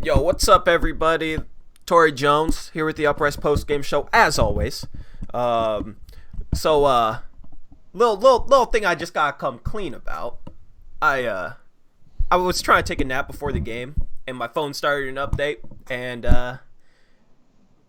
Yo, what's up, everybody? Tori Jones here with the Uprise Postgame show, as always. Um, little thing I just gotta come clean about. I was trying to take a nap before the game, and my phone started an update, and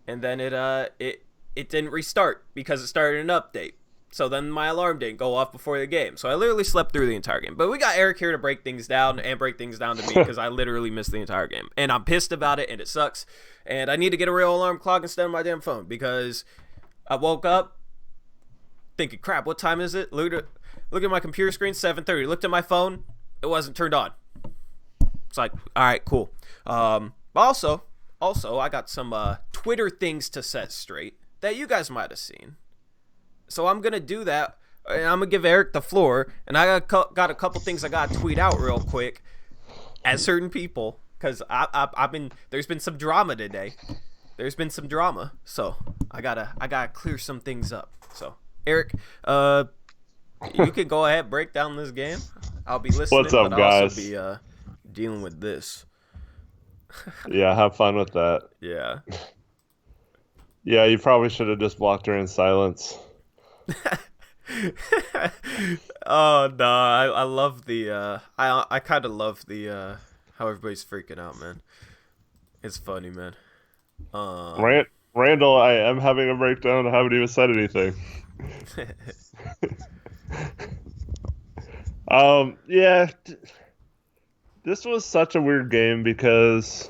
then it didn't restart because it started an update. So then my alarm didn't go off before the game. So I literally slept through the entire game. But we got Eric here to break things down and break things down to me because I literally missed the entire game. And I'm pissed about it, and it sucks. And I need to get a real alarm clock instead of my damn phone because I woke up thinking, crap, what time is it? Look at my computer screen, 7:30. Looked at my phone, it wasn't turned on. It's like, all right, cool. But also, I got some Twitter things to set straight that you guys might have seen. So I'm going to do that, and I'm going to give Eric the floor, and I got a couple things I got to tweet out real quick at certain people, because there's been some drama today. There's been some drama, so I gotta clear some things up. So, Eric, you can go ahead, break down this game. I'll be listening, What's up, but guys? I'll also be dealing with this. Yeah, have fun with that. Yeah. Yeah, you probably should have just blocked her in silence. Oh no, I love the I kind of love the how everybody's freaking out, man. It's funny, man. Randall, I am having a breakdown. I haven't even said anything. Yeah, this was such a weird game because,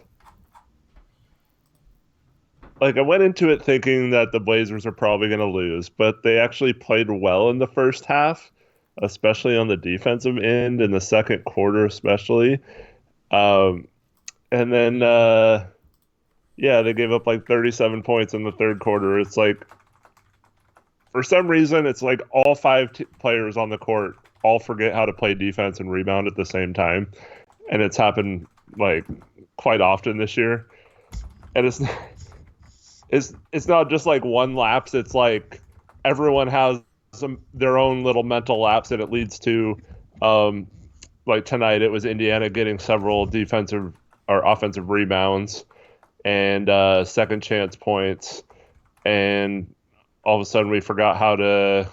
like, I went into it thinking that the Blazers are probably going to lose, but they actually played well in the first half, especially on the defensive end in the second quarter, especially. And then, yeah, they gave up like 37 points in the third quarter. It's like, for some reason, it's like all five players on the court all forget how to play defense and rebound at the same time. And it's happened like quite often this year. And it's not just like one lapse. It's like everyone has their own little mental lapse, and it leads to, like tonight, it was Indiana getting several defensive or offensive rebounds and second chance points, and all of a sudden we forgot how to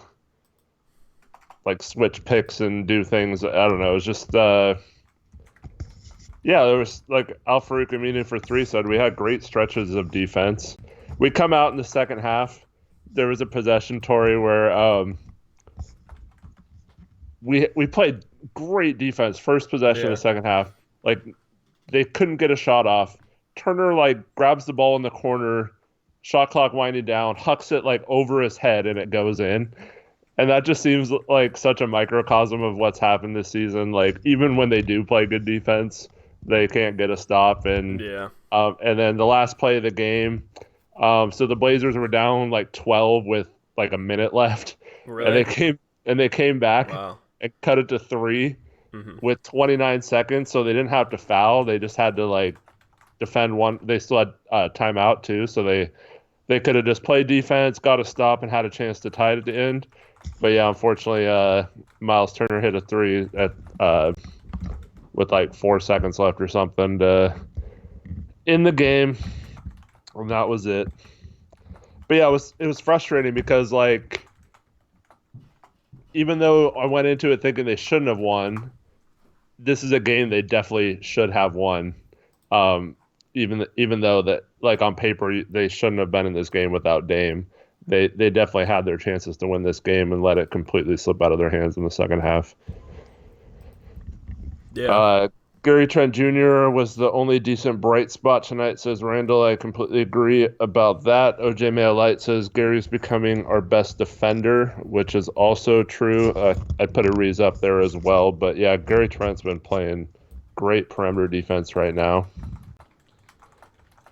like switch picks and do things. I don't know. It was just yeah, there was like Al-Farouq Aminu for three said we had great stretches of defense. We come out in the second half. There was a possession, Tory, where we played great defense. First possession of the second half. Like, they couldn't get a shot off. Turner, like, grabs the ball in the corner, shot clock winding down, hucks it, like, over his head, and it goes in. And that just seems like such a microcosm of what's happened this season. Like, even when they do play good defense, they can't get a stop. And then the last play of the game, so the Blazers were down like 12 with like a minute left. Really? And they came back Wow. and cut it to 3 with 29 seconds. So they didn't have to foul. They just had to like defend one. They still had timeout too. So they could have just played defense, got a stop, and had a chance to tie it at the end. But yeah, unfortunately, Miles Turner hit a 3 at with like 4 seconds left or something to end the game. And that was it. But yeah, it was frustrating because, like, even though I went into it thinking they shouldn't have won, this is a game they definitely should have won. Even though that, like, on paper they shouldn't have been in this game without Dame. They definitely had their chances to win this game and let it completely slip out of their hands in the second half. Yeah. Gary Trent Jr. was the only decent bright spot tonight, says Randall. I completely agree about that. OJ Mayo Light says Gary's becoming our best defender, which is also true. I put a Reese up there as well. But yeah, Gary Trent's been playing great perimeter defense right now.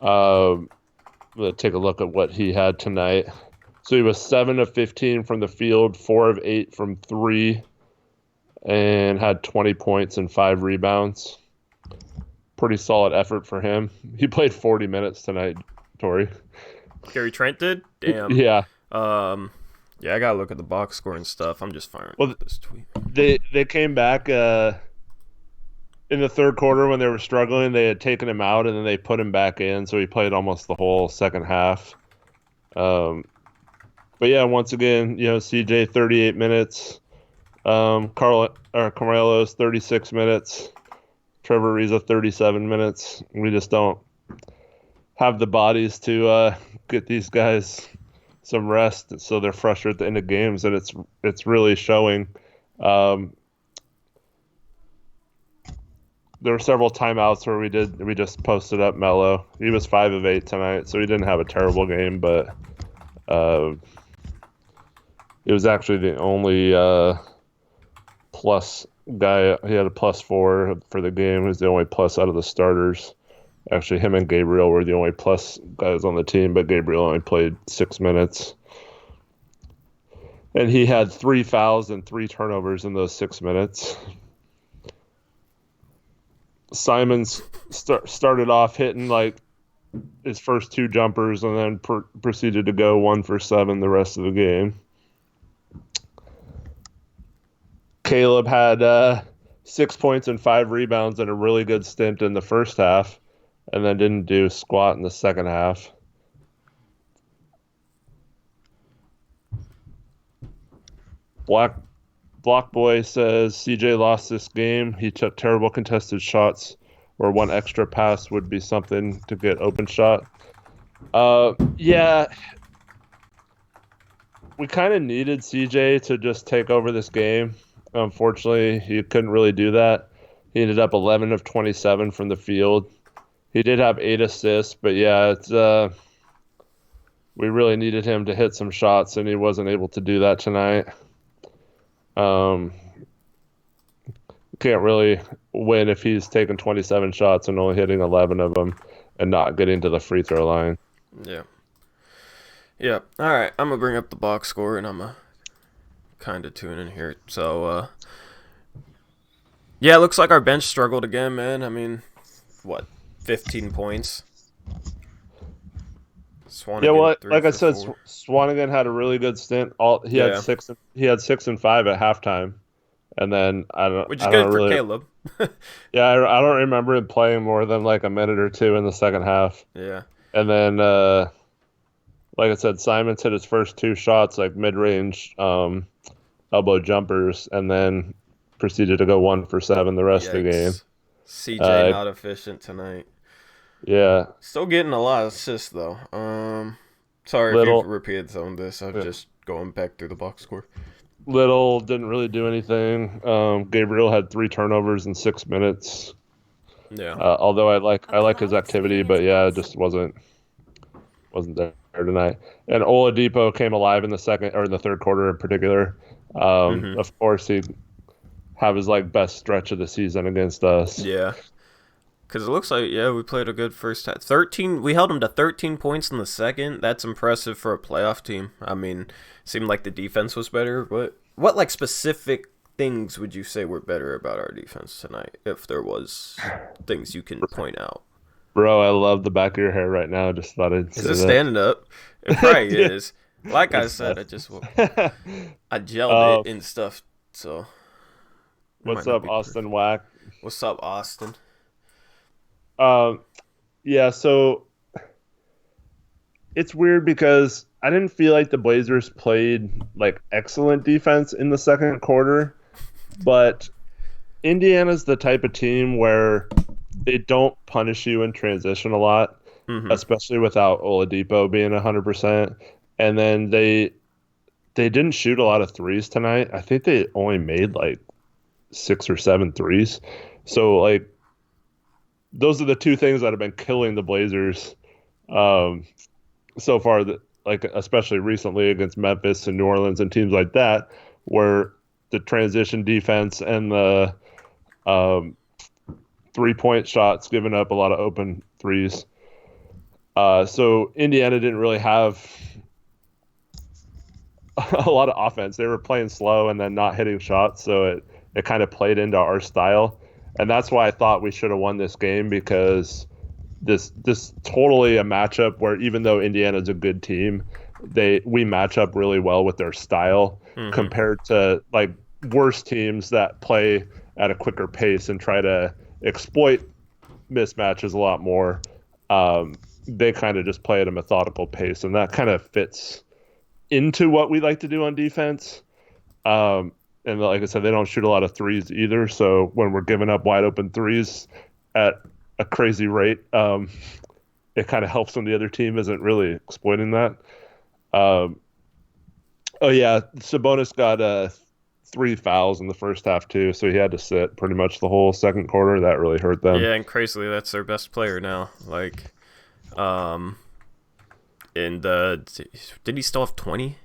Let's take a look at what he had tonight. So he was 7 of 15 from the field, 4 of 8 from 3, and had 20 points and 5 rebounds. Pretty solid effort for him. He played 40 minutes tonight, Tori. Gary Trent did? Damn. Yeah. Yeah, I gotta look at the box score and stuff. I'm just firing up this tweet. They came back. It in the third quarter when they were struggling, they had taken him out and then they put him back in, so he played almost the whole second half. But yeah, once again, CJ 38 minutes, Carmelo's 36 minutes, Trevor Ariza 37 minutes. We just don't have the bodies to get these guys some rest, so they're frustrated at the end of games, and it's really showing. There were several timeouts where we just posted up Melo. He was 5 of 8 tonight, so he didn't have a terrible game, but it was actually the only plus guy. He had a +4 for the game. He was the only plus out of the starters. Actually, him and Gabriel were the only plus guys on the team, but Gabriel only played 6 minutes. And he had 3 fouls and 3 turnovers in those 6 minutes. Simons started off hitting like his first 2 jumpers and then proceeded to go 1 for 7 the rest of the game. Caleb had 6 points and 5 rebounds and a really good stint in the first half, and then didn't do squat in the second half. Block Boy says CJ lost this game. He took terrible contested shots, where 1 extra pass would be something to get open shot. Yeah, we kind of needed CJ to just take over this game. Unfortunately, he couldn't really do that. He ended up 11 of 27 from the field. He did have 8 assists, but yeah, we really needed him to hit some shots, and he wasn't able to do that tonight. Can't really win if he's taking 27 shots and only hitting 11 of them and not getting to the free throw line. Yeah. Yeah. All right. I'm going to bring up the box score, and I'm going to kind of tune in here. So, yeah, it looks like our bench struggled again, man. I mean, 15 points? Swanigan, yeah, well, like I said, Swanigan had a really good stint. He had 6 and 5 at halftime. And then which is good for Caleb. Yeah, I don't remember him playing more than like a minute or 2 in the second half. Yeah. And then, like I said, Simons hit his first 2 shots, like mid-range elbow jumpers, and then proceeded to go 1 for 7 the rest of the game. CJ not efficient tonight. Yeah. Still getting a lot of assists though. Sorry if you've repeated some of this. I'm just going back through the box score. Little didn't really do anything. Gabriel had 3 turnovers in 6 minutes. Yeah. Although I like his activity, but yeah, it just wasn't there tonight. And Oladipo came alive in the third quarter in particular. Of course, he have his best stretch of the season against us. Yeah. Because it looks like, we played a good first half. We held them to 13 points in the second. That's impressive for a playoff team. I mean, seemed like the defense was better. But what specific things would you say were better about our defense tonight, if there was things you can point out? Bro, I love the back of your hair right now. Just thought I'd say that. Is it standing up? It probably is. Like I said, I gelled it and stuff. So, what's up, Austin Wack? What's up, Austin? Yeah, so it's weird because I didn't feel like the Blazers played excellent defense in the second quarter, but Indiana's the type of team where they don't punish you in transition a lot, especially without Oladipo being 100%. And then they didn't shoot a lot of threes tonight. I think they only made 6 or 7 threes. So those are the 2 things that have been killing the Blazers so far, especially recently against Memphis and New Orleans and teams like that, where the transition defense and the 3-point shots giving up a lot of open threes. So Indiana didn't really have a lot of offense. They were playing slow and then not hitting shots, so it kind of played into our style. And that's why I thought we should have won this game, because this totally a matchup where even though Indiana's a good team, we match up really well with their style compared to worse teams that play at a quicker pace and try to exploit mismatches a lot more. They kind of just play at a methodical pace, and that kind of fits into what we like to do on defense. And like I said, they don't shoot a lot of threes either. So when we're giving up wide open threes at a crazy rate, it kind of helps when the other team isn't really exploiting that. Oh yeah, Sabonis got 3 fouls in the first half too, so he had to sit pretty much the whole second quarter. That really hurt them. Yeah, and crazily, that's their best player now. Like, and did he still have 20?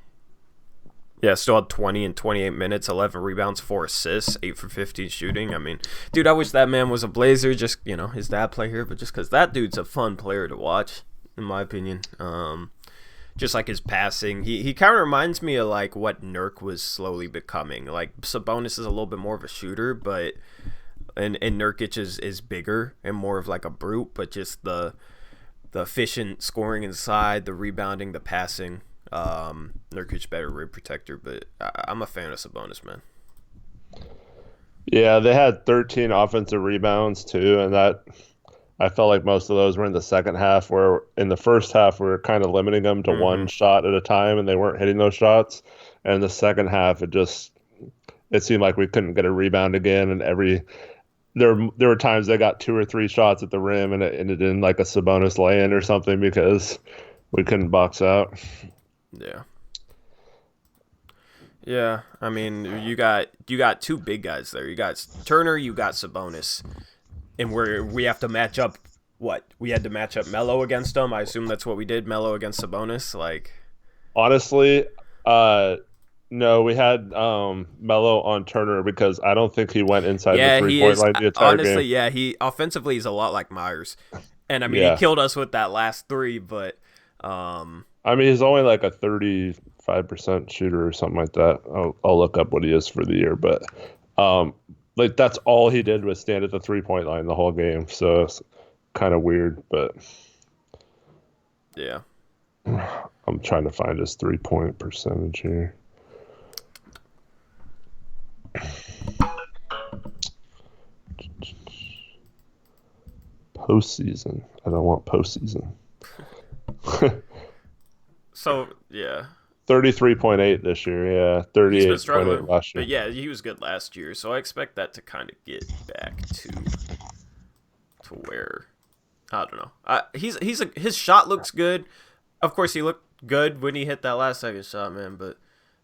Yeah, still had 20 in 28 minutes, 11 rebounds, 4 assists, 8 for 15 shooting. I mean, dude, I wish that man was a Blazer. Just, his dad play here, but just because that dude's a fun player to watch, in my opinion. Just like his passing, he kind of reminds me of like what Nurk was slowly becoming. Like Sabonis is a little bit more of a shooter, but and Nurkic is bigger and more of like a brute, but just the efficient scoring inside, the rebounding, the passing. Nurkic better rim protector, but I'm a fan of Sabonis, man. Yeah, they had 13 offensive rebounds too, and that I felt like most of those were in the second half, where in the first half we were kind of limiting them to one shot at a time, and they weren't hitting those shots. And in the second half, it seemed like we couldn't get a rebound again, and there were times they got 2 or 3 shots at the rim, and it ended in like a Sabonis lay-in or something because we couldn't box out. Yeah. Yeah, I mean, you got 2 big guys there. You got Turner, you got Sabonis. And we have to match up what? We had to match up Melo against them. I assume that's what we did, Melo against Sabonis. Like, honestly, no, we had Melo on Turner because I don't think he went inside the 3-point line the entire honestly, game. Yeah, he offensively he's a lot like Myers. And I mean, he killed us with that last 3, but I mean, he's only like a 35% shooter or something like that. I'll look up what he is for the year, but like that's all he did was stand at the 3-point line the whole game. So it's kind of weird, but yeah. I'm trying to find his 3-point percentage here. Postseason. I don't want postseason. So, yeah. 33.8 this year, yeah. 38.8 last year. But yeah, he was good last year, so I expect that to kind of get back to where, I don't know. His shot looks good. Of course, he looked good when he hit that last second shot, man, but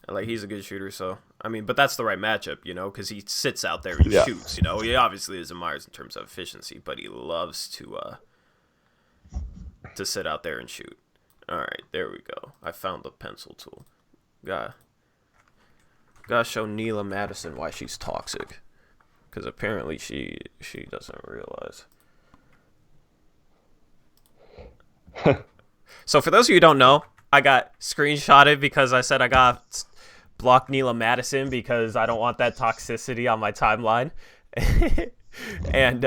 like he's a good shooter, so I mean, but that's the right matchup, because he sits out there and shoots, He obviously isn't Myers in terms of efficiency, but he loves to sit out there and shoot. All right, there we go. I found the pencil tool. Gotta show Neela Madison why she's toxic, because apparently she doesn't realize. So for those of you who don't know, I got screenshotted because I said I got block Neela Madison because I don't want that toxicity on my timeline, and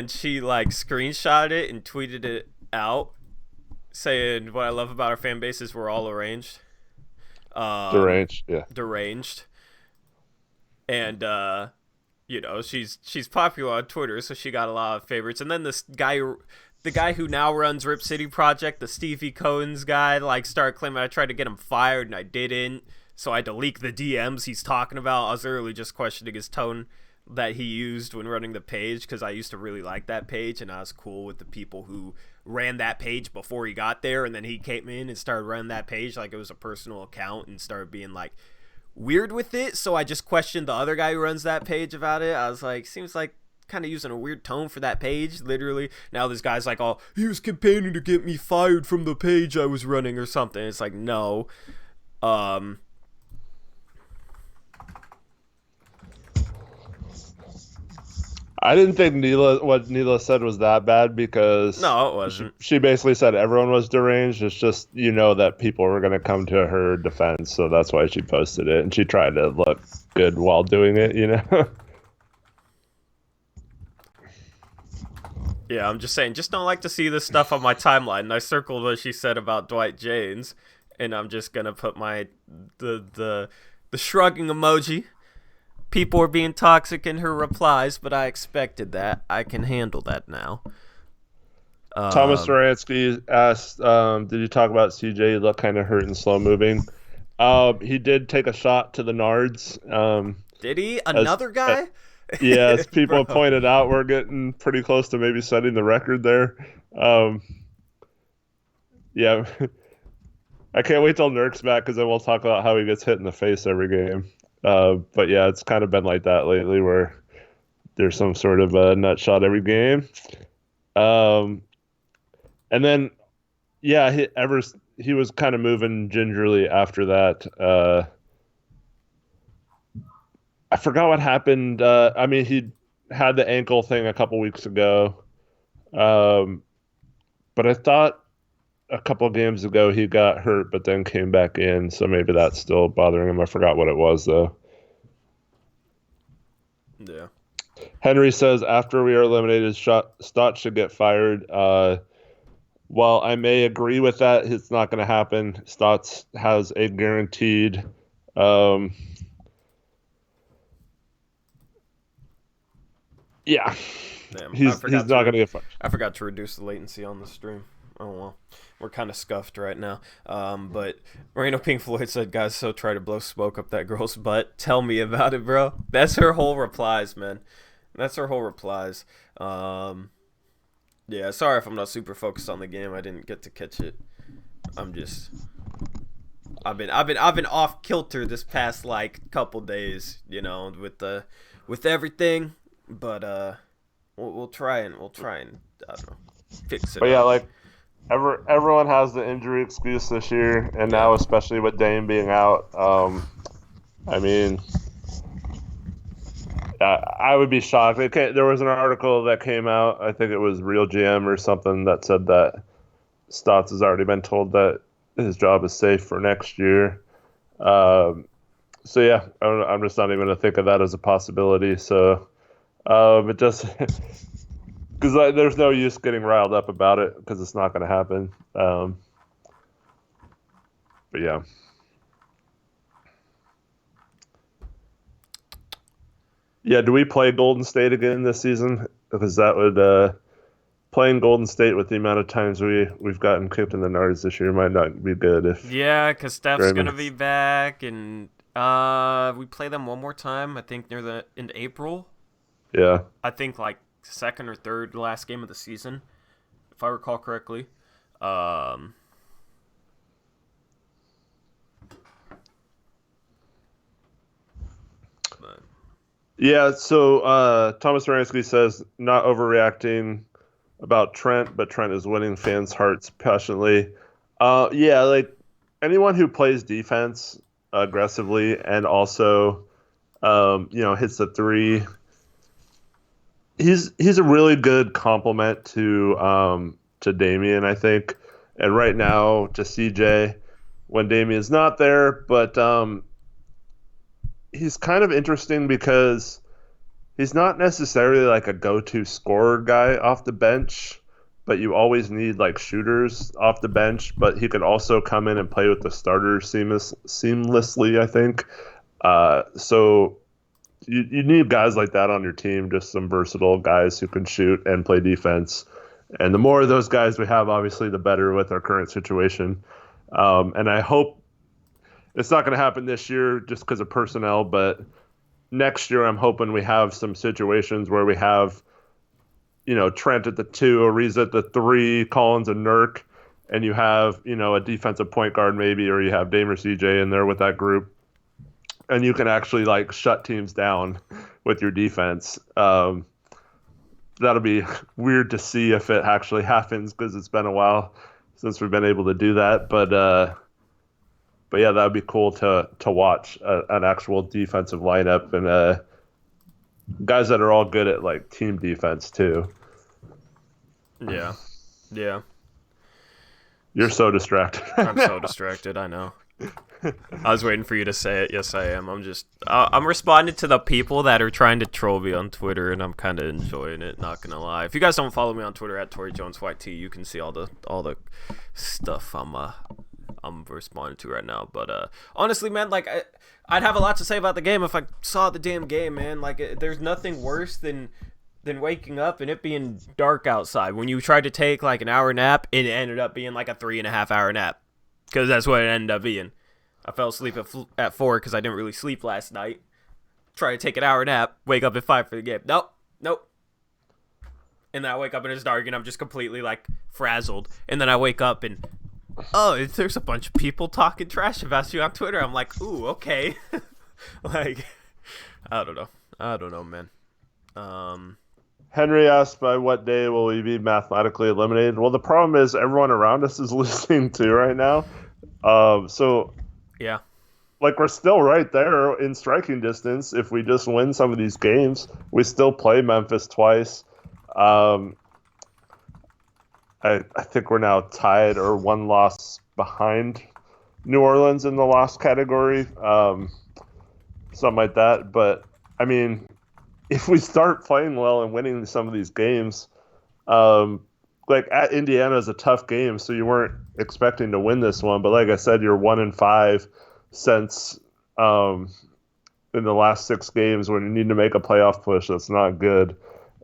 she like screenshotted it and tweeted it out, saying what I love about our fan base is we're all arranged. Deranged, yeah. Deranged. And she's popular on Twitter, so she got a lot of favorites. And then the guy who now runs Rip City Project, the Stevie Cohen's guy, like started claiming I tried to get him fired and I didn't. So I had to leak the DMs he's talking about. I was literally just questioning his tone that he used when running the page, because I used to really like that page and I was cool with the people who ran that page before he got there, and then he came in and started running that page like it was a personal account and started being like weird with it. So I just questioned the other guy who runs that page about it. I was like, seems like kind of using a weird tone for that page, literally. Now this guy's like, oh, he was campaigning to get me fired from the page I was running or something. It's like, no. I didn't think what Neela said was that bad, because no, it wasn't. She basically said everyone was deranged. It's just, that people were going to come to her defense, so that's why she posted it, and she tried to look good while doing it, Yeah, I'm just saying, just don't like to see this stuff on my timeline. And I circled what she said about Dwight James, and I'm just gonna put the shrugging emoji. people were being toxic in her replies, but I expected that. I can handle that now. Thomas Doransky asked, did you talk about CJ? He looked kind of hurt and slow moving. He did take a shot to the nards. Did he? Another guy? Yeah, as people have pointed out, we're getting pretty close to maybe setting the record there. Yeah, I can't wait till Nurk's back because then we'll talk about how he gets hit in the face every game. But yeah, it's kind of been like that lately where there's some sort of a nut shot every game. And then, yeah, he was kind of moving gingerly after that. I forgot what happened. I mean, he had the ankle thing a couple weeks ago. But I thought a couple games ago he got hurt, but then came back in. So maybe that's still bothering him. I forgot what it was, though. Yeah. Henry says, after we are eliminated, Stott should get fired. While I may agree with that, it's not going to happen. Stotts has a guaranteed yeah. Damn, he's not going to get fired. I forgot to reduce the latency on the stream. Oh, well. We're kind of scuffed right now. But Moreno Pink Floyd said, guys, so try to blow smoke up that girl's butt. Tell me about it, bro. That's her whole replies, man. That's her whole replies. Yeah, sorry if I'm not super focused on the game. I didn't get to catch it. I've been off kilter this past like couple days, you know, with everything. But we'll try and I don't know, fix it. But yeah, like everyone has the injury excuse this year, and now especially with Dame being out. I mean, I would be shocked. There was an article that came out, I think it was Real GM or something, that said that Stotts has already been told that his job is safe for next year. So yeah, I'm just not even going to think of that as a possibility. So it just because there's no use getting riled up about it because it's not going to happen. But yeah. Yeah, do we play Golden State again this season? Because that would playing Golden State with the amount of times we've gotten kicked in the nards this year might not be good. Because Steph's gonna be back, and we play them one more time. I think in April. Yeah. I think like second or third last game of the season, if I recall correctly. Yeah, so Thomas Ransky says, not overreacting about Trent, but Trent is winning fans' hearts passionately. Yeah, like anyone who plays defense aggressively and also, hits the three, he's a really good complement to Damian, I think. And right now to CJ when Damian's not there, but he's kind of interesting because he's not necessarily like a go-to scorer guy off the bench, but you always need like shooters off the bench. But he could also come in and play with the starters seamlessly, I think. So you need guys like that on your team, just some versatile guys who can shoot and play defense. And the more of those guys we have, obviously, the better with our current situation. And I hope it's not going to happen this year just because of personnel, but next year I'm hoping we have some situations where we have, Trent at the 2, Ariza at the 3, Collins and Nurk, and you have, a defensive point guard maybe, or you have Dame or CJ in there with that group, and you can actually like shut teams down with your defense. That'll be weird to see if it actually happens because it's been a while since we've been able to do that, but yeah, that would be cool to watch an actual defensive lineup and guys that are all good at like team defense too. Yeah. You're so distracted. I'm so distracted. I know. I was waiting for you to say it. Yes, I am. I'm responding to the people that are trying to troll me on Twitter, and I'm kind of enjoying it. Not gonna lie. If you guys don't follow me on Twitter at ToryJonesYT, you can see all the stuff I'm I'm responding to right now. But honestly, man, like I'd have a lot to say about the game if I saw the damn game, man. Like there's nothing worse than waking up and it being dark outside. When you tried to take like an hour nap, it ended up being like a 3.5 hour nap, because that's what it ended up being. I fell asleep at 4 because I didn't really sleep last night. Try to take an hour nap, wake up at 5 for the game. Nope. And then I wake up and it's dark and I'm just completely like frazzled. And then I wake up and there's a bunch of people talking trash about you on Twitter. I'm like, ooh, okay. Like, I don't know, man. Henry asked, by what day will we be mathematically eliminated? Well, the problem is everyone around us is losing too right now. So yeah, like we're still right there in striking distance. If we just win some of these games, we still play Memphis twice. I think we're now tied or one loss behind New Orleans in the loss category, something like that. But I mean, if we start playing well and winning some of these games, like at Indiana is a tough game, so you weren't expecting to win this one. But like I said, you're 1-5 since in the last 6 games when you need to make a playoff push. That's not good.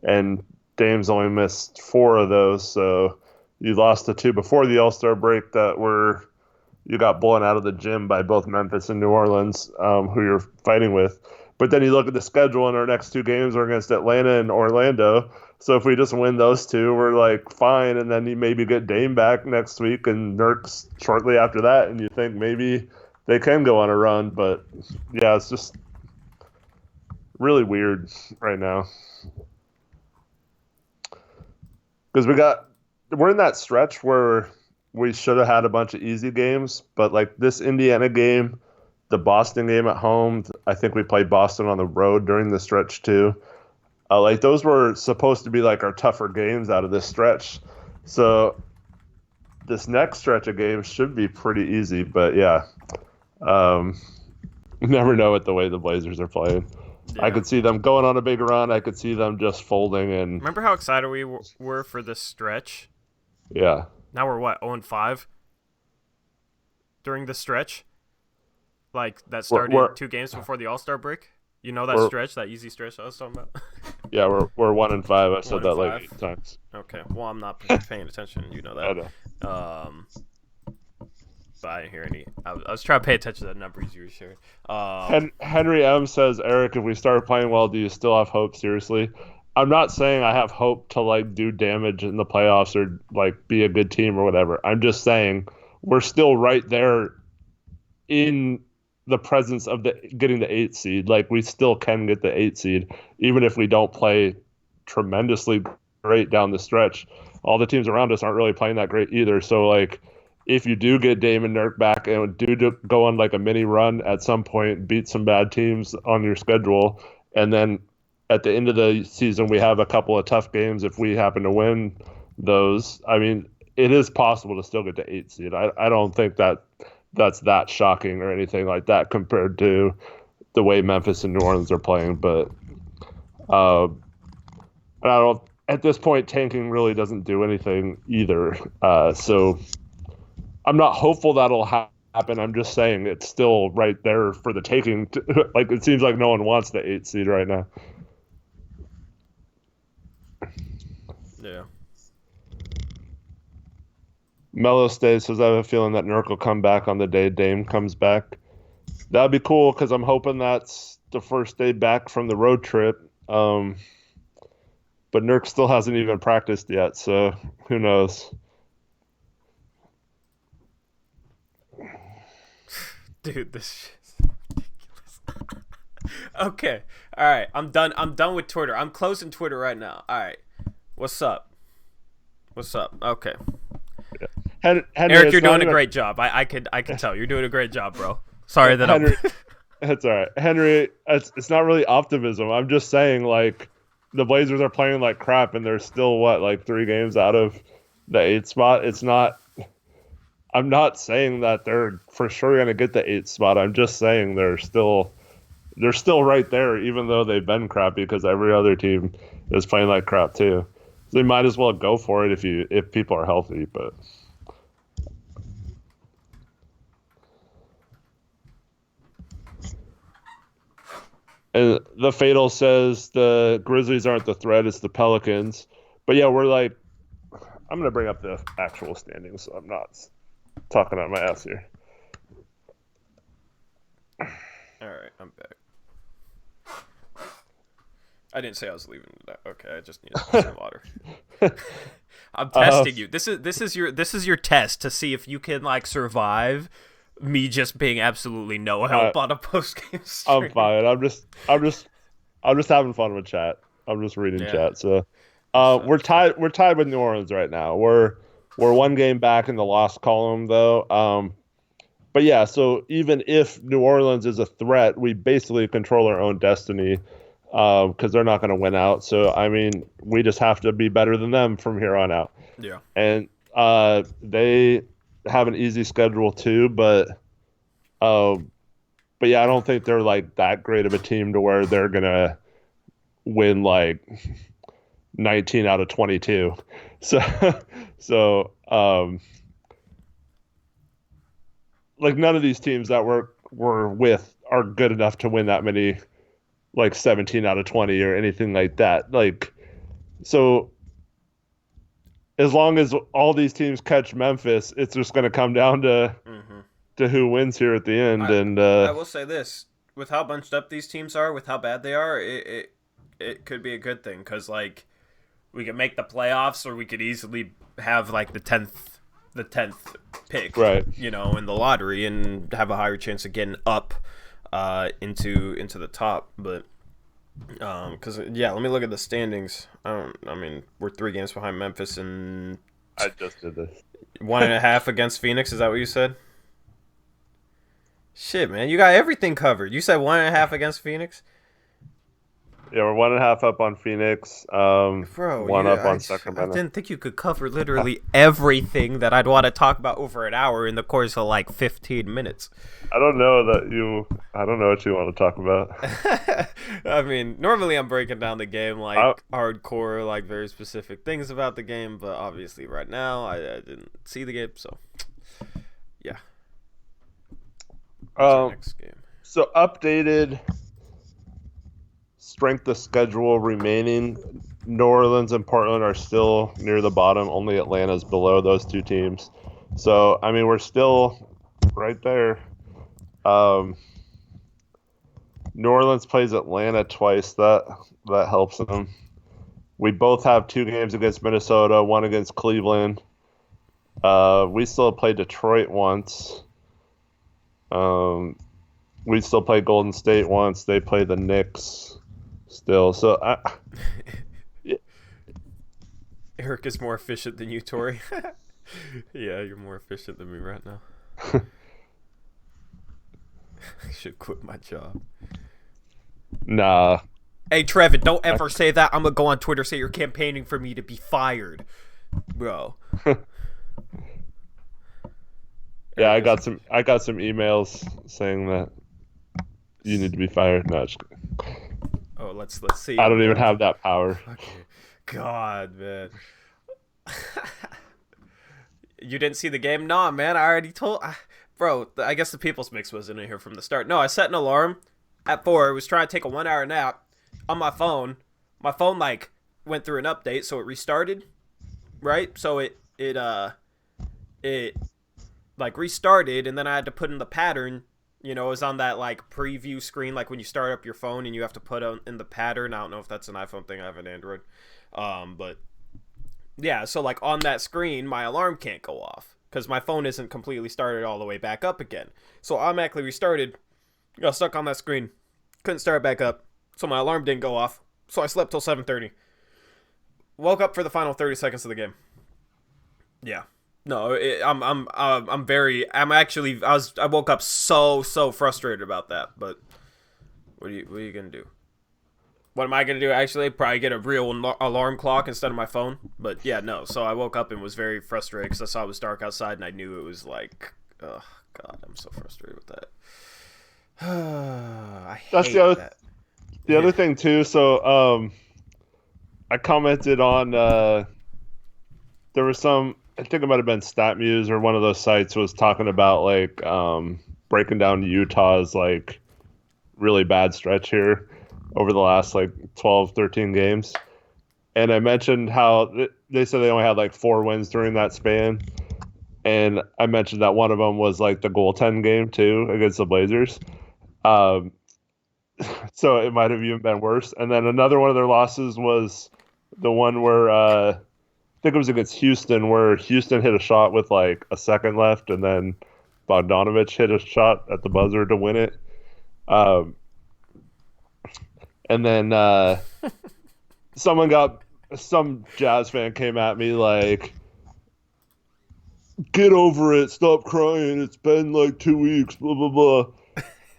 And Dame's only missed 4 of those, so you lost the 2 before the All-Star break you got blown out of the gym by both Memphis and New Orleans, who you're fighting with. But then you look at the schedule, and our next 2 games are against Atlanta and Orlando. So if we just win those 2, we're like fine, and then you maybe get Dame back next week and Nurk's shortly after that, and you think maybe they can go on a run. But yeah, it's just really weird right now. Because we're in that stretch where we should have had a bunch of easy games, but like this Indiana game, the Boston game at home, I think we played Boston on the road during the stretch too. Like those were supposed to be like our tougher games out of this stretch. So this next stretch of games should be pretty easy, but yeah. You never know with the way the Blazers are playing. Yeah. I could see them going on a big run. I could see them just folding. And remember how excited we were for this stretch? Yeah. Now we're what, 0-5 during the stretch? Like that started 2 games before the All-Star break. You know that stretch, that easy stretch I was talking about? Yeah, we're 1-5. I said that like 8 times. Okay, well I'm not paying attention. You know that. I know. But I didn't hear any. I was trying to pay attention to the numbers you were sharing. Henry M says, Eric, if we start playing well, do you still have hope? Seriously, I'm not saying I have hope to like do damage in the playoffs or like be a good team or whatever. I'm just saying we're still right there in the presence of getting the 8 seed. Like we still can get the 8 seed, even if we don't play tremendously great down the stretch. All the teams around us aren't really playing that great either. So like, if you do get Dame and Nurk back and do go on like a mini run at some point, beat some bad teams on your schedule, and then at the end of the season we have a couple of tough games if we happen to win those, I mean, it is possible to still get the 8 seed. I don't think that's that shocking or anything like that compared to the way Memphis and New Orleans are playing. But I don't. At this point, tanking really doesn't do anything either. So I'm not hopeful that'll happen. I'm just saying it's still right there for the taking. Like it seems like no one wants the 8 seed right now. Yeah. Mellow Stays says, I have a feeling that Nurk will come back on the day Dame comes back. That'd be cool because I'm hoping that's the first day back from the road trip. But Nurk still hasn't even practiced yet, so who knows? Dude, this shit's ridiculous. Okay. All right. I'm done with Twitter. I'm closing Twitter right now. All right. What's up? Okay. Yeah. Eric, you're doing a great job. I could tell you're doing a great job, bro. Sorry that Henry, That's all right. Henry, it's not really optimism. I'm just saying, like, the Blazers are playing like crap, and they're still, like 3 games out of the 8th spot. It's not... I'm not saying that they're for sure going to get the 8th spot. I'm just saying they're still right there, even though they've been crappy, because every other team is playing like crap too. So they might as well go for it if people are healthy. But And the Fatal says the Grizzlies aren't the threat, it's the Pelicans. But yeah, we're like, I'm going to bring up the actual standings so I'm not talking out my ass here. All right, I'm back. I didn't say I was leaving. Okay, I just needed some water. I'm testing you. This is your test to see if you can like survive me just being absolutely no help on a post game stream. I'm fine. I'm just having fun with chat. I'm just reading chat. So, we're tied. We're tied with New Orleans right now. We're one game back in the loss column though. But yeah. So even if New Orleans is a threat, we basically control our own destiny. Because they're not going to win out. So, I mean, we just have to be better than them from here on out. Yeah. And they have an easy schedule too, but yeah, I don't think they're like that great of a team to where they're going to win like 19 out of 22. So, like none of these teams that we're with are good enough to win that many like 17 out of 20 or anything like that. Like, so as long as all these teams catch Memphis, it's just going to come down to who wins here at the end. I will say this: with how bunched up these teams are, with how bad they are, it could be a good thing because like we could make the playoffs, or we could easily have like the 10th pick, right? You know, in the lottery and have a higher chance of getting up. Into the top, but because let me look at the standings. I mean, we're 3 games behind Memphis, and I just did this 1.5 against Phoenix. Is that what you said? Shit, man, you got everything covered. You said 1.5 against Phoenix. Yeah, we're 1.5 up on Phoenix. Bro, 1 up on Sacramento. I didn't think you could cover literally everything that I'd want to talk about over an hour in the course of like 15 minutes. I don't know what you want to talk about. I mean, normally I'm breaking down the game like hardcore, like very specific things about the game, but obviously right now I didn't see the game, so yeah. Next game. So updated strength of schedule remaining. New Orleans and Portland are still near the bottom. Only Atlanta's below those two teams. So, I mean, we're still right there. New Orleans plays Atlanta twice. That helps them. We both have 2 games against Minnesota, 1 against Cleveland. We still play Detroit once. We still play Golden State once. They play the Knicks still. So Eric is more efficient than you, Tori. Yeah, you're more efficient than me right now. I should quit my job. Nah. Hey, Trevin, don't ever say that. I'm going to go on Twitter say you're campaigning for me to be fired. Bro. Yeah, I got some emails saying that you need to be fired. No, oh, let's see. I don't even have that power. Okay. God, man. You didn't see the game? Nah, man. I already told. Bro, I guess the People's Mix wasn't in here from the start. No, I set an alarm at 4. I was trying to take a 1-hour nap on my phone. My phone like went through an update, so it restarted. Right? So it like restarted, and then I had to put in the pattern. You know, it was on that like preview screen, like when you start up your phone and you have to put in the pattern. I don't know if that's an iPhone thing. I have an Android. But yeah, so like on that screen, my alarm can't go off because my phone isn't completely started all the way back up again. So automatically restarted, got stuck on that screen, couldn't start back up. So my alarm didn't go off. So I slept till 7:30. Woke up for the final 30 seconds of the game. Yeah. No, I woke up so frustrated about that, but what are you going to do? What am I going to do? Actually, probably get a real alarm clock instead of my phone. But yeah, no. So I woke up and was very frustrated because I saw it was dark outside and I knew it was like, oh God, I'm so frustrated with that. I hate that. The other thing too. So I commented on there was some. I think it might have been StatMuse or one of those sites was talking about like breaking down Utah's like really bad stretch here. over the last like 12, 13 games. And I mentioned how they said they only had like 4 wins during that span. And I mentioned that one of them was like the goaltend game too against the Blazers. Um, so it might have even been worse. And then another one of their losses was the one where I think it was against Houston, where Houston hit a shot with like a second left, and then Bogdanovich hit a shot at the buzzer to win it. Um, and then some Jazz fan came at me like, "Get over it, stop crying. It's been like 2 weeks, blah blah blah."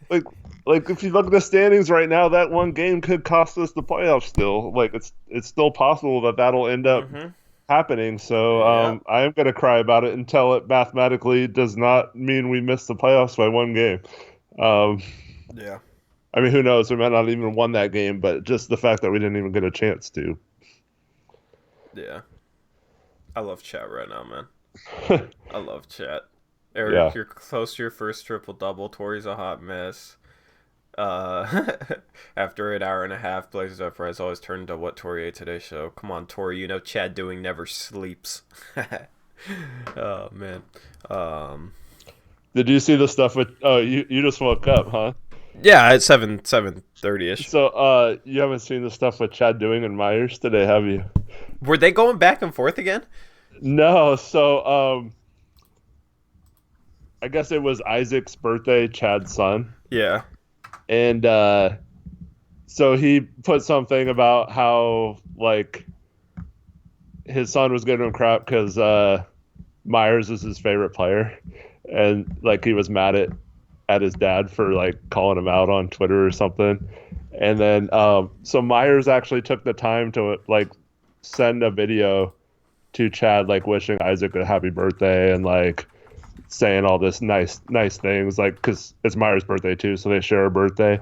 Like, like if you look at the standings right now, that one game could cost us the playoffs. Still, like it's still possible that that'll end up happening. So Yep. I am gonna cry about it until it mathematically does not mean we missed the playoffs by one game. Um, Yeah. I mean, who knows? We might not even won that game, but just the fact that we didn't even get a chance to. Yeah. I love chat right now, man. I love chat. Yeah. Eric, you're close to your first triple double. Tori's a hot mess. Uh, after an hour and a half, Blazers Uprise always turned to what Tori ate today show. Come on, Tori, you know Chad doing never sleeps. Oh man. Did you see the stuff with? Oh, you just woke up, huh? Yeah, it's 7:30 ish. So you haven't seen the stuff with Chad doing and Myers today, have you? Were they going back and forth again? No. So I guess it was Isaac's birthday, Chad's son. Yeah. And so he put something about how like his son was giving him crap because Myers is his favorite player, and like he was mad at his dad for like calling him out on Twitter or something. And then so Myers actually took the time to like send a video to Chad like wishing Isaac a happy birthday and like saying all this nice things like because it's Myers' birthday too, so they share a birthday.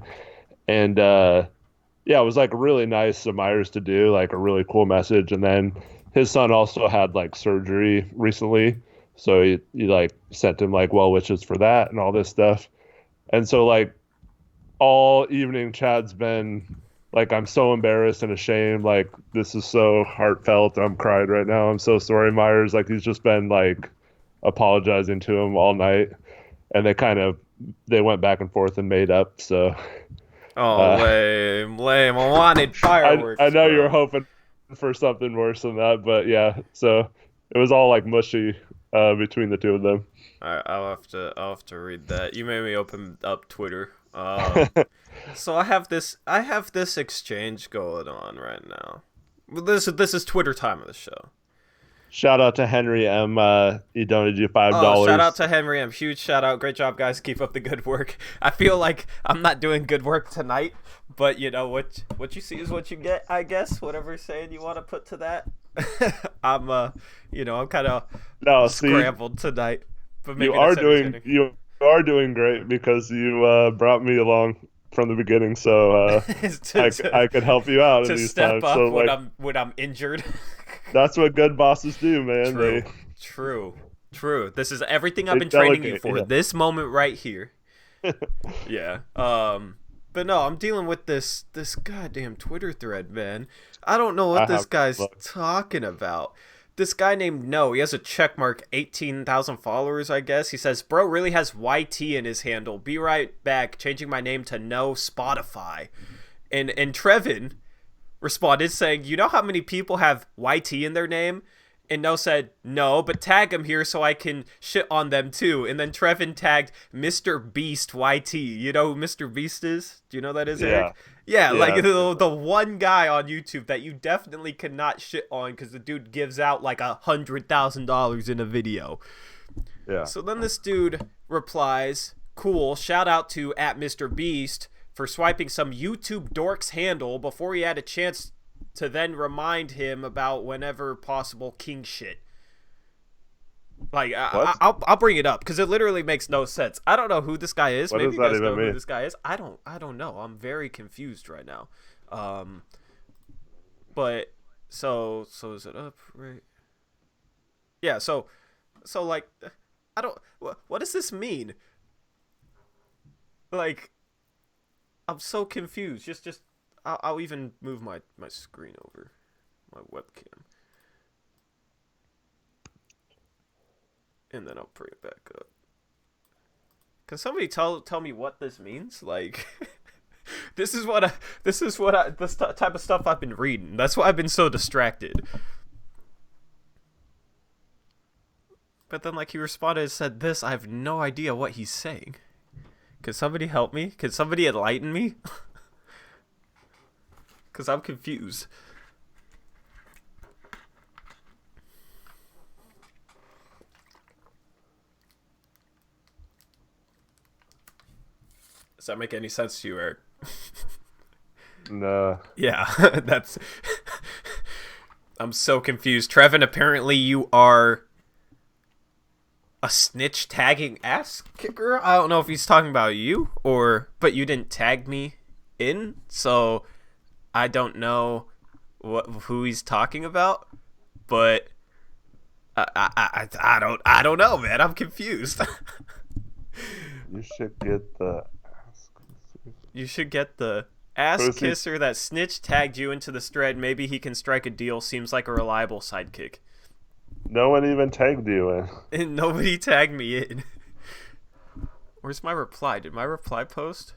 And yeah, it was like really nice of Myers to do, like a really cool message. And then his son also had like surgery recently, so he like sent him like well wishes for that and all this stuff. And so like all evening, Chad's been like, "I'm so embarrassed and ashamed. Like this is so heartfelt. I'm crying right now. I'm so sorry, Myers." Like he's just been like apologizing to him all night, and they went back and forth and made up. So Oh, uh, lame. I wanted I fireworks, know you were bro. hoping for something worse than that, but yeah. So it was all like mushy between the two of them. Alright, I'll have to read that. You made me open up Twitter. So I have this exchange going on right now. This is Twitter time of the show. Shout out to Henry M. He donated you five Oh, shout out dollars. to Henry M. Huge shout out. Great job, guys. Keep up the good work. I feel like I'm not doing good work tonight, but you know what you see is what you get, I guess. Whatever saying you want to put to that. I'm kind of No, see, scrambled tonight, but maybe that's entertaining. you are doing great because you brought me along from the beginning, so to, to I could help you out in to these step times. So up like when I'm injured. that's what good bosses do, man. True. True. True. This is everything I've They been training you delegate. for. Yeah. This moment right here. Yeah. But no, I'm dealing with this goddamn Twitter thread, man. I don't know I what this have guy's look. talking about. This guy named No, he has a checkmark, 18,000 followers, I guess. He says, "Bro really has YT in his handle. Be right back, changing my name to No Spotify." And Trevin responded saying, "You know how many people have YT in their name?" And No said, "No, but tag him here so I can shit on them too." And then Trevin tagged Mr. Beast YT. You know who Mr. Beast is? Do you know who that is, Yeah, Eric? Yeah, like yeah, the one guy on YouTube that you definitely cannot shit on because the dude gives out like $100,000 in a video. yeah. So then this dude replies, "Cool, shout out to at Mr. Beast for swiping some YouTube dork's handle before he had a chance to then remind him about whenever possible king shit." Like, What? I'll bring it up because it literally makes no sense. I don't know who this guy is. What Maybe does you that guys even know who mean? this guy is. I don't know. I'm very confused right now. But so is it up right? Yeah. So like, I don't. What does this mean? Like, I'm so confused. Just I'll even move my screen over, my webcam, and then I'll bring it back up. Can somebody tell me what this means? Like, this type of stuff I've been reading. That's why I've been so distracted. But then, like, he responded and said this. I have no idea what he's saying. Can somebody help me? Can somebody enlighten me? Because I'm confused. Does that make any sense to you, Eric? No. Yeah, that's... I'm so confused. Trevin, apparently you are a snitch tagging ass kicker? I don't know if he's talking about you, but you didn't tag me in, so I don't know who he's talking about, but I don't know, man. I'm confused. You should get the ass kisser that snitch tagged you into this thread. Maybe he can strike a deal. Seems like a reliable sidekick. No one even tagged you in. And nobody tagged me in. Where's my reply? Did my reply post?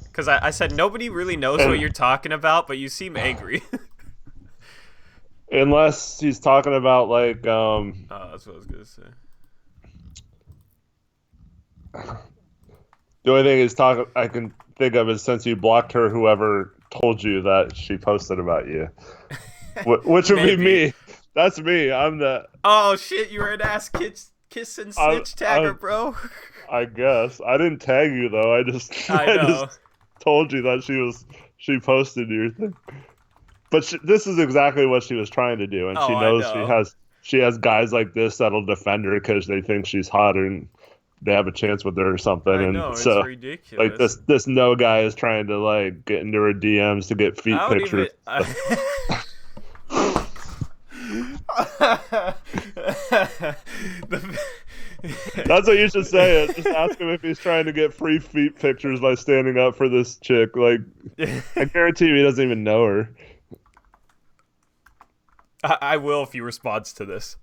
Because I said nobody really knows what you're talking about, but you seem angry. Unless he's talking about, like, Oh, that's what I was going to say. The only thing I can think of is since you blocked her, whoever told you that she posted about you. Which would be me. That's me. I'm the... Oh, shit, you were an ass kissing snitch tagger, bro. I guess. I didn't tag you, though. I just told you that she posted your thing. But this is exactly what she was trying to do, and she knows she has guys like this that'll defend her because they think she's hot and they have a chance with her or something. I know, so, it's ridiculous. Like this no guy is trying to like get into her DMs to get feet pictures. That's what you should say. Just ask him if he's trying to get free feet pictures by standing up for this chick. Like, I guarantee you he doesn't even know her. I will if he responds to this.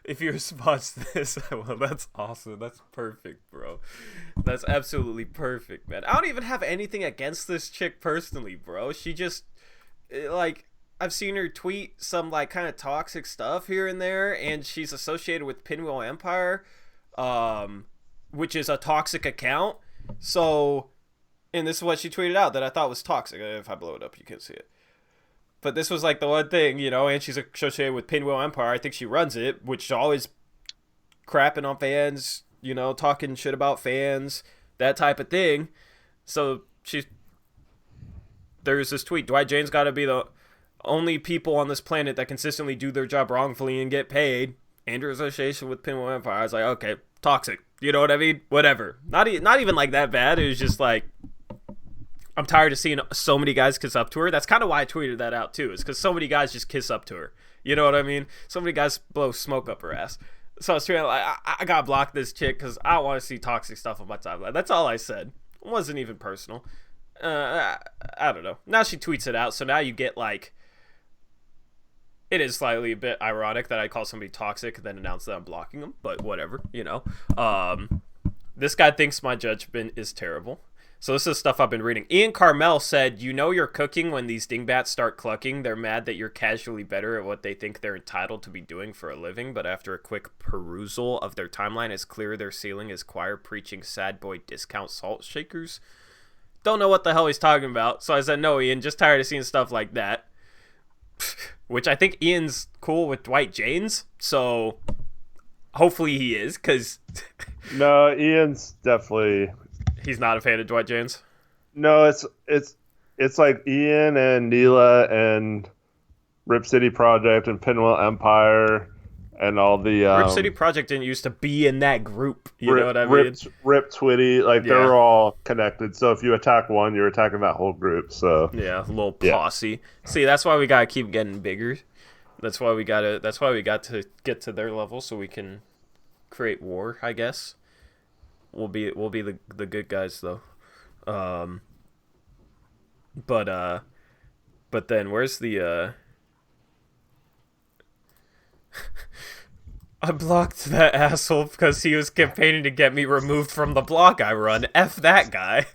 If he responds to this, I will. That's awesome. That's perfect, bro. That's absolutely perfect, man. I don't even have anything against this chick personally, bro. She just, like, I've seen her tweet some, like, kind of toxic stuff here and there, and she's associated with Pinwheel Empire, which is a toxic account. So, and this is what she tweeted out that I thought was toxic. If I blow it up, you can see it. But this was, like, the one thing, you know, and she's associated with Pinwheel Empire. I think she runs it, which is always crapping on fans, you know, talking shit about fans, that type of thing. So, there's this tweet, Dwight Jane's got to be the only people on this planet that consistently do their job wrongfully and get paid. Andrew association with Pinwheel Empire. I was like, okay, toxic. You know what I mean? Whatever. Not even like that bad. It was just like, I'm tired of seeing so many guys kiss up to her. That's kind of why I tweeted that out too, is because so many guys just kiss up to her. You know what I mean? So many guys blow smoke up her ass. So I was tweeting, like, I got blocked this chick because I don't want to see toxic stuff on my timeline. That's all I said. It wasn't even personal. I don't know. Now she tweets it out, so now you get, like, it is slightly a bit ironic that I call somebody toxic and then announce that I'm blocking them, but whatever, you know. This guy thinks my judgment is terrible. So this is stuff I've been reading. Ian Carmel said, you know you're cooking when these dingbats start clucking. They're mad that you're casually better at what they think they're entitled to be doing for a living, but after a quick perusal of their timeline, it's clear their ceiling is choir preaching sad boy discount salt shakers. Don't know what the hell he's talking about. So I said, no, Ian, just tired of seeing stuff like that. Which I think Ian's cool with Dwight Janes, so hopefully he is, because... No, Ian's definitely... He's not a fan of Dwight Janes? No, it's like Ian and Neela and Rip City Project and Pinwheel Empire and all the... Rip City Project didn't used to be in that group, you know what I mean? Rip Twitty, like, they're all connected, so if you attack one, you're attacking that whole group, so... Yeah, a little posse. Yeah. See, that's why we gotta keep getting bigger. That's why we got to get to their level so we can create war, I guess. We'll be the good guys, though. Um, but then where's the I blocked that asshole because he was campaigning to get me removed from the block I run. F that guy.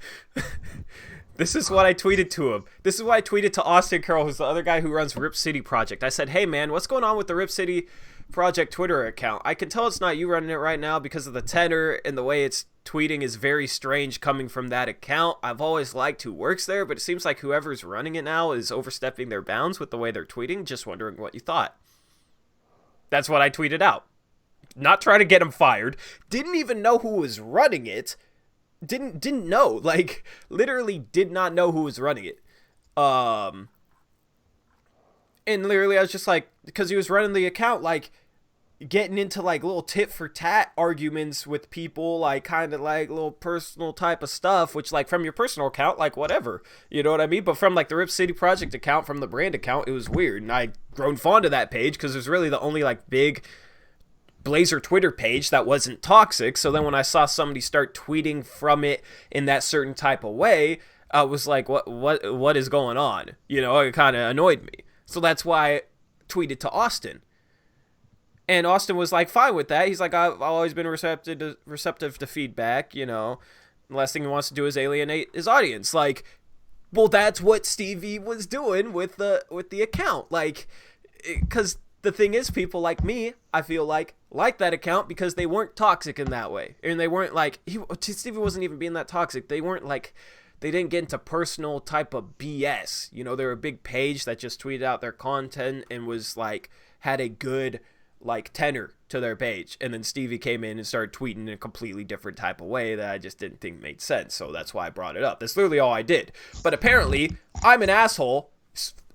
This is what I tweeted to him. This is what I tweeted to Austin Carroll, who's the other guy who runs Rip City Project. I said, hey, man, what's going on with the Rip City Project Twitter account? I can tell it's not you running it right now because of the tenor and the way it's tweeting is very strange coming from that account. I've always liked who works there, but it seems like whoever's running it now is overstepping their bounds with the way they're tweeting. Just wondering what you thought. That's what I tweeted out. Not trying to get him fired. Didn't even know who was running it. Didn't know, like, literally did not know who was running it. And literally I was just like, because he was running the account, like, getting into, like, little tit for tat arguments with people, like, kind of, like, little personal type of stuff, which, like, from your personal account, like, whatever, you know what I mean? But from, like, the Rip City Project account, from the brand account, it was weird, and I'd grown fond of that page, because it was really the only, like, big Blazer Twitter page that wasn't toxic. So then when I saw somebody start tweeting from it in that certain type of way, I was like, what is going on? You know, it kind of annoyed me. So that's why I tweeted to Austin. And Austin was like, fine with that. He's like, I've always been receptive to feedback, you know. The last thing he wants to do is alienate his audience. Like, well, that's what Stevie was doing with the account. Like, because the thing is, people like me, I feel like that account because they weren't toxic in that way. And they weren't like, Stevie wasn't even being that toxic. They weren't like, they didn't get into personal type of BS. You know, they were a big page that just tweeted out their content and was like, had a good, like, tenor to their page. And then Stevie came in and started tweeting in a completely different type of way that I just didn't think made sense. So that's why I brought it up. That's literally all I did. But apparently, I'm an asshole.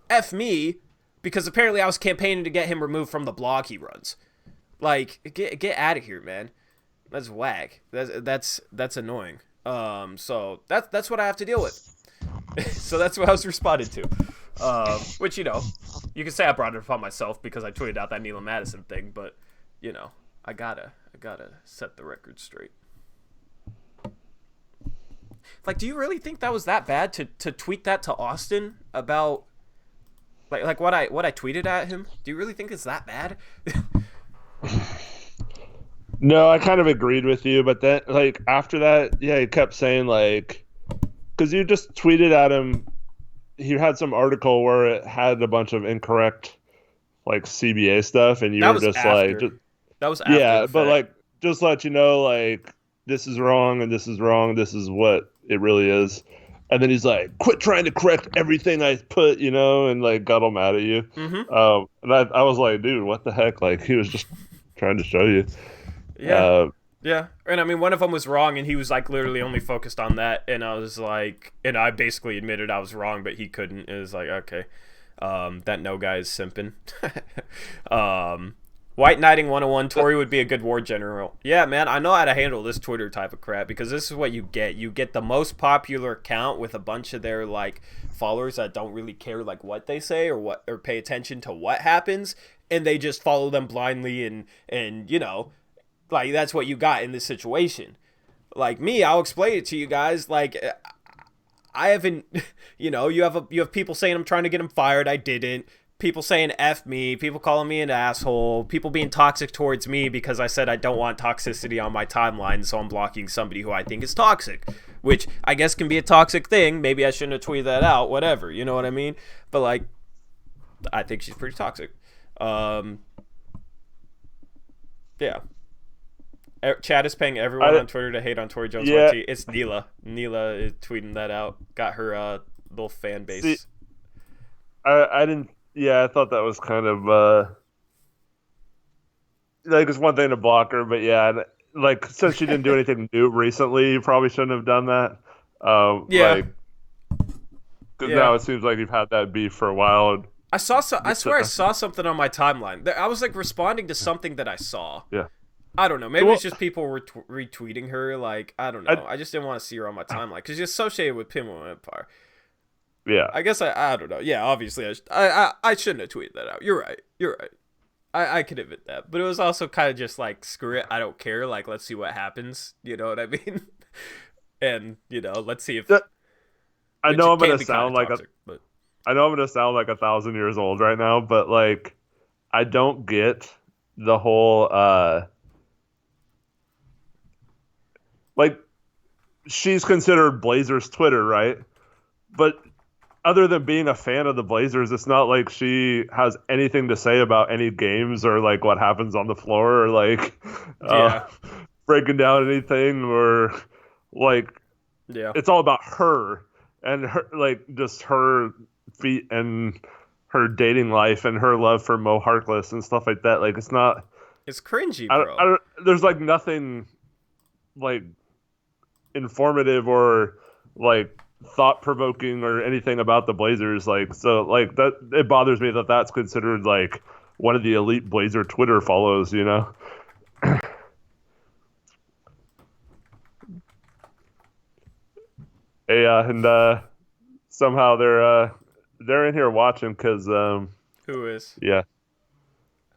F me. Because apparently I was campaigning to get him removed from the blog he runs. Like, get out of here, man. That's whack. That's annoying. So that's what I have to deal with. So that's what I was responding to. Which, you know, you can say I brought it upon myself because I tweeted out that Neela Madison thing, but, you know, I gotta set the record straight. Like, do you really think that was that bad to tweet that to Austin about like what I tweeted at him? Do you really think it's that bad? No, I kind of agreed with you, but then, like, after that, yeah, he kept saying, like, because you just tweeted at him, he had some article where it had a bunch of incorrect, like, CBA stuff, and you were just after. like, that was after. Yeah, the but, fact. like, just let you know, like, this is wrong, and this is wrong, this is what it really is. And then he's like, quit trying to correct everything I put, you know, and, like, got all mad at you. Mm-hmm. And I was like, dude, what the heck? Like, he was just trying to show you. Yeah. Yeah. And I mean, one of them was wrong, and he was, like, literally only focused on that. And I was like, and I basically admitted I was wrong, but he couldn't. It was like, okay. That no guy is simping. White Knighting 101, Tori would be a good war general. Yeah, man, I know how to handle this Twitter type of crap because this is what you get. You get the most popular account with a bunch of their, like, followers that don't really care, like, what they say or pay attention to what happens, and they just follow them blindly and you know, like, that's what you got in this situation. Like me, I'll explain it to you guys. Like, I haven't, you know, you have people saying I'm trying to get him fired. I didn't. People saying F me, people calling me an asshole, people being toxic towards me because I said I don't want toxicity on my timeline, so I'm blocking somebody who I think is toxic, which I guess can be a toxic thing. Maybe I shouldn't have tweeted that out, whatever, you know what I mean? But, like, I think she's pretty toxic. Yeah. Chad is paying everyone on Twitter to hate on Tori Jones. Yeah. It's Neela. Neela is tweeting that out. Got her little fan base. See, I didn't. Yeah, I thought that was kind of like, it's one thing to block her, but yeah, like, since she didn't do anything new recently, you probably shouldn't have done that. Yeah. Like, because now it seems like you've had that beef for a while. I swear I saw something on my timeline. I was, like, responding to something that I saw. Yeah. I don't know. Maybe it's just people were retweeting her. Like, I don't know. I just didn't want to see her on my timeline because she's associated with Pinwheel Empire. Yeah. I guess I don't know. Yeah, obviously I shouldn't have tweeted that out. You're right. I could admit that. But it was also kind of just like, screw it, I don't care. Like, let's see what happens. You know what I mean? And let's see if I which know it I'm can gonna be kind of sound like toxic, but 1,000 years old right now, but like I don't get the whole like she's considered Blazers Twitter, right? But other than being a fan of the Blazers, it's not like she has anything to say about any games or like what happens on the floor or like yeah, breaking down anything or like yeah. it's all about her and her like just her feet and her dating life and her love for Mo Harkless and stuff like that. Like it's not. It's cringy, bro. There's like nothing like informative or like thought provoking or anything about the Blazers. Like so, like that it bothers me that that's considered like one of the elite Blazer Twitter follows. Yeah, and somehow they're in here watching because Who is? yeah,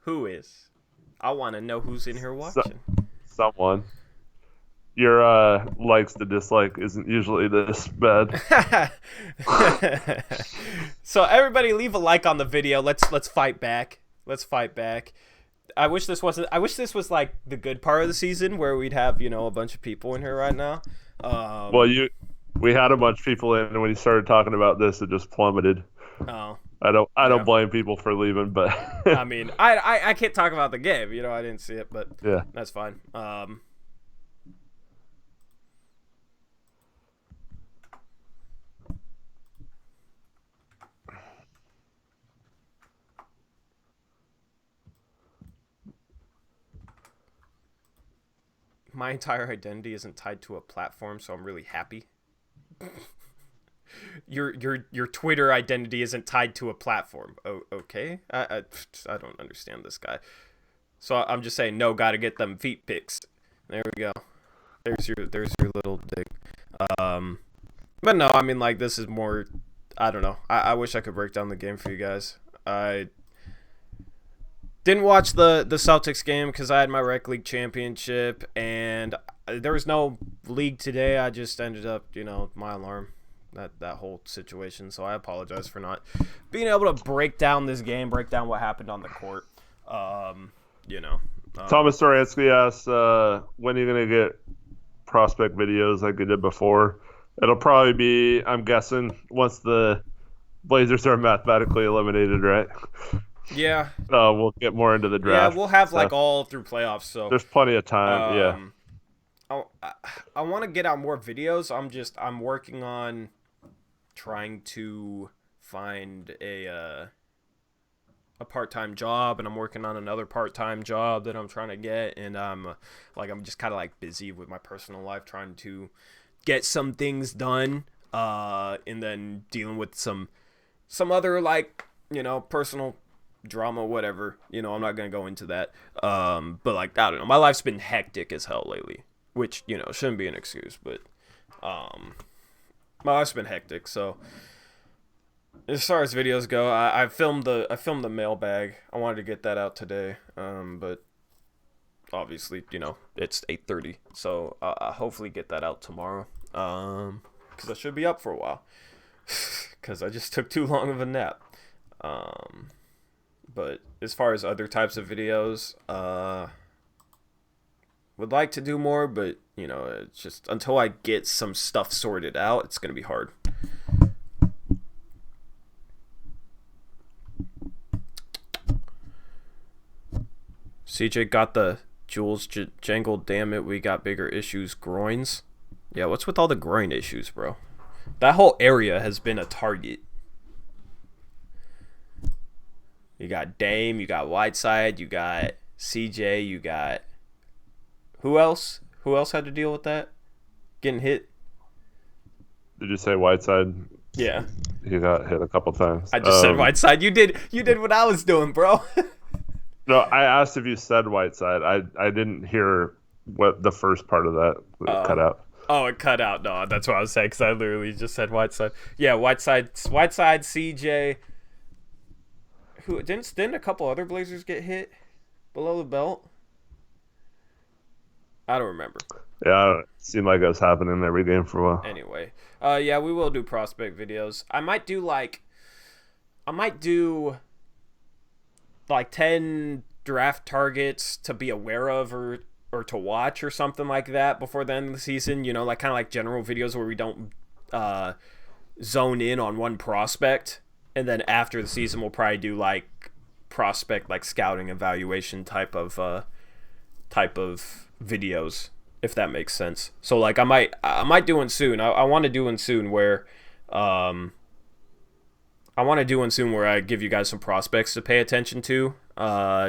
Who is? I want to know who's in here so, watching. someone. Your likes to dislike isn't usually this bad. So everybody, leave a like on the video. Let's fight back. Let's fight back. I wish this was like the good part of the season where we'd have a bunch of people in here right now. Well, we had a bunch of people in, and when you started talking about this, it just plummeted. Oh. I don't Yeah. blame people for leaving, but I mean, I can't talk about the game. I didn't see it, but yeah, that's fine. My entire identity isn't tied to a platform, so I'm really happy. Your Twitter identity isn't tied to a platform. Oh, okay. I don't understand this guy. So I'm just saying, no, gotta get them feet pics. There we go. There's your little dig. But no, I mean, like, this is more. I don't know. I wish I could break down the game for you guys. I didn't watch the Celtics game because I had my rec league championship and there was no league today. I just ended up, my alarm, that whole situation. So I apologize for not being able to break down this game, break down what happened on the court. Thomas Doransky asks, when are you gonna get prospect videos like you did before? It'll probably be, I'm guessing, once the Blazers are mathematically eliminated, right? Yeah. We'll get more into the draft. Yeah, we'll have like all through playoffs. So there's plenty of time. Yeah. I want to get out more videos. I'm working on trying to find a part-time job, and I'm working on another part-time job that I'm trying to get, and I'm just kind of like busy with my personal life trying to get some things done, and then dealing with some other like personal drama, whatever. I'm not gonna go into that. But like I don't know, my life's been hectic as hell lately, which shouldn't be an excuse, but my life's been hectic. So as far as videos go, I filmed the mailbag. I wanted to get that out today, but obviously it's 8:30, so I'll hopefully get that out tomorrow. Because I should be up for a while, because I just took too long of a nap. But as far as other types of videos, would like to do more, but it's just until I get some stuff sorted out, it's gonna be hard. CJ got the Jules jangle. Damn it, we got bigger issues. Groins. Yeah, what's with all the groin issues, bro? That whole area has been a target. You got Dame, you got Whiteside, you got CJ, you got... Who else? Who else had to deal with that? Getting hit? Did you say Whiteside? Yeah. He got hit a couple times. I just said Whiteside. You did what I was doing, bro. No, I asked if you said Whiteside. I didn't hear what the first part of that cut out. Oh, it cut out. No, that's what I was saying, because I literally just said Whiteside. Yeah, Whiteside, CJ... Who didn't a couple other Blazers get hit below the belt? I don't remember. Yeah, it seemed like it was happening every game for a while. Anyway, yeah, we will do prospect videos. I might do like 10 draft targets to be aware of or to watch or something like that before the end of the season. You know, like kind of like general videos where we don't zone in on one prospect, and then after the season we'll probably do like prospect like scouting evaluation type of videos, if that makes sense. So like I might do one soon. I want to do one soon where I give you guys some prospects to pay attention to,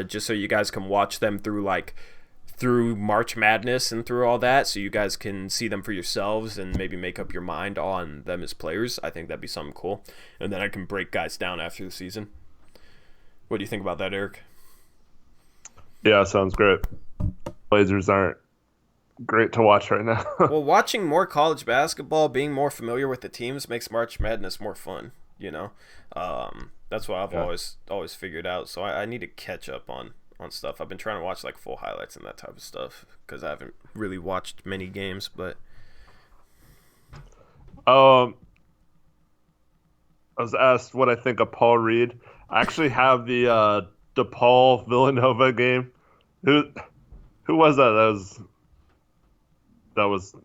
just so you guys can watch them through March Madness and through all that, so you guys can see them for yourselves and maybe make up your mind on them as players. I think that'd be something cool, and then I can break guys down after the season. What do you think about that, Eric? Yeah, sounds great. Blazers aren't great to watch right now. Well, watching more college basketball, being more familiar with the teams makes March Madness more fun. You know, that's what I've always figured out. So I need to catch up on stuff. I've been trying to watch like full highlights and that type of stuff because I haven't really watched many games. But I was asked what I think of Paul Reed. I actually have the DePaul Villanova game. Who was that? That was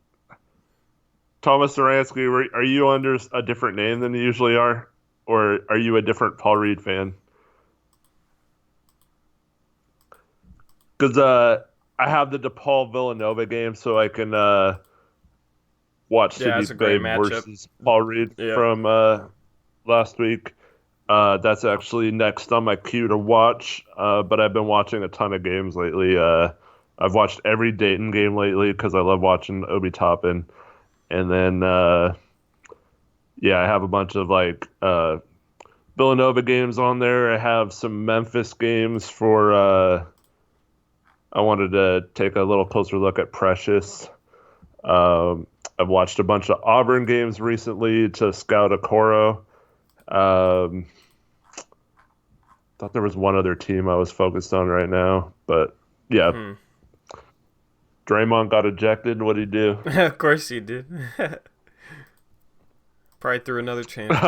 Thomas Saransky. Are you under a different name than you usually are, or are you a different Paul Reed fan? Because I have the DePaul Villanova game, so I can watch City Babe versus Paul Reed from last week. That's actually next on my queue to watch, but I've been watching a ton of games lately. I've watched every Dayton game lately because I love watching Obi Toppin. And then, I have a bunch of like Villanova games on there. I have some Memphis games for. I wanted to take a little closer look at Precious. I've watched a bunch of Auburn games recently to scout Okoro. Thought there was one other team I was focused on right now, but yeah. Draymond got ejected. What'd he do? Of course he did. Probably threw another chance.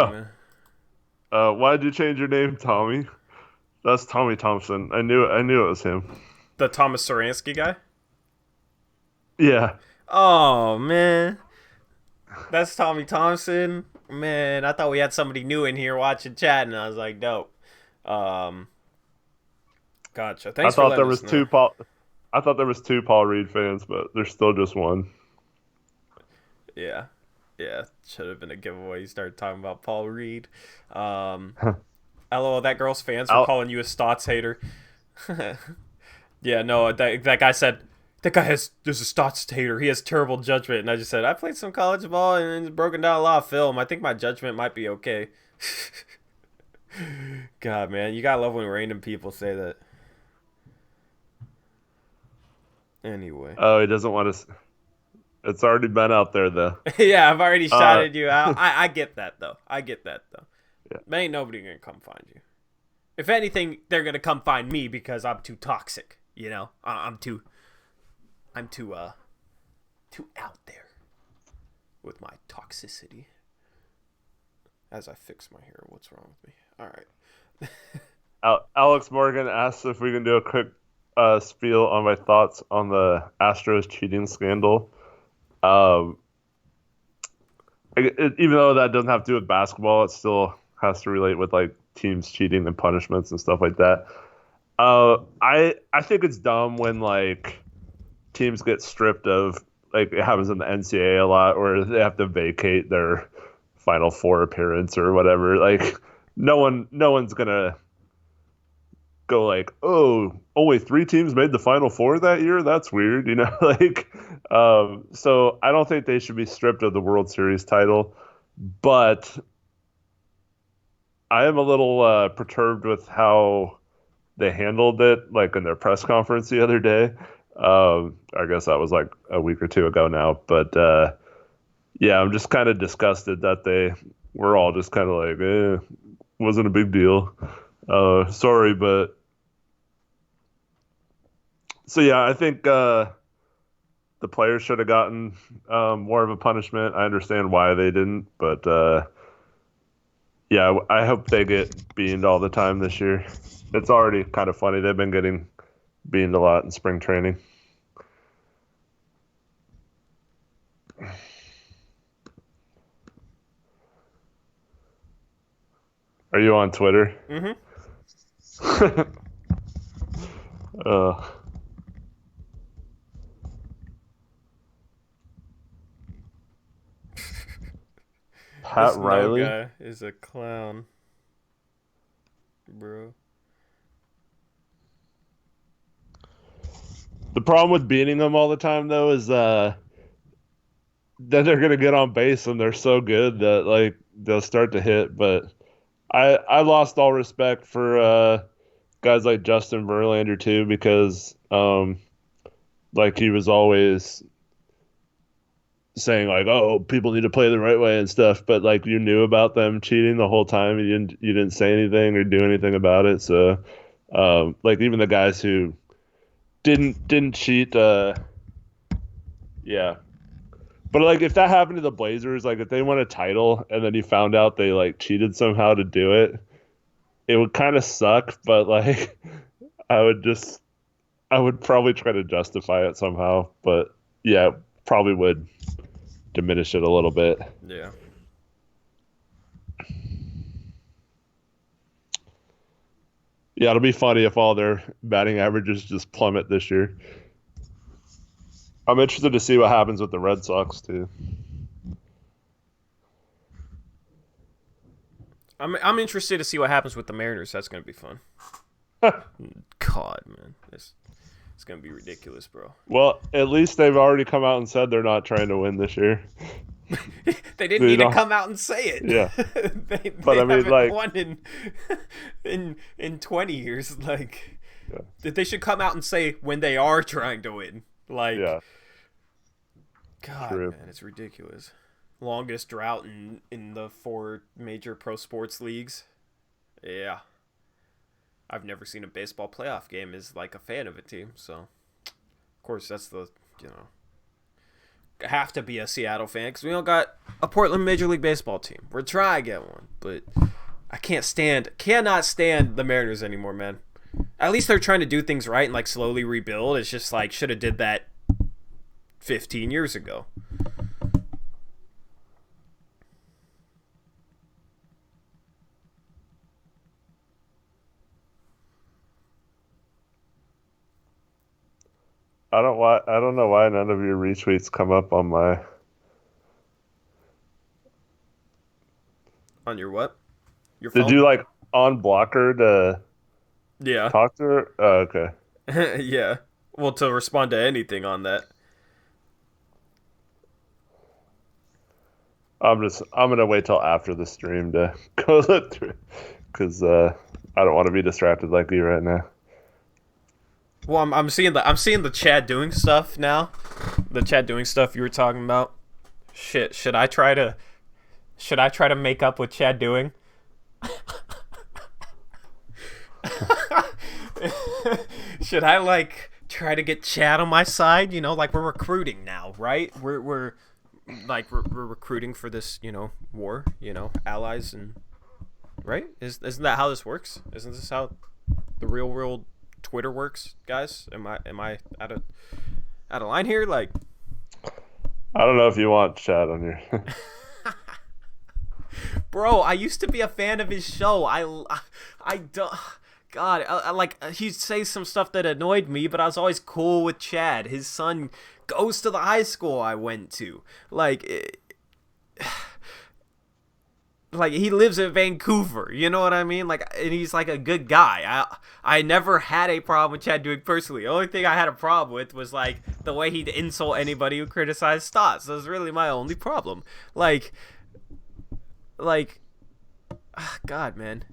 Why did you change your name, Tommy? That's Tommy Thompson. I knew it was him. The Thomas Saransky guy? Yeah. Oh man, that's Tommy Thompson. Man, I thought we had somebody new in here watching chat, and I was like, dope. Gotcha. Thanks. I thought there was two Paul. I thought there was two Paul Reed fans, but there's still just one. Yeah. Should have been a giveaway. You started talking about Paul Reed. LOL, that girl's fans were calling you a Stotts hater. Yeah, no, that guy said, there's a Stotts hater. He has terrible judgment. And I just said, I played some college ball and it's broken down a lot of film. I think my judgment might be okay. God, man, you gotta love when random people say that. Anyway. Oh, he doesn't want to. It's already been out there, though. Yeah, I've already shouted you out. I get that, though. Yeah. Ain't nobody gonna come find you. If anything, they're gonna come find me because I'm too toxic. You know, I'm too out there with my toxicity. As I fix my hair, what's wrong with me? All right. Alex Morgan asks if we can do a quick spiel on my thoughts on the Astros cheating scandal. Even though that doesn't have to do with basketball, it still has to relate with like teams cheating and punishments and stuff like that. I think it's dumb when like teams get stripped of, like it happens in the NCAA a lot, where they have to vacate their Final Four appearance or whatever. Like no one's gonna go like, oh, only 3 teams made the Final Four that year? That's weird, you know? Like, so I don't think they should be stripped of the World Series title, but I am a little perturbed with how they handled it, like in their press conference the other day. I guess that was like a week or two ago now, but yeah, I'm just kind of disgusted that they were all just kind of like, wasn't a big deal. Sorry, but so yeah, I think the players should have gotten more of a punishment. I understand why they didn't, but yeah, I hope they get beaned all the time this year. It's already kind of funny. They've been getting beaned a lot in spring training. Are you on Twitter? Mm-hmm. Pat This no Riley? guy is a clown, bro. The problem with beating them all the time, though, is then they're gonna get on base and they're so good that like they'll start to hit. But I lost all respect for guys like Justin Verlander too because like he was always saying like, oh, people need to play the right way and stuff, but like you knew about them cheating the whole time. You didn't say anything or do anything about it. So like even the guys who didn't cheat, yeah. But like if that happened to the Blazers, like if they won a title and then you found out they like cheated somehow to do it, it would kind of suck. But like I would probably try to justify it somehow. But yeah, probably would diminish it a little bit. Yeah. Yeah, it'll be funny if all their batting averages just plummet this year. I'm interested to see what happens with the Red Sox too. I'm interested to see what happens with the Mariners. That's gonna be fun. God, man, it's gonna be ridiculous, bro. Well, at least they've already come out and said they're not trying to win this year. They didn't need to come out and say it. Yeah, they but I mean, haven't like, won in 20 years. Like, yeah. they should come out and say when they are trying to win. Like, Yeah. God, True. man, it's ridiculous. Longest drought in the 4 major pro sports leagues. Yeah. I've never seen a baseball playoff game as like a fan of a team, so of course that's the, have to be a Seattle fan because we don't got a Portland Major League Baseball team. We're trying to get one, but I cannot stand the Mariners anymore, man. At least they're trying to do things right and like slowly rebuild. It's just like should have did that 15 years ago. I don't know why none of your retweets come up on my. On your what? Your phone? Did you like unblock her to Yeah. talk to her? Oh, okay. Yeah. Well, to respond to anything on that. I'm gonna wait till after the stream to go look through because I don't want to be distracted like you right now. Well, I'm seeing the Chad doing stuff now. The Chad doing stuff you were talking about. Shit, should I try to make up with Chad doing? Should I like try to get Chad on my side? Like we're recruiting now, right? We're recruiting for this, war, allies and right? Isn't that how this works? Isn't this how the real world Twitter works, guys? Am I out of line here? Like, I don't know if you want Chad on your. bro, I used to be a fan of his show. I don't. God, I like he'd say some stuff that annoyed me, but I was always cool with Chad. His son goes to the high school I went to. Like he lives in Vancouver, you know what I mean? Like, and he's like a good guy. I never had a problem with Chad doing personally. The only thing I had a problem with was like the way he'd insult anybody who criticized Stotts. That was really my only problem. Like, God, man.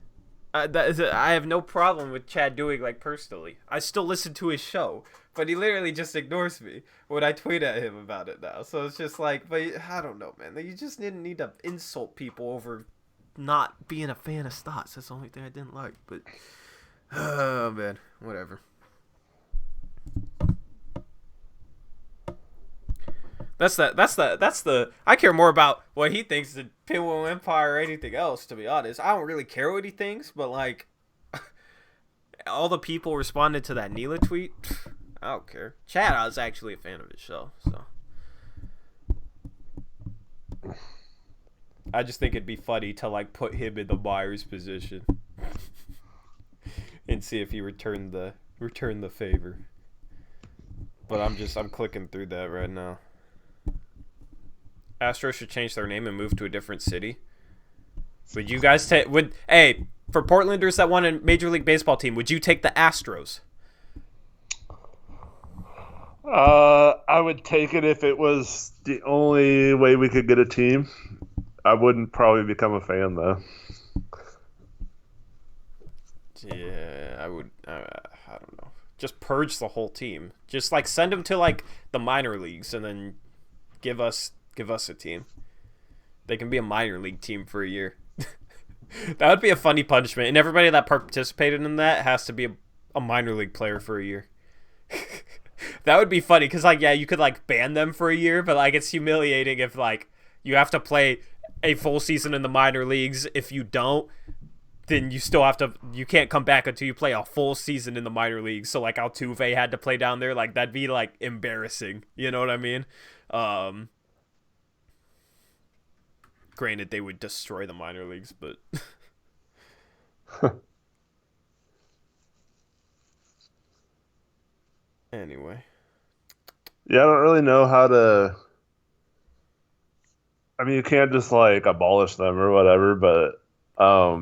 I have no problem with Chad doing like personally. I still listen to his show, but he literally just ignores me when I tweet at him about it now. So it's just like, but I don't know, man. You just didn't need to insult people over not being a fan of Stotts. That's the only thing I didn't like. But oh man, whatever. That's the. I care more about what he thinks than Pinwheel Empire or anything else. To be honest, I don't really care what he thinks, but like, all the people responded to that Neela tweet. I don't care. Chad, I was actually a fan of his show, so I just think it'd be funny to like put him in the Myers position and see if he returned the favor. But I'm clicking through that right now. Astros should change their name and move to a different city. Would you guys take? For Portlanders that want a Major League Baseball team, would you take the Astros? I would take it if it was the only way we could get a team. I wouldn't probably become a fan though. Yeah, I would. I don't know. Just purge the whole team. Just like send them to like the minor leagues, and then give us a team. They can be a minor league team for a year. That would be a funny punishment, and everybody that participated in that has to be a minor league player for a year. That would be funny because, like, yeah, you could like ban them for a year, but like it's humiliating if like you have to play a full season in the minor leagues. If you don't, then you still have to. You can't come back until you play a full season in the minor leagues. So like Altuve had to play down there. Like that'd be like embarrassing. You know what I mean? Granted, they would destroy the minor leagues, but. Anyway. Yeah, I don't really know how to. I mean, you can't just like abolish them or whatever, but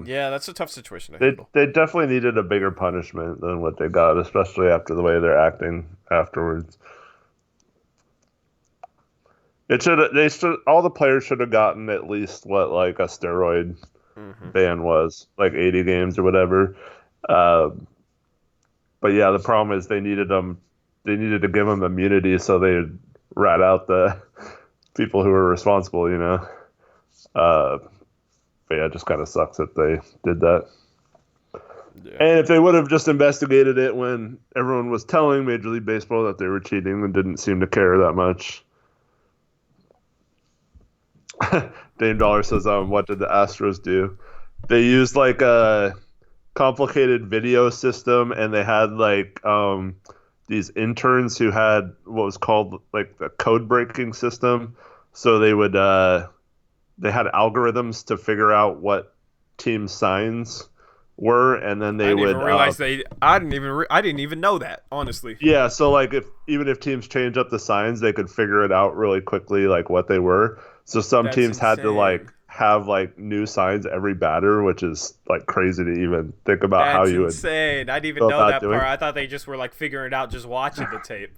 yeah, that's a tough situation to they handle. they definitely needed a bigger punishment than what they got, especially after the way they're acting afterwards. All the players should have gotten at least what like a steroid ban was, like 80 games or whatever. But yeah, the problem is they needed to give them immunity so they'd rat out the people who were responsible, you know. But yeah, it just kind of sucks that they did that. Yeah. And if they would have just investigated it when everyone was telling Major League Baseball that they were cheating and didn't seem to care that much. Dame Dollar says, what did the Astros do? They used like a complicated video system, and they had like these interns who had what was called like the code breaking system. So they would they had algorithms to figure out what team signs were, and then they would realize I didn't even know that, honestly. Yeah, so like even if teams change up the signs, they could figure it out really quickly, like what they were. So some teams had to like have like new signs every batter, which is like crazy to even think about. How you would. That's insane. I didn't even know that part. I thought they just were like figuring it out just watching the tape.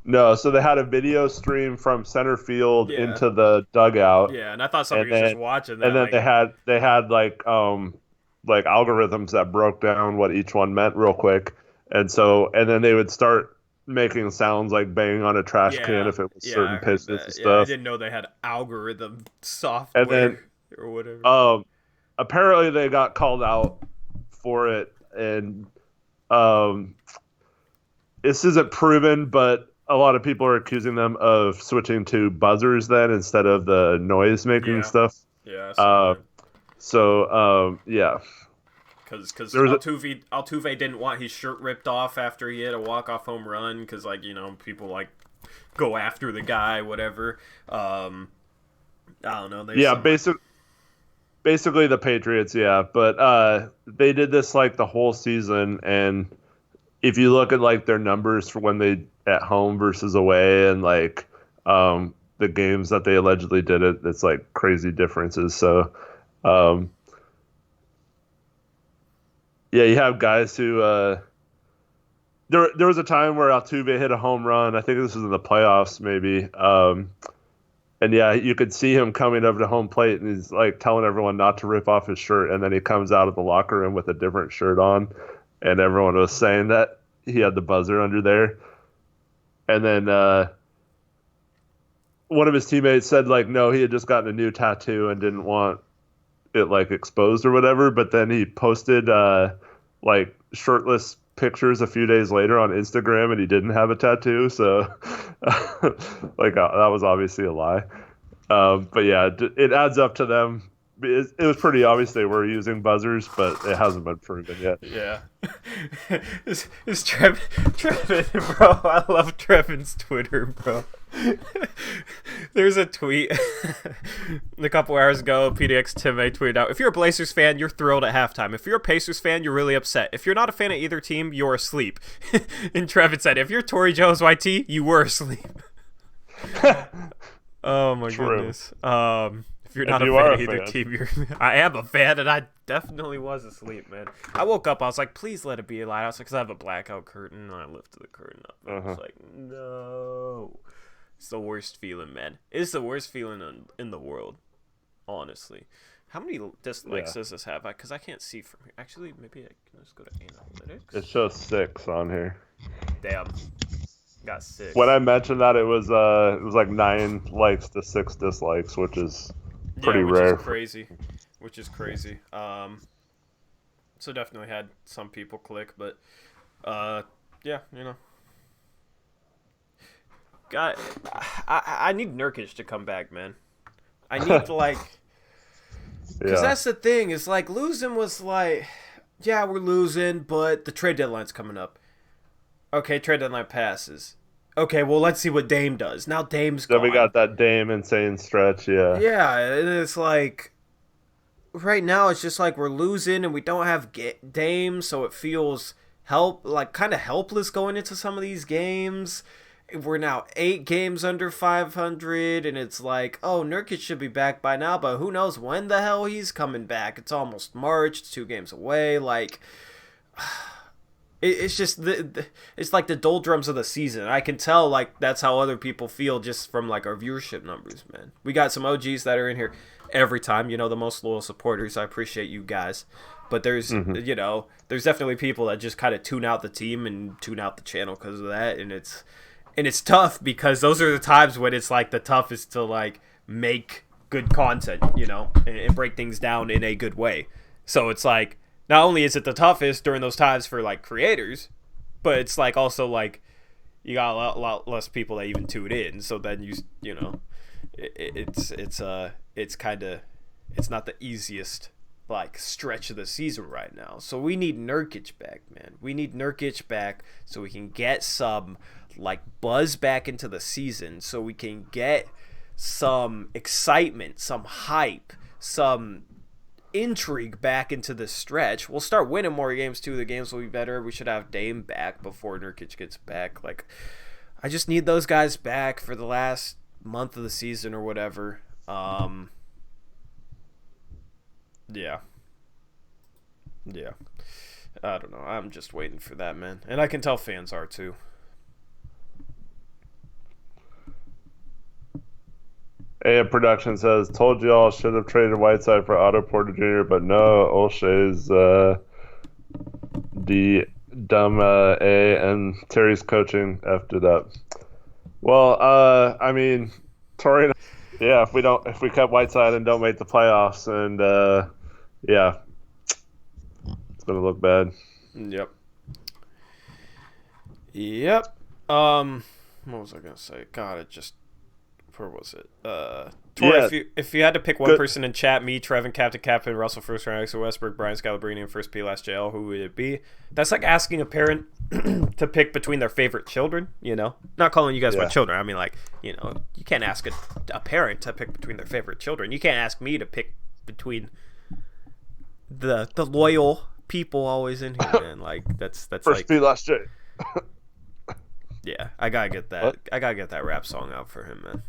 No, so they had a video stream from center field into the dugout. Yeah, and I thought somebody was just watching that. And then they had like algorithms that broke down what each one meant real quick. And then they would start making sounds like banging on a trash can if it was certain pitches and stuff. Yeah, I didn't know they had algorithm software and then, or whatever. Apparently they got called out for it, and this isn't proven, but a lot of people are accusing them of switching to buzzers then instead of the noise making stuff. Yeah. Yeah. Because Altuve didn't want his shirt ripped off after he had a walk-off home run because, like, you know, people, like, go after the guy, whatever. I don't know. Basically the Patriots, yeah. But they did this, like, the whole season, and if you look at, like, their numbers for when they at home versus away and, like, the games that they allegedly did it, it's, like, crazy differences. So, yeah, you have guys who there was a time where Altuve hit a home run. I think this was in the playoffs, maybe. And yeah, you could see him coming over to home plate, and he's like telling everyone not to rip off his shirt. And then he comes out of the locker room with a different shirt on, and everyone was saying that he had the buzzer under there. And then one of his teammates said, like, no, he had just gotten a new tattoo and didn't want it like exposed or whatever. But then he posted like shirtless pictures a few days later on Instagram, and he didn't have a tattoo. So, that was obviously a lie. But yeah, it adds up to them. It was pretty obvious they were using buzzers, but it hasn't been proven yet. Yeah. Is Trevin, bro? I love Trevin's Twitter, bro. There's a tweet a couple hours ago. PDX Tim A tweeted out, if you're a Blazers fan, you're thrilled at halftime. If you're a Pacers fan, you're really upset. If you're not a fan of either team, you're asleep. And Trevin said, if you're Torrey Jones YT, you were asleep. Oh my goodness. If you're not a fan of either team, I am a fan, and I definitely was asleep, man. I woke up, I was like, please let it be a lighthouse, because I have a blackout curtain, and I lifted the curtain up. And I was like, no. It's the worst feeling, man. It's the worst feeling in the world, honestly. How many dislikes does this have? Because I can't see from here. Actually, maybe I can just go to analytics. It shows 6 on here. Damn. Got 6. When I mentioned that, it was like 9 likes to 6 dislikes, which is pretty rare. Which is crazy. So definitely had some people click, but yeah, God, I need Nurkic to come back, man. I need because that's the thing. Is like losing was like, yeah, we're losing, but the trade deadline's coming up. Okay, trade deadline passes. Okay, well, let's see what Dame does. Now Dame's gone. Then we got that Dame insane stretch, yeah. Yeah, and it's like, right now it's just like we're losing and we don't have Dame, so it feels kind of helpless going into some of these games. We're now 8 games under 500, and it's like, oh, Nurkic should be back by now, but who knows when the hell he's coming back. It's almost March, it's 2 games away, like... It's just it's like the doldrums of the season. I can tell like that's how other people feel just from like our viewership numbers, man. We got some OGs that are in here every time, the most loyal supporters. I appreciate you guys. But there's there's definitely people that just kind of tune out the team and tune out the channel because of that, and it's tough because those are the times when it's like the toughest to like make good content, and break things down in a good way. So it's like not only is it the toughest during those times for like creators, but it's like also like you got a lot less people that even tune in. So then it's kind of it's not the easiest like stretch of the season right now. So we need Nurkic back, man. We need Nurkic back so we can get some like buzz back into the season, so we can get some excitement, some hype, some intrigue back into the stretch. We'll start winning more games too. The games will be better. We should have Dame back before Nurkic gets back. Like, I just need those guys back for the last month of the season or whatever. Yeah. I don't know. I'm just waiting for that, man. And I can tell fans are too. AM Production says, told you all should have traded Whiteside for Otto Porter Jr., but no, Olshay's the dumb A, and Terry's coaching effed it up. Well, I mean, Torrey, yeah, if we kept Whiteside and don't make the playoffs, and yeah, it's gonna look bad. Yep. What was I gonna say? God, it just. Where was it? Tori, if you had to pick one person in chat, me, Trevin, Captain Cap, and Russell first round, Axel Westbrook, Brian Scalabrine, and first P last JL, who would it be? That's like asking a parent to pick between their favorite children, Not calling you guys my children. I mean, like, you can't ask a parent to pick between their favorite children. You can't ask me to pick between the loyal people always in here, man. Like, that's first like... P last J. Yeah, I gotta get that. What? I gotta get that rap song out for him, man.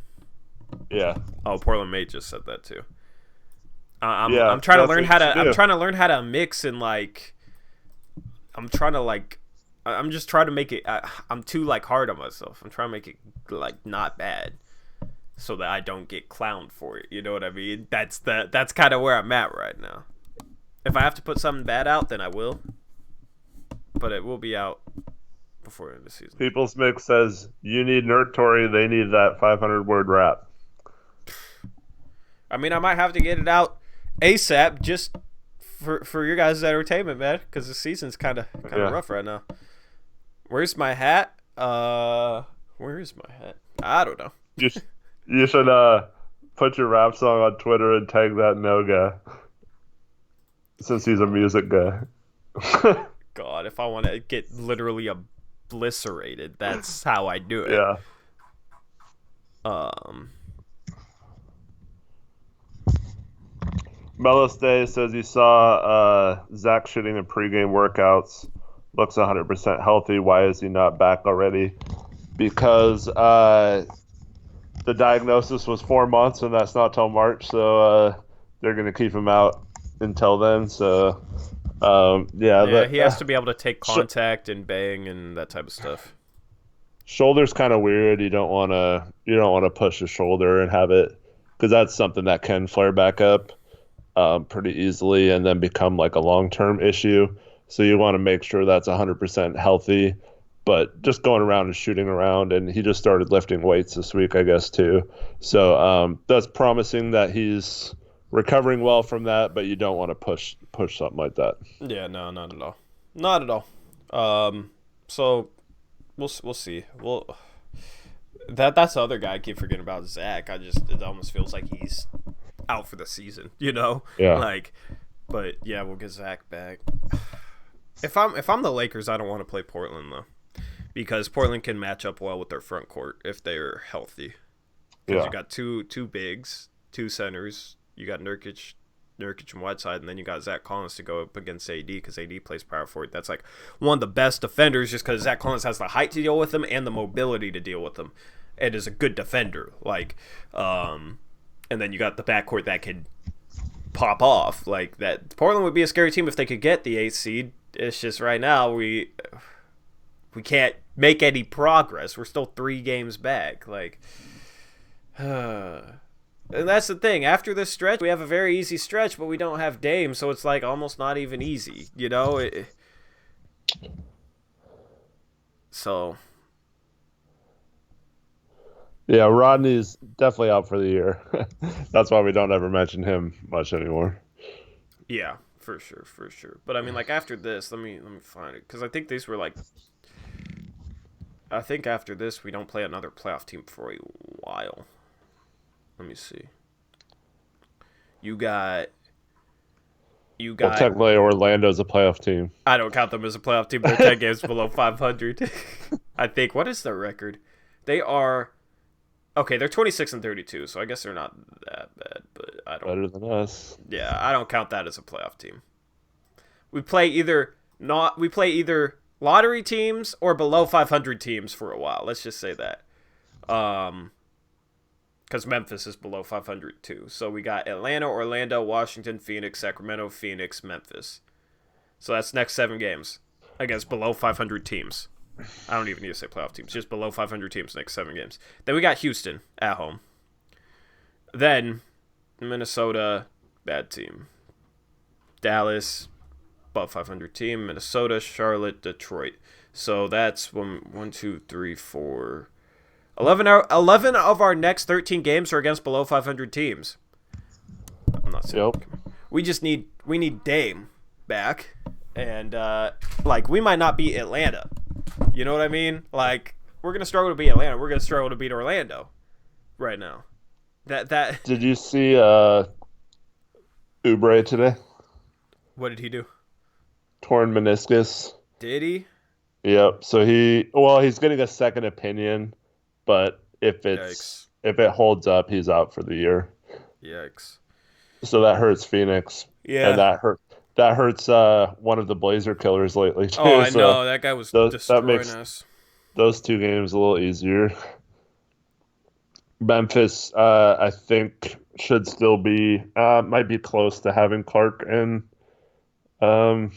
Yeah. Oh, Portland Mate just said that too. I'm trying to learn how to. I'm trying to learn how to mix and like. I'm just trying to make it. I'm too like hard on myself. I'm trying to make it like not bad, so that I don't get clowned for it. You know what I mean? That's kind of where I'm at right now. If I have to put something bad out, then I will. But it will be out before the end of the season. People's Mix says you need Nerd Tory. They need that 500-word rap. I mean, I might have to get it out ASAP just for your guys' entertainment, man, because the season's kind of Yeah. rough right now. Where's my hat? Where is my hat? I don't know. You sh- you should put your rap song on Twitter and tag that no guy since he's a music guy. God, if I want to get literally obliterated, that's how I do it. Yeah. Mellis Day says he saw Zach shooting in pregame workouts. Looks 100% healthy. Why is he not back already? Because the diagnosis was 4 months, and that's not till March. So they're going to keep him out until then. So yeah, he has to be able to take contact and bang and that type of stuff. Shoulder's kind of weird. You don't want to push the shoulder and have it, because that's something that can flare back up pretty easily and then become like a long-term issue. So you want to make sure that's 100% healthy. But just going around and shooting around, and he just started lifting weights this week, I guess, too. So that's promising that he's recovering well from that, but you don't want to push something like that. Yeah, no, not at all. Not at all. So we'll see. That's the other guy I keep forgetting about, Zach. It almost feels like he's out for the season, you know? Yeah. But yeah, we'll get Zach back. If I'm the Lakers, I don't want to play Portland though, because Portland can match up well with their front court if they're healthy. Because you got two bigs, two centers. You got Nurkic and Whiteside, and then you got Zach Collins to go up against AD, because AD plays power forward. That's like one of the best defenders, just because Zach Collins has the height to deal with him and the mobility to deal with him, and is a good defender. And then you got the backcourt that could pop off like that. Portland would be a scary team if they could get the 8th seed. It's just right now we can't make any progress. We're still 3 games back. And that's the thing. After this stretch, we have a very easy stretch, but we don't have Dame, so it's like almost not even easy, you know? So Yeah, Rodney's definitely out for the year. That's why we don't ever mention him much anymore. yeah, for sure. But I mean, like, after this, let me find it, because I think these were like. I think after this we don't play another playoff team for a while. Let me see. You got. Well, technically, Orlando's a playoff team. I don't count them as a playoff team. They're 10 games below 500. I think. What is their record? They are. Okay, they're 26-32, so I guess they're not that bad, but I don't. Better than us. Yeah, I don't count that as a playoff team. We play either lottery teams or below 500 teams for a while. Let's just say that. Because Memphis is below 500 too. So we got Atlanta, Orlando, Washington, Phoenix, Sacramento, Phoenix, Memphis. So that's next 7 games against below 500 teams. I don't even need to say playoff teams. Just below 500 teams next 7 games. Then we got Houston at home. Then Minnesota, bad team. Dallas, above 500 team. Minnesota, Charlotte, Detroit. So that's 1, 2, 3, 4. 11 of our next 13 games are against below 500 teams. I'm not saying. Yep. We need Dame back, and we might not beat Atlanta. You know what I mean? Like, we're gonna struggle to beat Atlanta. We're gonna struggle to beat Orlando right now. That. Did you see Oubre today? What did he do? Torn meniscus. Did he? Yep. So he's getting a second opinion, but if it holds up, he's out for the year. Yikes. So that hurts Phoenix. Yeah. And that hurts one of the Blazer killers lately too. Oh, I know. That guy was destroying us. Those 2 games a little easier. Memphis, I think, should still be might be close to having Clark and Jaren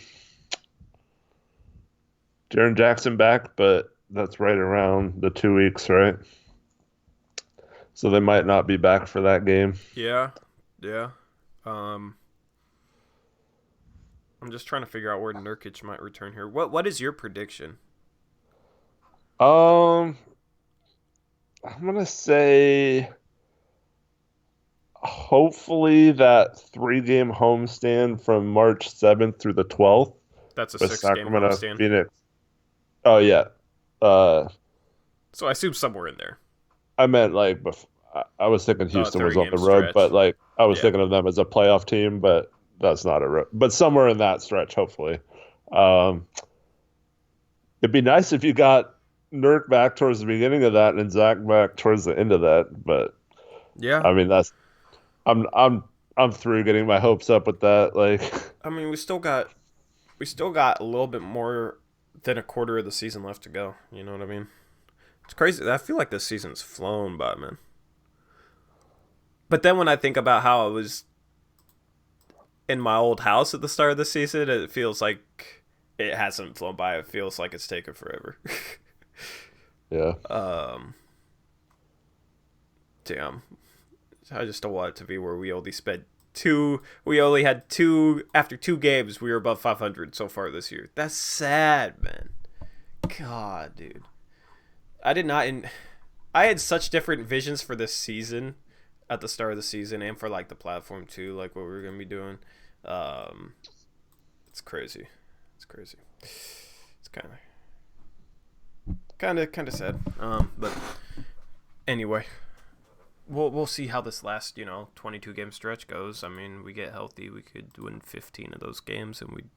Jackson back, but that's right around the 2 weeks, right? So they might not be back for that game. Yeah. I'm just trying to figure out where Nurkic might return here. What is your prediction? I'm gonna say hopefully that 3-game homestand from March 7th through the 12th That's a with 6-game Sacramento, homestand. Phoenix. Oh yeah. Uh, So I assume somewhere in there. I meant like I was thinking Houston was on 3-game the road, but stretch. like I was Yeah. thinking of them as a playoff team, but that's not a road. But somewhere in that stretch, hopefully. Um, it'd be nice if you got Nurk back towards the beginning of that and Zach back towards the end of that. But Yeah. I mean, that's I'm through getting my hopes up with that. Like, I mean, we still got a little bit more than a quarter of the season left to go. You know what I mean? It's crazy. I feel like this season's flown by, man. But then when I think about how I was in my old house at the start of the season, it feels like it hasn't flown by. It feels like it's taken forever. yeah, um, Damn. I just don't want it to be where we only spent two. We only had two. After 2 games, we were above 500 so far this year. That's sad, man. God, dude. I did not. I had such different visions for this season at the start of the season and for like the platform too, like what we were gonna be doing. Um, it's crazy. It's crazy. It's kind of sad. But anyway, we'll see how this last 22-game stretch goes. I mean, we get healthy, we could win 15 of those games, and we'd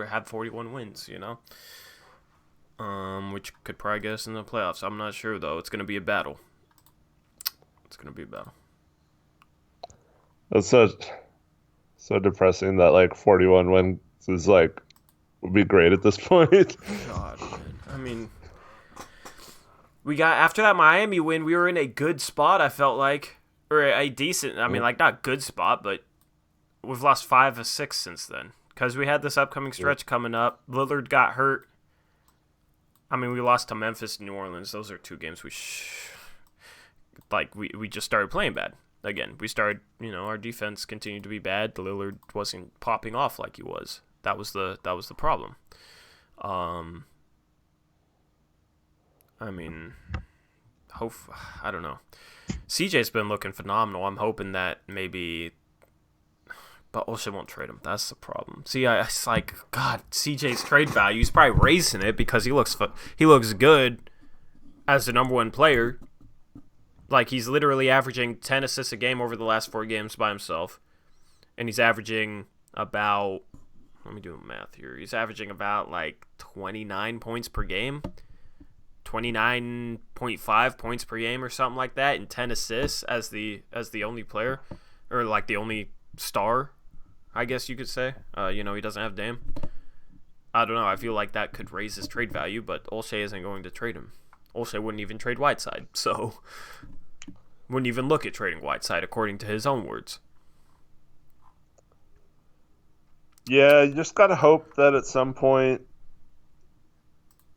have 41 wins. Which could probably get us in the playoffs. I'm not sure though. It's gonna be a battle. It's gonna be a battle. that's so depressing that like 41 wins is like would be great at this point. God, man. I mean, we got after that Miami win, we were in a good spot. I felt like, or a decent. I mean, like not good spot, but we've lost 5 or 6 since then because we had this upcoming stretch coming up. Lillard got hurt. I mean, we lost to Memphis and New Orleans. Those are 2 games we we just started playing bad. Again, we started, our defense continued to be bad. Lillard wasn't popping off like he was. That was the problem. I mean, I don't know. CJ's been looking phenomenal. I'm hoping that maybe, but Olshey won't trade him. That's the problem. See, it's like God. CJ's trade value. He's probably raising it because he looks good as the #1 player. Like he's literally averaging 10 assists a game over the last 4 games by himself, and he's averaging about. Let me do math here. He's averaging about like 29 points per game. 29.5 points per game or something like that, and 10 assists as the only player, or like the only star, I guess you could say. He doesn't have Dame. I don't know. I feel like that could raise his trade value, but Olshey isn't going to trade him. Olshey wouldn't even trade Whiteside, so wouldn't even look at trading Whiteside according to his own words. Yeah, you just gotta hope that at some point,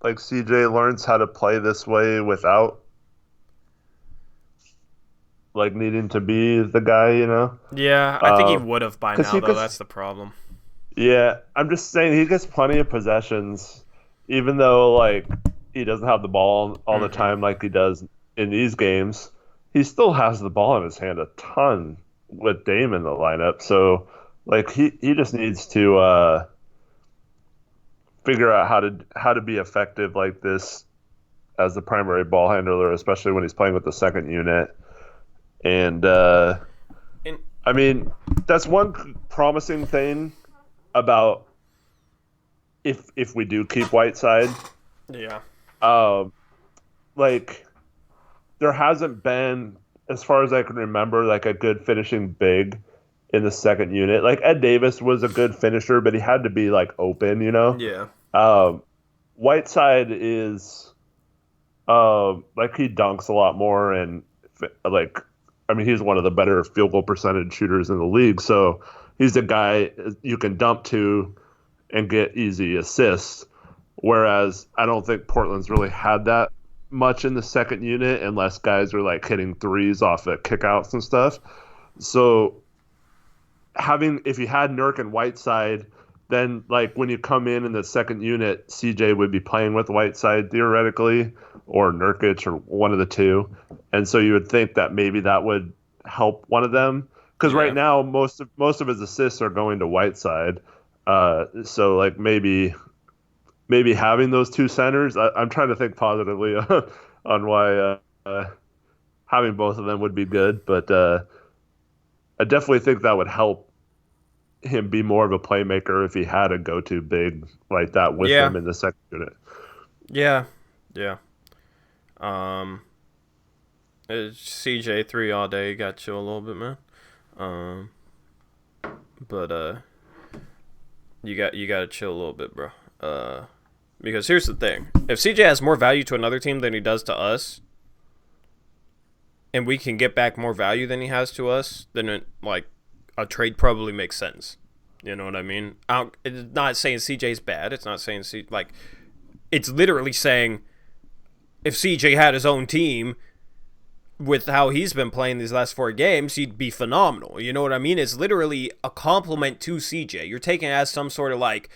like CJ learns how to play this way without like needing to be the guy. Yeah, I think he would have by Because now, he though. gets, That's the problem. yeah, I'm just saying he gets plenty of possessions, even though like he doesn't have the ball all the Mm-hmm. time like he does in these games. He still has the ball in his hand a ton with Dame in the lineup. So like he just needs to figure out how to be effective like this as the primary ball handler, especially when he's playing with the second unit. And And I mean, that's one promising thing about if we do keep Whiteside. yeah, Um, like there hasn't been, as far as I can remember, like a good finishing big in the second unit. Like Ed Davis was a good finisher, but he had to be like open. yeah, Um, Whiteside is like he dunks a lot more and like I mean he's one of the better field goal percentage shooters in the league. So he's a guy you can dump to and get easy assists. Whereas I don't think Portland's really had that much in the second unit unless guys are like hitting threes off of kickouts and stuff. So if you had Nurk and Whiteside, then like when you come in the second unit, CJ would be playing with Whiteside theoretically, or Nurkic, or one of the two, and so you would think that maybe that would help one of them. Because right Yeah. now most of his assists are going to Whiteside. So like maybe having those two centers. I'm trying to think positively on why having both of them would be good, but I definitely think that would help him be more of a playmaker if he had a go-to big like that with Yeah. him in the second unit. Yeah. Yeah. Um, CJ3 all day got you a little bit, man. Um, but you got to chill a little bit, bro. Because here's the thing: if CJ has more value to another team than he does to us, and we can get back more value than he has to us, then like a trade probably makes sense. You know what I mean? It's not saying CJ's bad. It's not saying it's literally saying if CJ had his own team with how he's been playing these last 4 games, he'd be phenomenal. You know what I mean? It's literally a compliment to CJ. You're taking it as some sort of like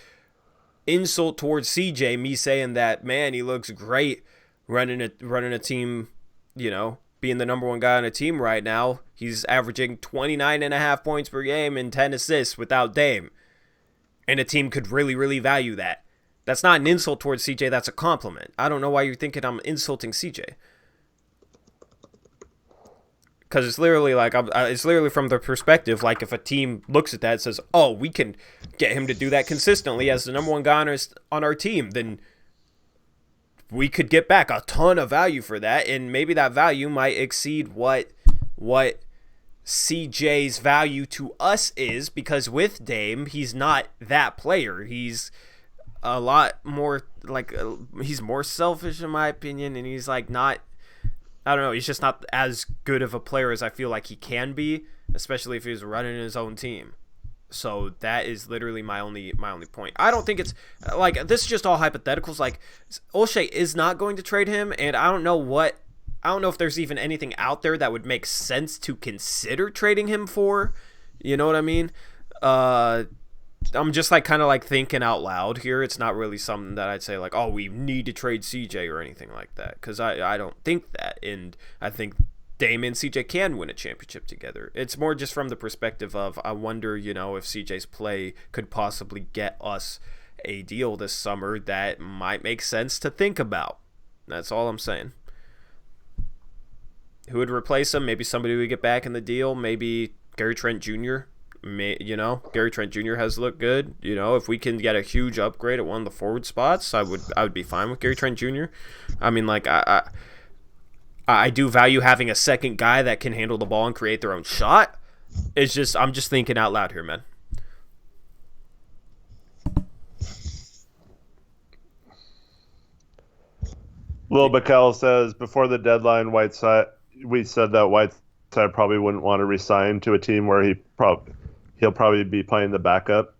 insult towards CJ, me saying that, man, he looks great running a team, being the number one guy on a team right now. He's averaging 29.5 points per game and 10 assists without Dame. And a team could really, really value that. That's not an insult towards CJ, that's a compliment. I don't know why you're thinking I'm insulting CJ. Because it's literally like it's literally from the perspective like if a team looks at that and says, "Oh, we can get him to do that consistently as the number one guy on our team," then we could get back a ton of value for that, and maybe that value might exceed what CJ's value to us is, because with Dame, he's not that player. He's a lot more like he's more selfish in my opinion, and he's like not. I don't know. He's just not as good of a player as I feel like he can be, especially if he's running his own team. So that is literally my only point. I don't think it's like this is just all hypotheticals. Like O'Shea is not going to trade him, and I don't know if there's even anything out there that would make sense to consider trading him for. You know what I mean? I'm just like kind of like thinking out loud here. It's not really something that I'd say like, oh, we need to trade CJ or anything like that, because I don't think that, and I think Dame and CJ can win a championship together. It's more just from the perspective of I wonder, if CJ's play could possibly get us a deal this summer that might make sense to think about. That's all I'm saying. Who would replace him? Maybe somebody we get back in the deal. Maybe Gary Trent Jr. Gary Trent Jr. has looked good. If we can get a huge upgrade at one of the forward spots, I would be fine with Gary Trent Jr. I mean, like I do value having a second guy that can handle the ball and create their own shot. It's just I'm just thinking out loud here, man. Lil Bakel says before the deadline, we said that Whiteside probably wouldn't want to resign to a team where he'll probably be playing the backup.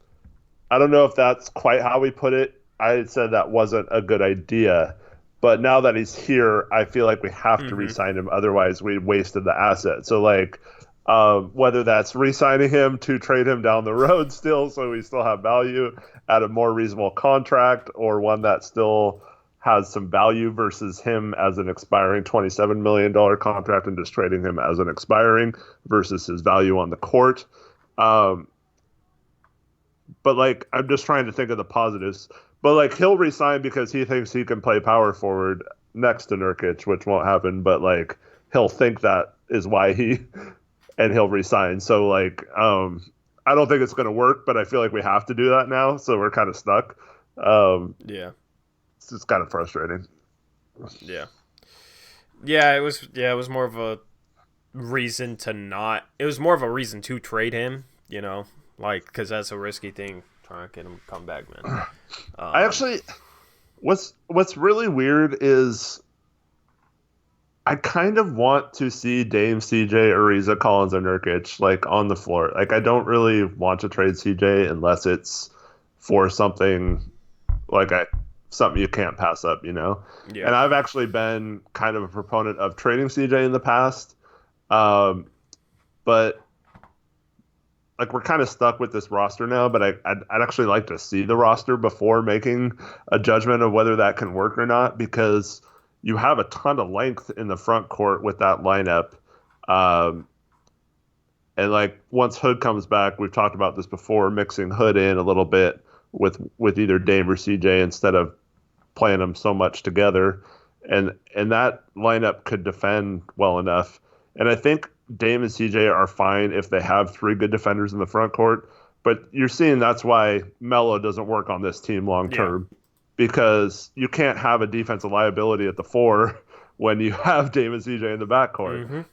I don't know if that's quite how we put it. I said that wasn't a good idea. But now that he's here, I feel like we have to re-sign him. Otherwise, we wasted the asset. So, like, whether that's re-signing him to trade him down the road still so we still have value at a more reasonable contract, or one that still has some value versus him as an expiring $27 million contract and just trading him as an expiring versus his value on the court. But, like, I'm just trying to think of the positives. But, like, he'll resign because he thinks he can play power forward next to Nurkic, which won't happen. But, like, he'll think that is why and he'll resign. So, like, I don't think it's going to work, but I feel like we have to do that now. So we're kind of stuck. Yeah. It's just kind of frustrating. Yeah. Yeah, it was more of a reason to not. It was more of a reason to trade him, like, because that's a risky thing. Trying to get him to come back, man. I actually, what's really weird is I kind of want to see Dame, CJ, Ariza, Collins, and Nurkic like on the floor. Like, I don't really want to trade CJ unless it's for something like something you can't pass up, Yeah. And I've actually been kind of a proponent of trading CJ in the past, but like we're kind of stuck with this roster now. But I'd actually like to see the roster before making a judgment of whether that can work or not, because you have a ton of length in the front court with that lineup. And like once Hood comes back, we've talked about this before, mixing Hood in a little bit with either Dame or CJ instead of playing them so much together. And that lineup could defend well enough. And I think Dame and CJ are fine if they have three good defenders in the front court. But you're seeing that's why Melo doesn't work on this team long term, because you can't have a defensive liability at the four when you have Dame and CJ in the backcourt.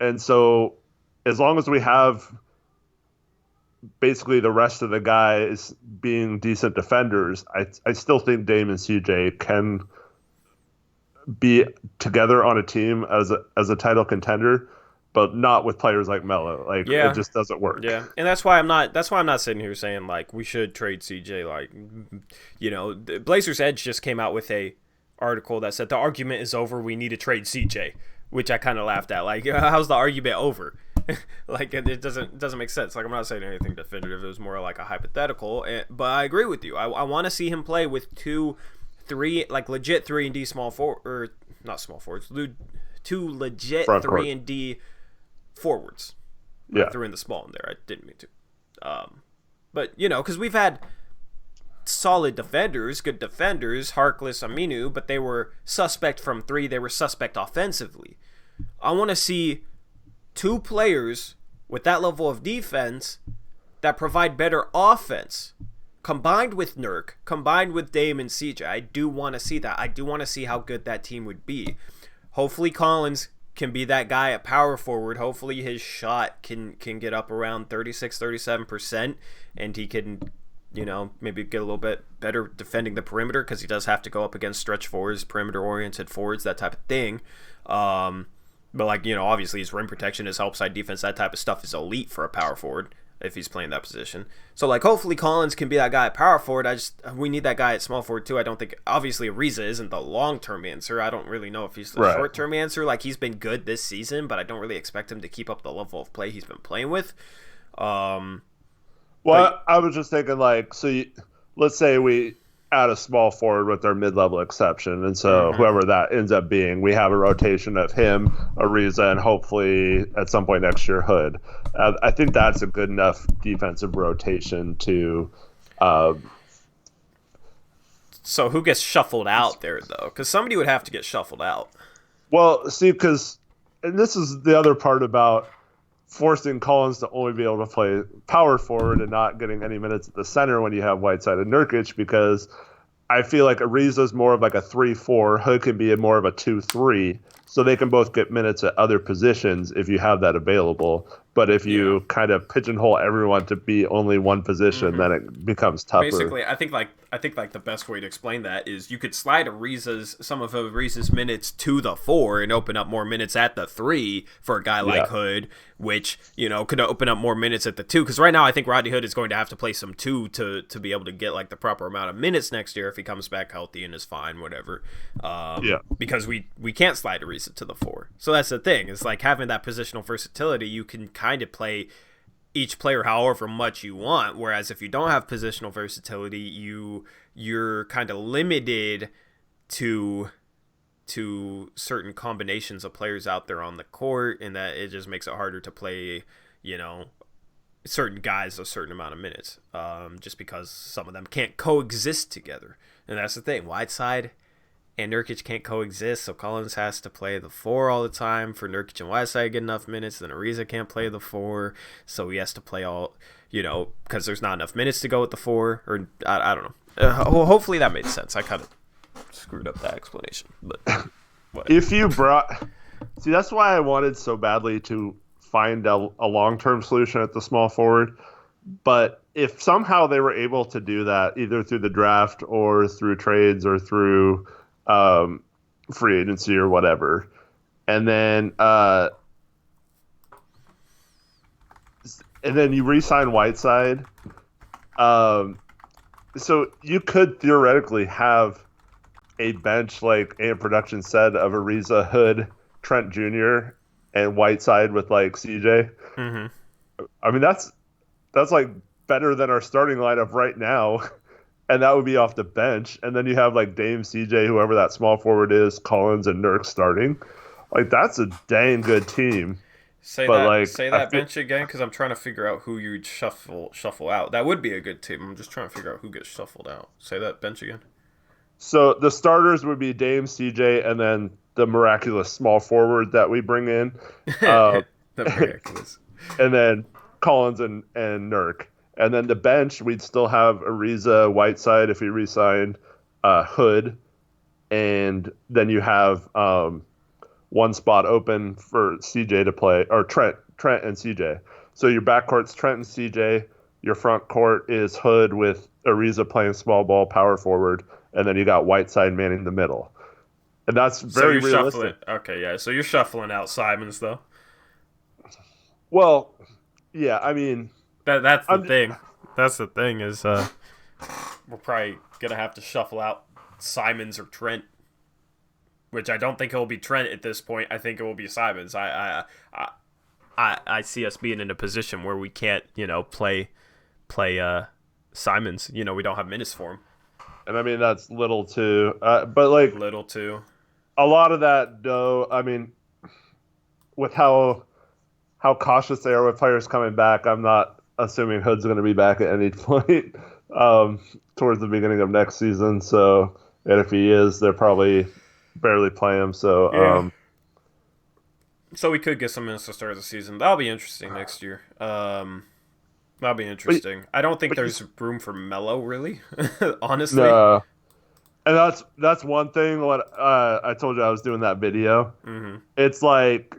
And so as long as we have basically the rest of the guys being decent defenders, I still think Dame and CJ can be together on a team as a title contender, but not with players like Melo. Like it just doesn't work. Yeah, and that's why I'm not sitting here saying like we should trade CJ. Like, you know, the Blazers Edge just came out with a article that said the argument is over. We need to trade CJ, which I kind of laughed at. Like, how's the argument over? Like, it doesn't make sense. Like, I'm not saying anything definitive. It was more like a hypothetical. But I agree with you. I want to see him play with 2-3, like legit 3-and-D small forward, or not small forwards, two legit 3-and-D forwards. Yeah, I threw in the small in there. I didn't mean to. But you know, because we've had solid defenders, good defenders, Harkless, Aminu, but they were suspect from three. They were suspect offensively. I want to see two players with that level of defense that provide better offense, combined with Nurk, combined with Dame and CJ. I do want to see that. I do want to see how good that team would be. Hopefully Collins can be that guy at power forward. Hopefully his shot can get up around 36-37%, and he can, you know, maybe get a little bit better defending the perimeter, because he does have to go up against stretch forwards, perimeter-oriented forwards, that type of thing. But, like, you know, obviously his rim protection, his help side defense, that type of stuff is elite for a power forward if he's playing that position. So, like, hopefully Collins can be that guy at power forward. We need that guy at small forward, too. I don't think, obviously, Ariza isn't the long-term answer. I don't really know if he's the short-term answer. Like, he's been good this season, but I don't really expect him to keep up the level of play he's been playing with. I was just thinking, like, let's say we add a small forward with our mid-level exception, and so whoever that ends up being, we have a rotation of him, Ariza, and hopefully at some point next year Hood. I think that's a good enough defensive rotation to. So who gets shuffled out there, though? Because somebody would have to get shuffled out. Well, see, and this is the other part about forcing Collins to only be able to play power forward and not getting any minutes at the center when you have Whiteside and Nurkic, because I feel like Ariza's more of like a 3-4, Hood can be more of a 2-3, so they can both get minutes at other positions if you have that available. But if you kind of pigeonhole everyone to be only one position, then it becomes tougher. Basically, I think the best way to explain that is you could slide some of Ariza's minutes to the 4 and open up more minutes at the 3 for a guy like Hood, which, you know, could open up more minutes at the 2. Because right now I think Rodney Hood is going to have to play some 2 to be able to get like the proper amount of minutes next year if he comes back healthy and is fine, whatever. Because we can't slide Ariza to the 4. So that's the thing. It's like having that positional versatility, you can kind of play each player however much you want, whereas if you don't have positional versatility, you're kind of limited to certain combinations of players out there on the court, and that it just makes it harder to play, you know, certain guys a certain amount of minutes, just because some of them can't coexist together. And that's the thing, Whiteside and Nurkic can't coexist, so Collins has to play the 4 all the time for Nurkic and Whiteside to get enough minutes. Then Ariza can't play the 4, so he has to play all, you know, because there's not enough minutes to go with the 4. Or I don't know. Hopefully that made sense. I kind of screwed up that explanation. But if you see, that's why I wanted so badly to find a long-term solution at the small forward. But if somehow they were able to do that, either through the draft or through trades or through free agency or whatever, and then you re-sign Whiteside, so you could theoretically have a bench, like AM Production said, of Ariza, Hood, Trent Jr., and Whiteside with like CJ. I mean, that's like better than our starting lineup right now. And that would be off the bench. And then you have like Dame, CJ, whoever that small forward is, Collins and Nurk starting. Like, that's a dang good team. But like Say I that feel bench again, because I'm trying to figure out who you'd shuffle out. That would be a good team. I'm just trying to figure out who gets shuffled out. Say that bench again. so the starters would be Dame, CJ, and then the miraculous small forward that we bring in, uh, The miraculous. and then Collins and Nurk. And then the bench, we'd still have Ariza, Whiteside if he resigned, Hood, and then you have one spot open for CJ to play, or Trent and CJ. So your backcourt's Trent and CJ. Your front court is Hood with Ariza playing small ball, power forward, and then you got Whiteside manning the middle. And that's So very you're realistic. shuffling. Okay, yeah. So you're shuffling out Simons though. Well, yeah, I mean, That's the I'm thing. That's the thing is we're probably gonna have to shuffle out Simons or Trent, which I don't think it'll be Trent at this point. I think it will be Simons. I see us being in a position where we can't, play Simons. We don't have minutes for him. and I mean that's little too. But like Little too. a lot of that, though, I mean, with how cautious they are with players coming back, I'm not assuming Hood's going to be back at any point towards the beginning of next season. So, and if he is, they're probably barely playing him. So, Yeah. So we could get some minutes to start the season. That'll be interesting next year. That'll be interesting. I don't think but there's room for Melo, really. Honestly. no, and that's one thing. What I told you I was doing that video. Mm-hmm. It's like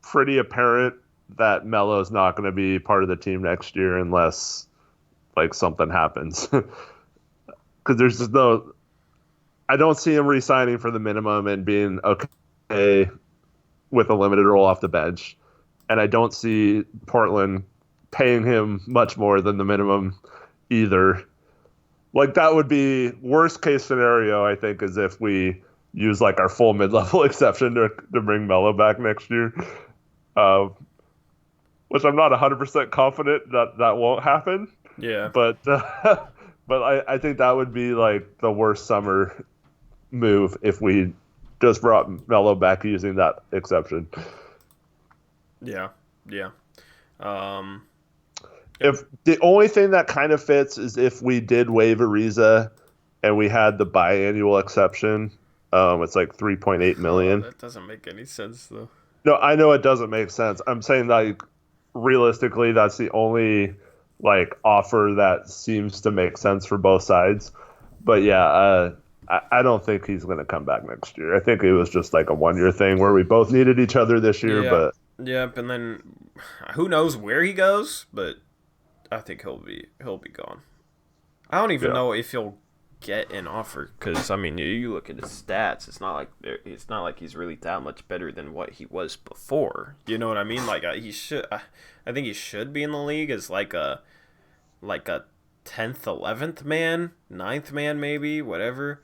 pretty apparent that Melo's not going to be part of the team next year unless like something happens. Because there's just no, I don't see him re-signing for the minimum and being okay with a limited role off the bench, and I don't see Portland paying him much more than the minimum either. Like that would be worst case scenario. I think is if we use like our full mid-level exception to bring Melo back next year. Which I'm not 100% confident that won't happen. Yeah. But but I think that would be like the worst summer move if we just brought Melo back using that exception. Yeah. Yeah. If the only thing that kind of fits is if we did waive Ariza and we had the biannual exception, it's like 3.8 million. That doesn't make any sense though. No, I know it doesn't make sense. I'm saying like realistically, that's the only like offer that seems to make sense for both sides. But yeah, I don't think he's going to come back next year. I think it was just like a 1 year thing where we both needed each other this year. Yeah. But Yep, and then who knows where he goes, but I think he'll be gone. I don't even know if he'll get an offer because I mean, you look at his stats. It's not like he's really that much better than what he was before. You know what I mean? Like he should. I think he should be in the league as like a 10th, 11th man, 9th man, maybe whatever.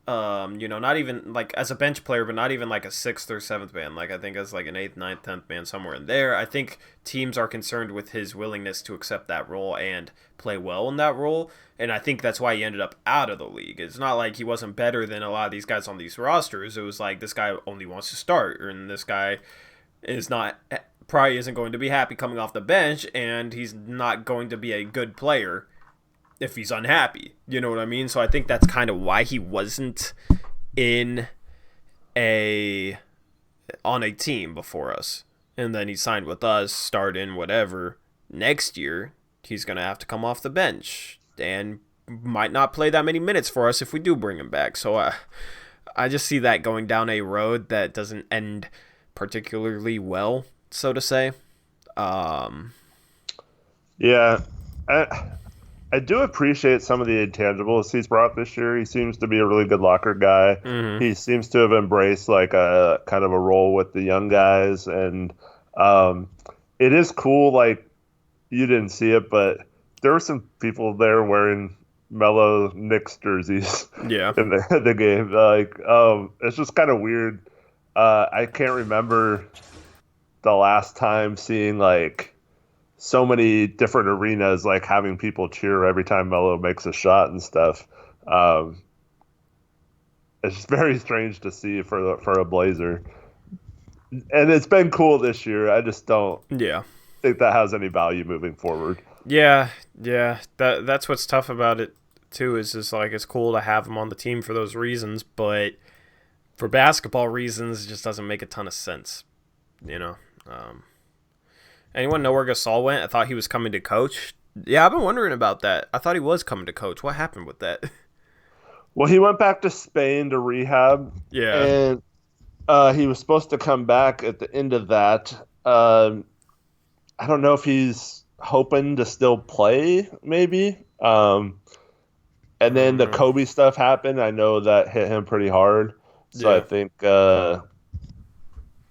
Not even like as a bench player, but not even like a 6th or 7th man. Like I think as like an 8th, 9th, 10th man somewhere in there. I think teams are concerned with his willingness to accept that role and play well in that role. And I think that's why he ended up out of the league. It's not like he wasn't better than a lot of these guys on these rosters. It was like this guy only wants to start, and this guy probably isn't going to be happy coming off the bench, and he's not going to be a good player if he's unhappy. You know what I mean? So I think that's kind of why he wasn't on a team before us. And then he signed with us, starting whatever. Next year, he's going to have to come off the bench and might not play that many minutes for us if we do bring him back. So I just see that going down a road that doesn't end particularly well, so to say. yeah, I do appreciate some of the intangibles he's brought this year. He seems to be a really good locker guy. Mm-hmm. He seems to have embraced like a kind of a role with the young guys, and it is cool. Like you didn't see it, but there were some people there wearing Melo Knicks jerseys. Yeah. In the game. Like it's just kind of weird. I can't remember the last time seeing like so many different arenas like having people cheer every time Melo makes a shot and stuff. It's just very strange to see for a Blazer. and it's been cool this year. I just don't Yeah. think that has any value moving forward. Yeah, yeah. That's what's tough about it too. Is just like it's cool to have him on the team for those reasons, but for basketball reasons, it just doesn't make a ton of sense. You know. Um, Anyone know where Gasol went? I thought he was coming to coach. Yeah, I've been wondering about that. I thought he was coming to coach. What happened with that? Well, he went back to Spain to rehab, Yeah. and he was supposed to come back at the end of that. I don't know if he's hoping to still play, maybe. And I then don't the know. Kobe stuff happened. I know that hit him pretty hard. So I Yeah. think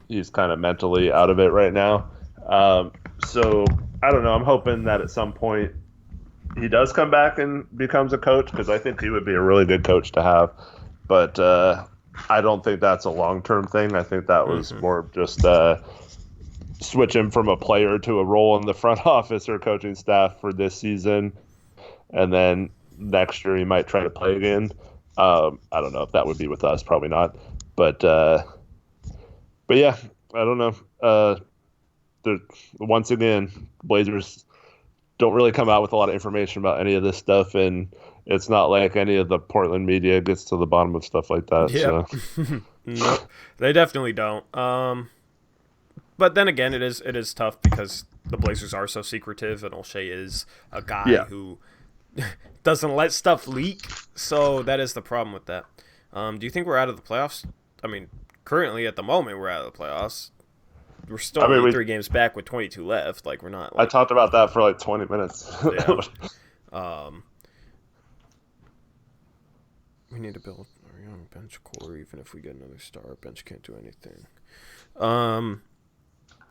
he's kind of mentally out of it right now. So I don't know. I'm hoping that at some point he does come back and becomes a coach because I think he would be a really good coach to have. But I don't think that's a long term thing. I think that was Mm-hmm. more just switching from a player to a role in the front office or coaching staff for this season. And then next year he might try to play again. I don't know if that would be with us. Probably not. But yeah, I don't know. Once again, Blazers don't really come out with a lot of information about any of this stuff, and it's not like any of the Portland media gets to the bottom of stuff like that. Yep. So Nope. They definitely don't. But then again, it is tough because the Blazers are so secretive, and O'Shea is a guy yeah, who doesn't let stuff leak. So that is the problem with that. Do you think we're out of the playoffs? I mean, currently at the moment we're out of the playoffs. We're still I mean only we. 3 games back with 22 left. Like we're not I like talked about that for like 20 minutes. yeah. Um, we need to build our young bench core. Even if we get another star, our bench can't do anything. Um,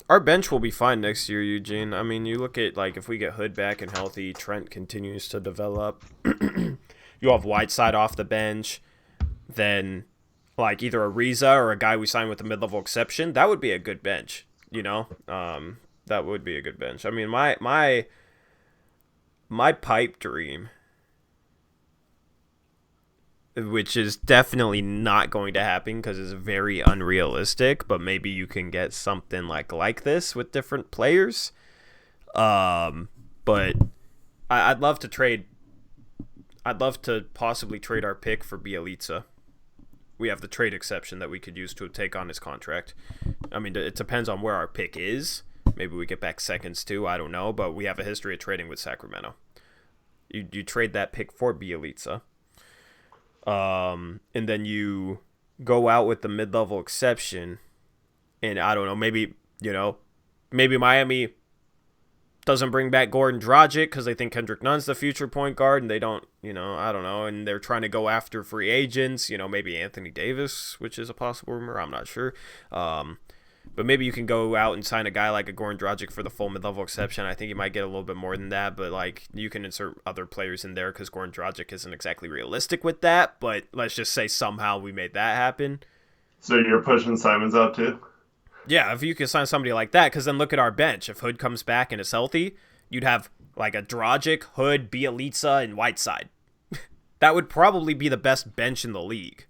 our bench will be fine next year, Eugene. I mean, you look at like if we get Hood back and healthy, Trent continues to develop. You have Whiteside off the bench, then like either a Riza or a guy we sign with a mid-level exception. That would be a good bench. You know, that would be a good bench. I mean, my pipe dream, which is definitely not going to happen because it's very unrealistic, but maybe you can get something like this with different players. But I'd love to trade. I'd love to possibly trade our pick for Bielitsa. We have the trade exception that we could use to take on his contract. I mean, it depends on where our pick is. Maybe we get back seconds too. I don't know, but we have a history of trading with Sacramento. You trade that pick for Bielitsa. And then you go out with the mid-level exception, and I don't know, maybe Miami doesn't bring back Gordon Dragic because they think Kendrick Nunn's the future point guard, and they don't, I don't know, and they're trying to go after free agents, maybe Anthony Davis, which is a possible rumor, I'm not sure. But maybe you can go out and sign a guy like a Goran Dragic for the full mid-level exception. I think you might get a little bit more than that, but like you can insert other players in there because Goran Dragic isn't exactly realistic with that. But let's just say somehow we made that happen. So you're pushing Simons out too? Yeah, if you could sign somebody like that, because then look at our bench. If Hood comes back and is healthy, you'd have like a Dragic, Hood, Bielitsa, and Whiteside. That would probably be the best bench in the league.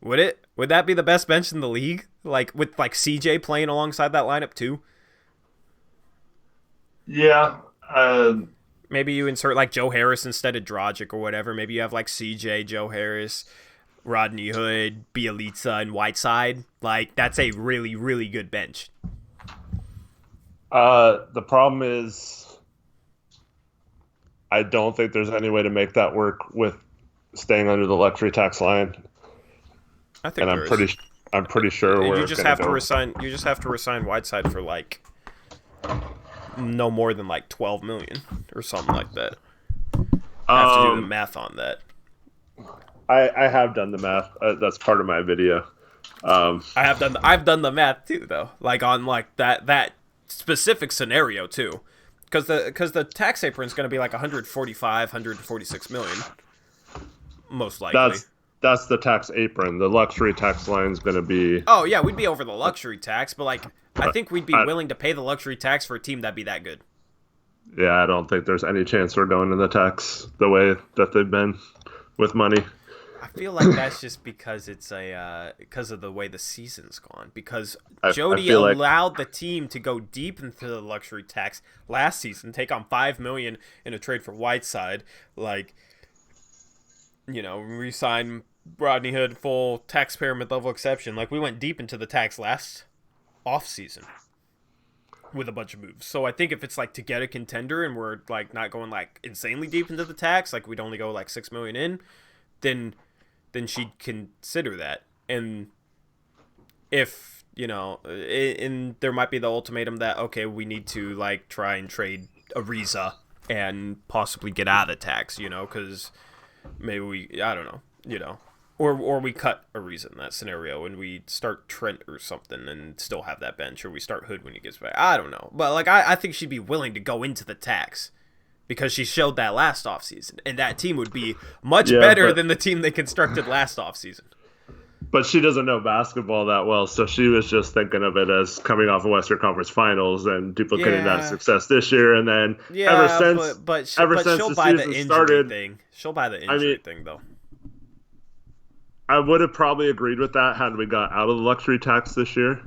Would it? Would that be the best bench in the league? Like with like CJ playing alongside that lineup too? Yeah. Maybe you insert like Joe Harris instead of Dragic or whatever. Maybe you have like CJ, Joe Harris, Rodney Hood, Bielitsa, and Whiteside. Like that's a really, really good bench. The problem is I don't think there's any way to make that work with staying under the luxury tax line, I think and there is. I'm pretty sure You we're just gonna have to go. resign. You just have to resign Whiteside for like no more than like 12 million or something like that. I have to do the math on that. I have done the math. That's part of my video. I've done the math too though. Like on like that specific scenario too. Because the tax apron is going to be like 145, 146 million, most likely. That's the tax apron. The luxury tax line is going to be. Oh yeah, we'd be over the luxury tax, but like I think we'd be I, willing to pay the luxury tax for a team that'd be that good. yeah, I don't think there's any chance we're going to the tax the way that they've been with money. I feel like that's just because it's because of the way the season's gone. Because I Jody feel like allowed the team to go deep into the luxury tax last season, take on $5 million in a trade for Whiteside, like, re-sign Rodney Hood full tax pyramid level exception. Like, we went deep into the tax last off season with a bunch of moves. So I think if it's like to get a contender and we're like not going like insanely deep into the tax, like we'd only go like $6 million in, then she'd consider that. And if and there might be the ultimatum that, okay, we need to like try and trade Ariza and possibly get out of the tax, because maybe I don't know, or we cut Ariza in that scenario and we start Trent or something and still have that bench, or we start Hood when he gets back. I don't know, but like I think she'd be willing to go into the tax because she showed that last offseason, and that team would be much better than the team they constructed last offseason. But she doesn't know basketball that well, so she was just thinking of it as coming off of Western Conference Finals and duplicating that success this year, and then ever since she'll the buy the season injury started, thing. She'll buy the injury thing though. I would have probably agreed with that had we got out of the luxury tax this year,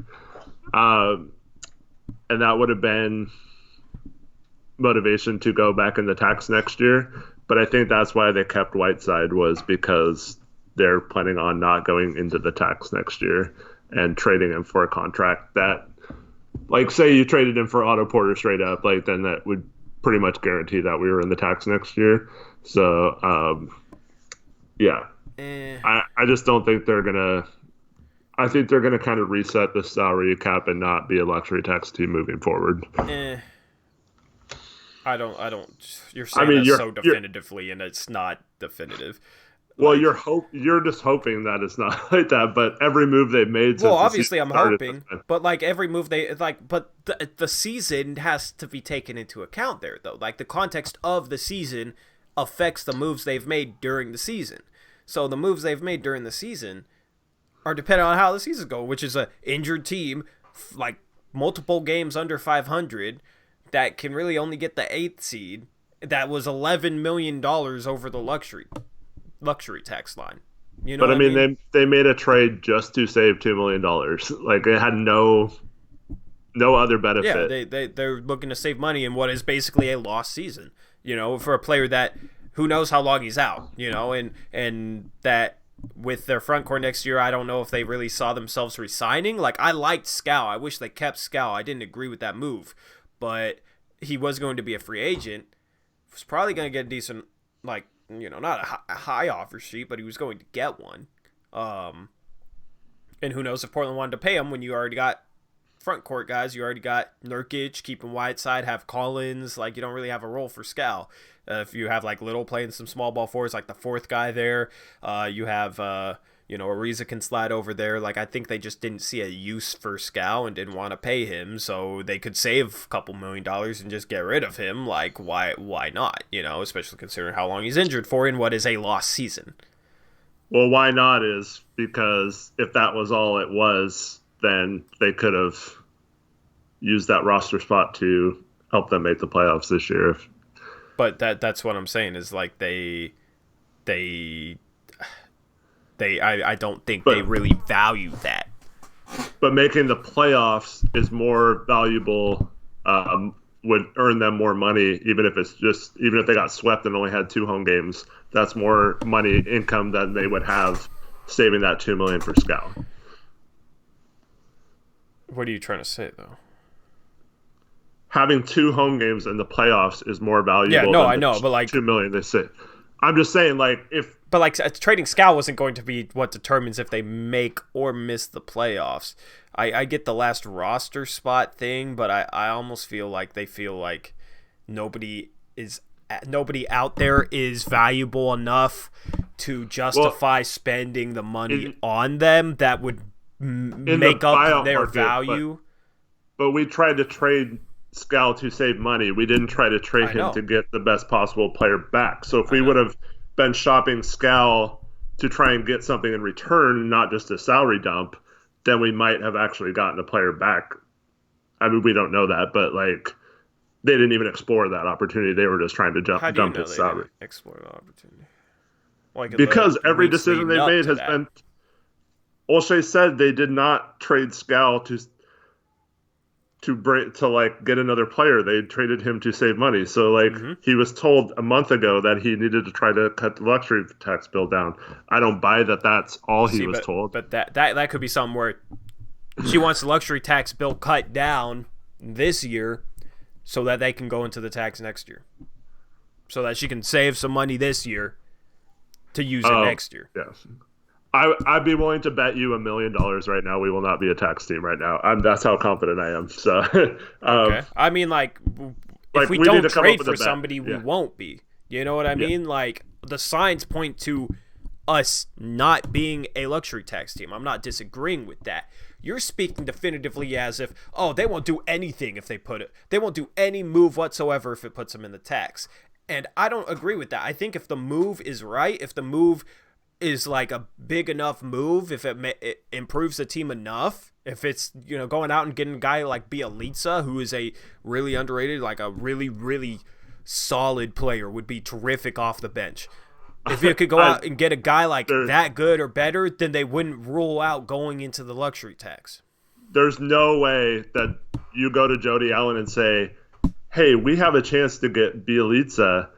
and that would have been motivation to go back in the tax next year. But I think that's why they kept Whiteside, was because they're planning on not going into the tax next year and trading him for a contract that, like, say you traded him for Otto Porter straight up, like, then that would pretty much guarantee that we were in the tax next year. So, yeah. I just don't think they're going to – I think they're going to kind of reset the salary cap and not be a luxury tax team moving forward. I don't – you're saying that so definitively, and it's not definitive. Well, you're just hoping that it's not like that, but every move they've made since obviously I'm hoping, but like every move but the season has to be taken into account there though. Like the context of the season affects the moves they've made during the season. So the moves they've made during the season are dependent on how the seasons go, which is a injured team, like multiple games under 500 that can really only get the 8th seed. That was $11 million over the luxury tax line. But I mean, they made a trade just to save $2 million. Like, it had no other benefit. Yeah, they're looking to save money in what is basically a lost season. For a player that who knows how long he's out. And that with their front court next year, I don't know if they really saw themselves resigning. Like, I liked Scal. I wish they kept Scal. I didn't agree with that move, but he was going to be a free agent. Was probably going to get a decent, like, not a high offer sheet, but he was going to get one. And who knows if Portland wanted to pay him when you already got front court guys. You already got Nurkic, keeping Whiteside, have Collins. Like, you don't really have a role for Scal. If you have, like, Little playing some small ball forwards, like the fourth guy there, you have, Ariza can slide over there. Like, I think they just didn't see a use for Scal and didn't want to pay him, so they could save a couple $1 million and just get rid of him. Like, why not? Especially considering how long he's injured for in what is a lost season. Well, why not is because if that was all it was, then they could have used that roster spot to help them make the playoffs this year. But that's what I'm saying is, like, I don't think they really value that. But making the playoffs is more valuable, would earn them more money, even if they got swept and only had 2 home games. That's more money income than they would have saving that $2 million for Scal. What are you trying to say, though? Having 2 home games in the playoffs is more valuable. Yeah, no, I know, but like $2 million they save. I'm just saying, like, if. But like trading Scal wasn't going to be what determines if they make or miss the playoffs. I get the last roster spot thing, but I almost feel like they feel like nobody out there is valuable enough to justify spending the money on them that would make up their value. But we tried to trade Scal to save money. We didn't try to trade him to get the best possible player back. So if we would have been shopping Scal to try and get something in return, not just a salary dump, then we might have actually gotten a player back. I mean, we don't know that, but like they didn't even explore that opportunity. They were just trying to dump his salary. Explore the opportunity. like in the because every weeks decision leading they've up made to has that. been. O'Shea said they did not trade Scal to like get another player. They traded him to save money. So like Mm-hmm. he was told a month ago that he needed to try to cut the luxury tax bill down. I don't buy that. That's all he See, was told. but that could be something where she wants the luxury tax bill cut down this year so that they can go into the tax next year, so that she can save some money this year to use it next year. Yeah. I'd be willing to bet you $1 million right now we will not be a tax team right now. That's how confident I am. So, Okay. I mean, like, if we need don't to come up trade with a for bet. somebody, we won't be. You know what I mean? Like, the signs point to us not being a luxury tax team. I'm not disagreeing with that. You're speaking definitively as if, oh, they won't do anything if they put it. They won't do any move whatsoever if it puts them in the tax. And I don't agree with that. I think if the move is right, if the move is like a big enough move, if it improves the team enough, if it's, you know, going out and getting a guy like Bielitsa, who is a really underrated, like a really, really solid player, would be terrific off the bench. If you could go out and get a guy like that good or better, then they wouldn't rule out going into the luxury tax. There's no way that you go to Jody Allen and say, hey, we have a chance to get Bielitsa.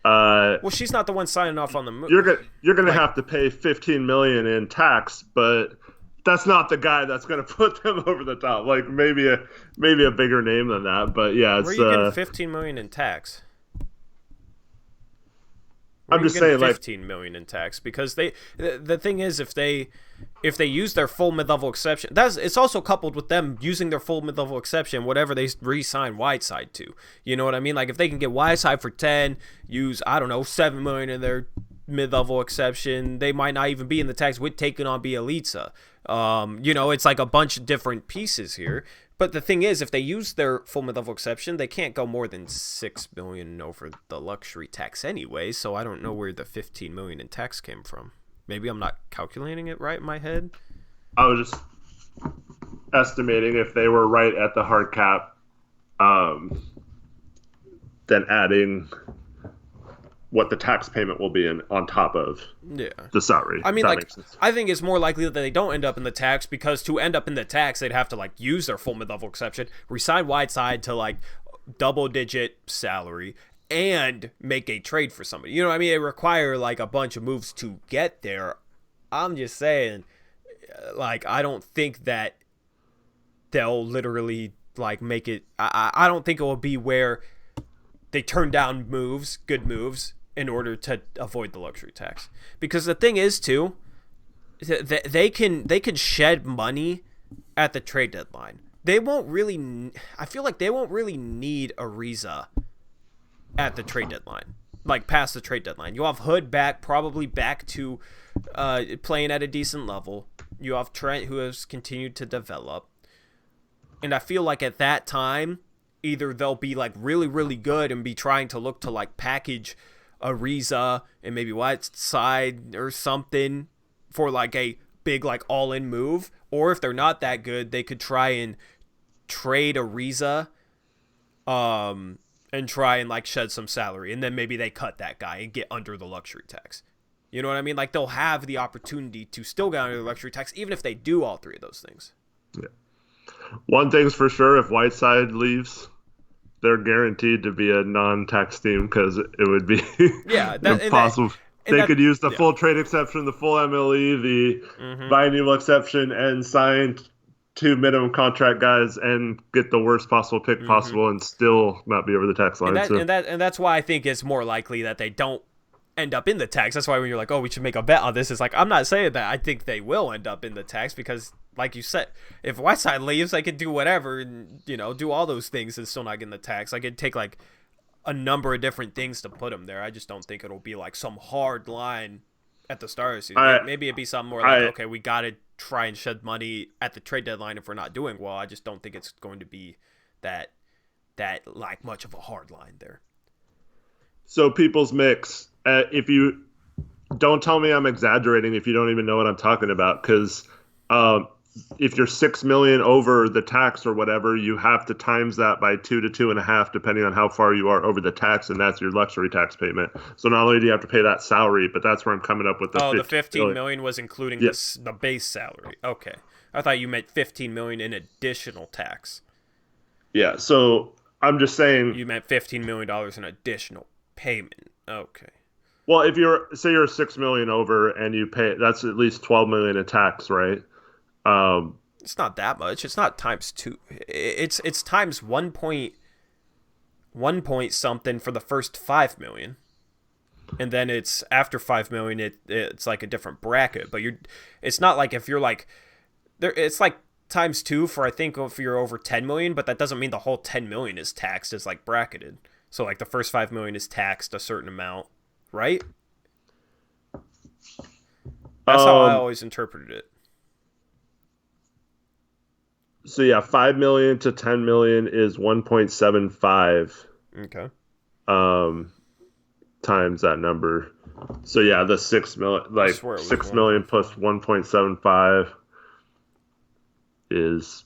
Well, she's not the one signing off on the move. You're gonna have to pay $15 million in tax, but that's not the guy that's gonna put them over the top. Like maybe a bigger name than that, but yeah, it's. Where are you getting $15 million in tax? I'm just saying, like $15 million in tax, because the thing is, if they use their full mid-level exception, it's also coupled with them using their full mid-level exception, whatever they re-sign Whiteside to. You know what I mean? Like if they can get Whiteside for 10, use $7 million in their mid-level exception, they might not even be in the tax with taking on Bielitsa. You know, it's like a bunch of different pieces here. But the thing is, if they use their full mid-level exception, they can't go more than $6 million over the luxury tax anyway. So I don't know where the $15 million in tax came from. Maybe I'm not calculating it right in my head. I was just estimating if they were right at the hard cap, then adding what the tax payment will be on top of the salary. I mean, like, I think it's more likely that they don't end up in the tax, because to end up in the tax, they'd have to like use their full mid-level exception, resign Whiteside to like double-digit salary, and make a trade for somebody. You know what I mean? It require like a bunch of moves to get there. I'm just saying, like, I don't think that they'll literally like make it. I don't think it will be where they turn down good moves, in order to avoid the luxury tax. Because the thing is too, they can shed money at the trade deadline. They won't really. I feel like they won't really need Ariza at the trade deadline, like past the trade deadline. You have Hood probably back to playing at a decent level. You have Trent, who has continued to develop, and I feel like at that time, either they'll be like really, really good and be trying to look to like package Ariza and maybe Whiteside or something for like a big like all-in move, or if they're not that good, they could try and trade Ariza and try and like shed some salary, and then maybe they cut that guy and get under the luxury tax. You know what I mean? Like they'll have the opportunity to still get under the luxury tax even if they do all three of those things. Yeah. One thing's for sure, if Whiteside leaves, they're guaranteed to be a non-tax team, because it would be impossible. They could use the full trade exception, the full MLE, the biannual exception, and sign 2 minimum contract guys and get the worst possible pick possible and still not be over the tax line. And that's why I think it's more likely that they don't end up in the tax. That's why when you're like, oh, we should make a bet on this, it's like, I'm not saying that I think they will end up in the tax, because like you said, if Whiteside leaves, they could do whatever and, you know, do all those things and still not get in the tax. Like, it'd take like a number of different things to put them there. I just don't think it'll be like some hard line at the start of the season. Maybe it'd be something more like, okay, we got to try and shed money at the trade deadline if we're not doing well. I just don't think it's going to be that like much of a hard line there. So people's mix, if you don't tell me I'm exaggerating if you don't even know what I'm talking about, because if you're 6 million over the tax or whatever, you have to times that by 2 to 2.5, depending on how far you are over the tax, and that's your luxury tax payment. So not only do you have to pay that salary, but that's where I'm coming up with the Oh, the 15 million was including Yeah. the base salary. Okay, I thought you meant 15 million in additional tax. Yeah. So I'm just saying. You meant $15 million in additional payment. Okay. Well, if you're say you're 6 million over and you pay, that's at least 12 million in tax, right? Um, It's not that much. It's not times two. It's times 1 point something for the first 5 million, and then it's after 5 million. It's like a different bracket. But it's not like if you're like there. It's like times 2 for I think if you're over 10 million, but that doesn't mean the whole 10 million is taxed. It's like bracketed. So like the first 5 million is taxed a certain amount, right? That's how I always interpreted it. So yeah, 5 million to 10 million is 1.75. Okay. Times that number. So yeah, the 6 million, like 6 million plus 1.75 is.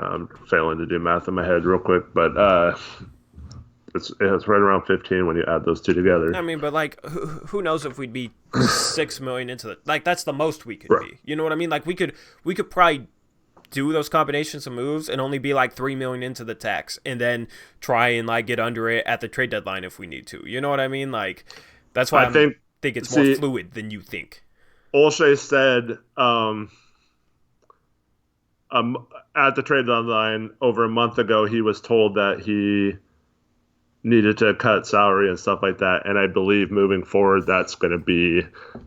I'm failing to do math in my head real quick, but it's right around 15 when you add those two together. I mean, but like, who knows if we'd be 6 million into the like that's the most we could be. You know what I mean? Like we could probably do those combinations of moves and only be like 3 million into the tax, and then try and like get under it at the trade deadline if we need to. You know what I mean? Like that's why I think it's more fluid than you think. Olshey said at the trade deadline over a month ago, he was told that he needed to cut salary and stuff like that. And I believe moving forward, that's going to be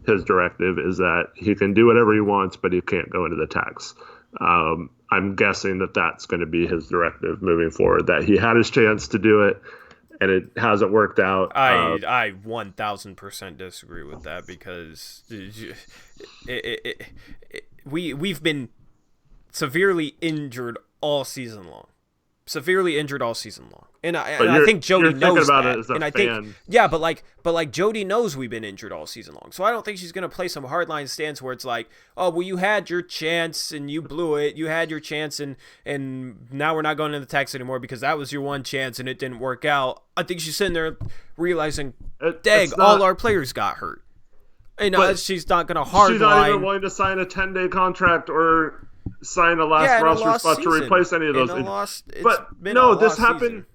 his directive, is that he can do whatever he wants, but he can't go into the tax. I'm guessing that that's going to be his directive moving forward, that he had his chance to do it and it hasn't worked out. I 1000% disagree with that, because we've been severely injured all season long. And I think Jody knows that. And I think but like Jody knows we've been injured all season long. So I don't think she's gonna play some hardline stance where it's like, oh well, you had your chance and you blew it. You had your chance and now we're not going to the tax anymore because that was your one chance and it didn't work out. I think she's sitting there realizing, dang, all our players got hurt. And she's not gonna hardline. She's not even willing to sign a 10-day contract or sign a last roster spot to replace any of those. But no, this happened.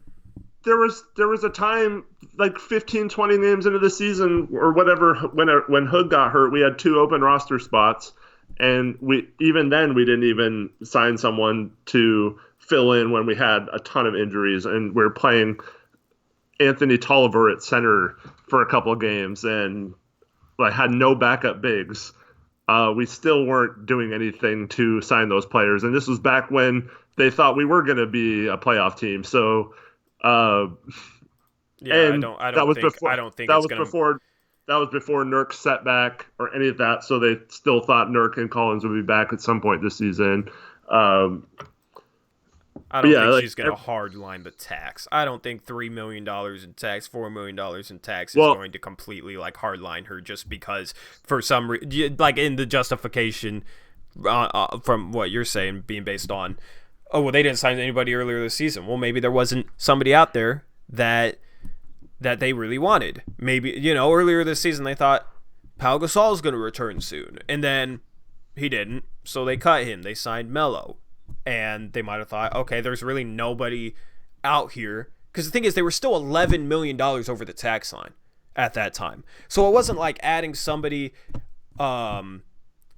There was a time like 15, 20 games into the season or whatever when Hood got hurt, we had 2 open roster spots, and we didn't even sign someone to fill in when we had a ton of injuries, and we're playing Anthony Tolliver at center for a couple of games and like had no backup bigs. We still weren't doing anything to sign those players, and this was back when they thought we were going to be a playoff team. So, I don't think that was before Nurk's setback or any of that. So they still thought Nurk and Collins would be back at some point this season. I don't think she's going to hardline the tax. I don't think $3 million in tax, $4 million in tax is going to completely like hardline her just because for some reason, like in the justification from what you're saying being based on, oh, well, they didn't sign anybody earlier this season. Well, maybe there wasn't somebody out there that they really wanted. Maybe, earlier this season they thought Pau Gasol's going to return soon, and then he didn't, so they cut him. They signed Melo. And they might have thought, okay, there's really nobody out here. Because the thing is, they were still $11 million over the tax line at that time. So it wasn't like adding somebody on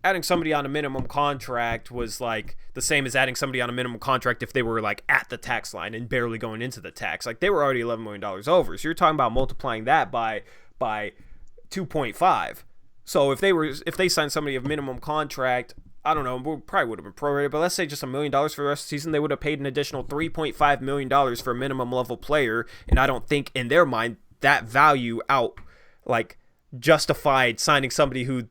a minimum contract was like the same as adding somebody on a minimum contract if they were like at the tax line and barely going into the tax. Like they were already $11 million over. So you're talking about multiplying that by 2.5. So if they signed somebody of minimum contract, I don't know, we probably would have been prorated, but let's say just $1 million for the rest of the season, they would have paid an additional $3.5 million for a minimum level player, and I don't think in their mind that value justified signing somebody who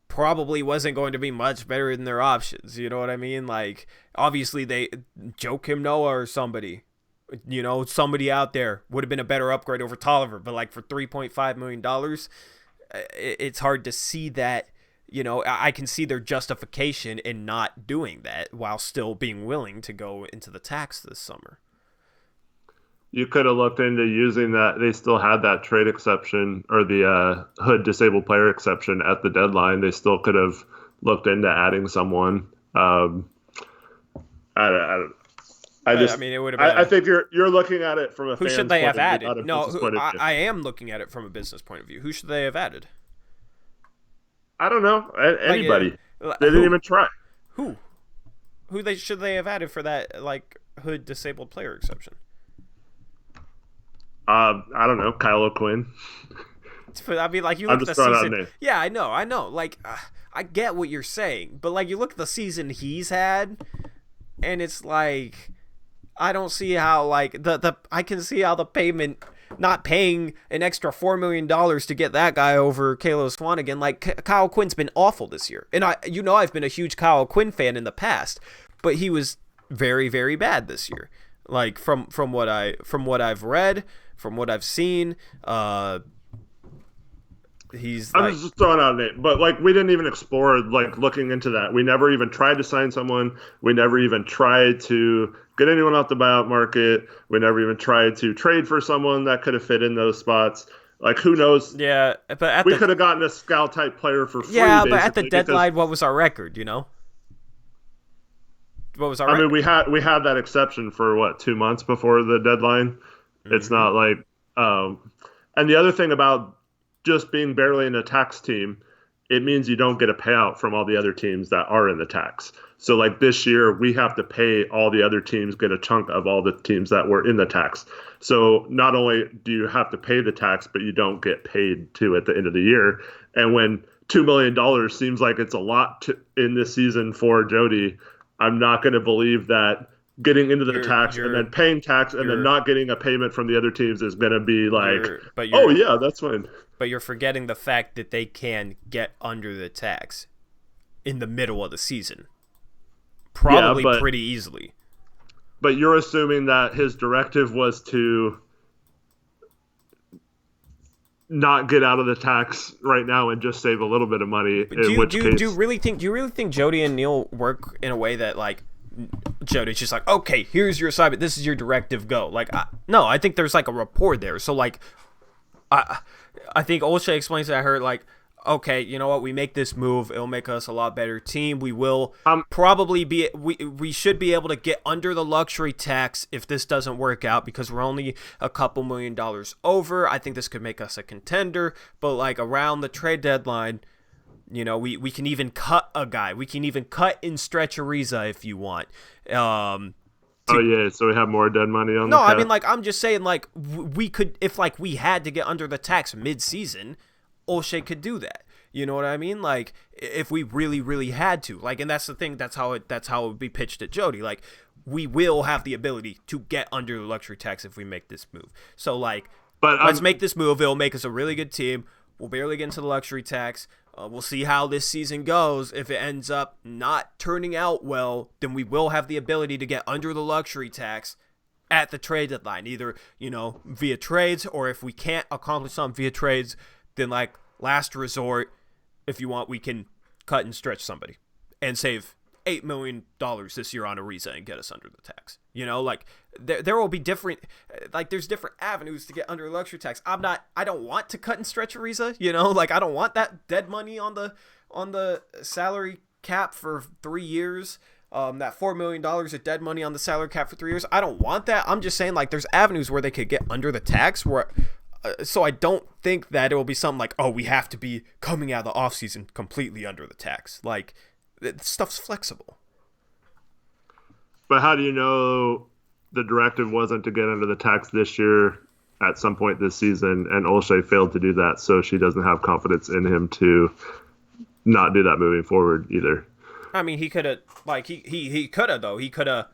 probably wasn't going to be much better than their options. You know what I mean? Like, obviously Joakim Noah or somebody, somebody out there would have been a better upgrade over Tolliver, but like for $3.5 million, it's hard to see that I can see their justification in not doing that while still being willing to go into the tax this summer. You could have looked into using that. They still had that trade exception or the hood disabled player exception at the deadline. They still could have looked into adding someone. It would have been. I think you're looking at it from a who fan's should they point have of added? view, not a No, business point of view. I am looking at it from a business point of view. Who should they have added? I don't know. Anybody. They didn't even try. Who should they have added for that hood disabled player exception? I don't know. Kyle O'Quinn. I mean, you look at the season. Yeah, I know. I get what you're saying, but you look at the season he's had, and it's I don't see how I can see how the payment, not paying an extra $4 million to get that guy over Kalo Swanigan. Kyle Quinn's been awful this year, and I've been a huge Kyle Quinn fan in the past, but he was very, very bad this year. From what I've read, from what I've seen, he's. I'm just throwing out a name, but we didn't even explore looking into that. We never even tried to sign someone. We never even tried to get anyone off the buyout market. We never even tried to trade for someone that could have fit in those spots. Who knows? Yeah, but we could have gotten a scout type player for free. Yeah, but at the deadline, what was our record? What was our record? I mean, we had that exception for 2 months before the deadline. Mm-hmm. It's not and the other thing about just being barely in a tax team, it means you don't get a payout from all the other teams that are in the tax. So this year, we have to pay all the other teams, get a chunk of all the teams that were in the tax. So not only do you have to pay the tax, but you don't get paid too at the end of the year. And when $2 million seems like it's a lot in this season for Jody, I'm not going to believe that getting into the tax and then paying tax and then not getting a payment from the other teams is going to be oh yeah, that's fine. But you're forgetting the fact that they can get under the tax in the middle of the season. Probably pretty easily. But you're assuming that his directive was to not get out of the tax right now and just save a little bit of money. Do you really think Jody and Neil work in a way that Jody's just okay, here's your assignment, this is your directive, go? No, I think there's a rapport there. So I think Olshey explains that I heard okay, you know what, we make this move, it'll make us a lot better team. We will probably we should be able to get under the luxury tax if this doesn't work out, because we're only a couple $1 million over. I think this could make us a contender, but around the trade deadline, we can even cut a guy. We can even cut in Stretch Ariza if you want. So we have more dead money on. No, I mean I'm just saying we could, if we had to get under the tax mid-season, Olshey could do that. You know what I mean? If we really, really had to. And that's the thing. That's how it would be pitched at Jody. We will have the ability to get under the luxury tax if we make this move. So let's make this move. It'll make us a really good team. We'll barely get into the luxury tax. We'll see how this season goes. If it ends up not turning out well, then we will have the ability to get under the luxury tax at the trade deadline, either, via trades, or if we can't accomplish something via trades, then last resort, if you want, we can cut and stretch somebody and save $8 million this year on Ariza and get us under the tax. There will be different, there's different avenues to get under luxury tax. I don't want to cut and stretch Ariza, I don't want that dead money on the salary cap for 3 years. That $4 million of dead money on the salary cap for 3 years. I don't want that. I'm just saying there's avenues where they could get under the tax so I don't think that it will be something we have to be coming out of the offseason completely under the tax. Stuff's flexible. But how do you know the directive wasn't to get under the tax this year at some point this season, and Olshey failed to do that, so she doesn't have confidence in him to not do that moving forward either? I mean, he could have, he could have, though. He could have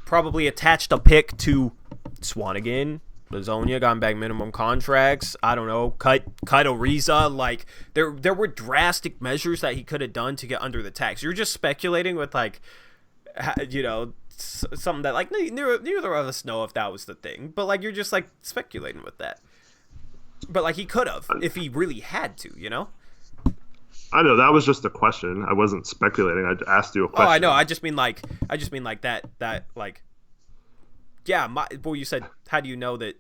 probably attached a pick to Swanigan, Lazonia, gotten back minimum contracts. I don't know, cut Ariza. There were drastic measures that he could have done to get under the tax. You're just speculating with something that neither of us know if that was the thing, but you're just speculating with that. But like he could have if he really had to, you know. I know that was just a question. I wasn't speculating. I asked you a question. Oh, I know. I just mean like that like. Yeah, well, you said, how do you know that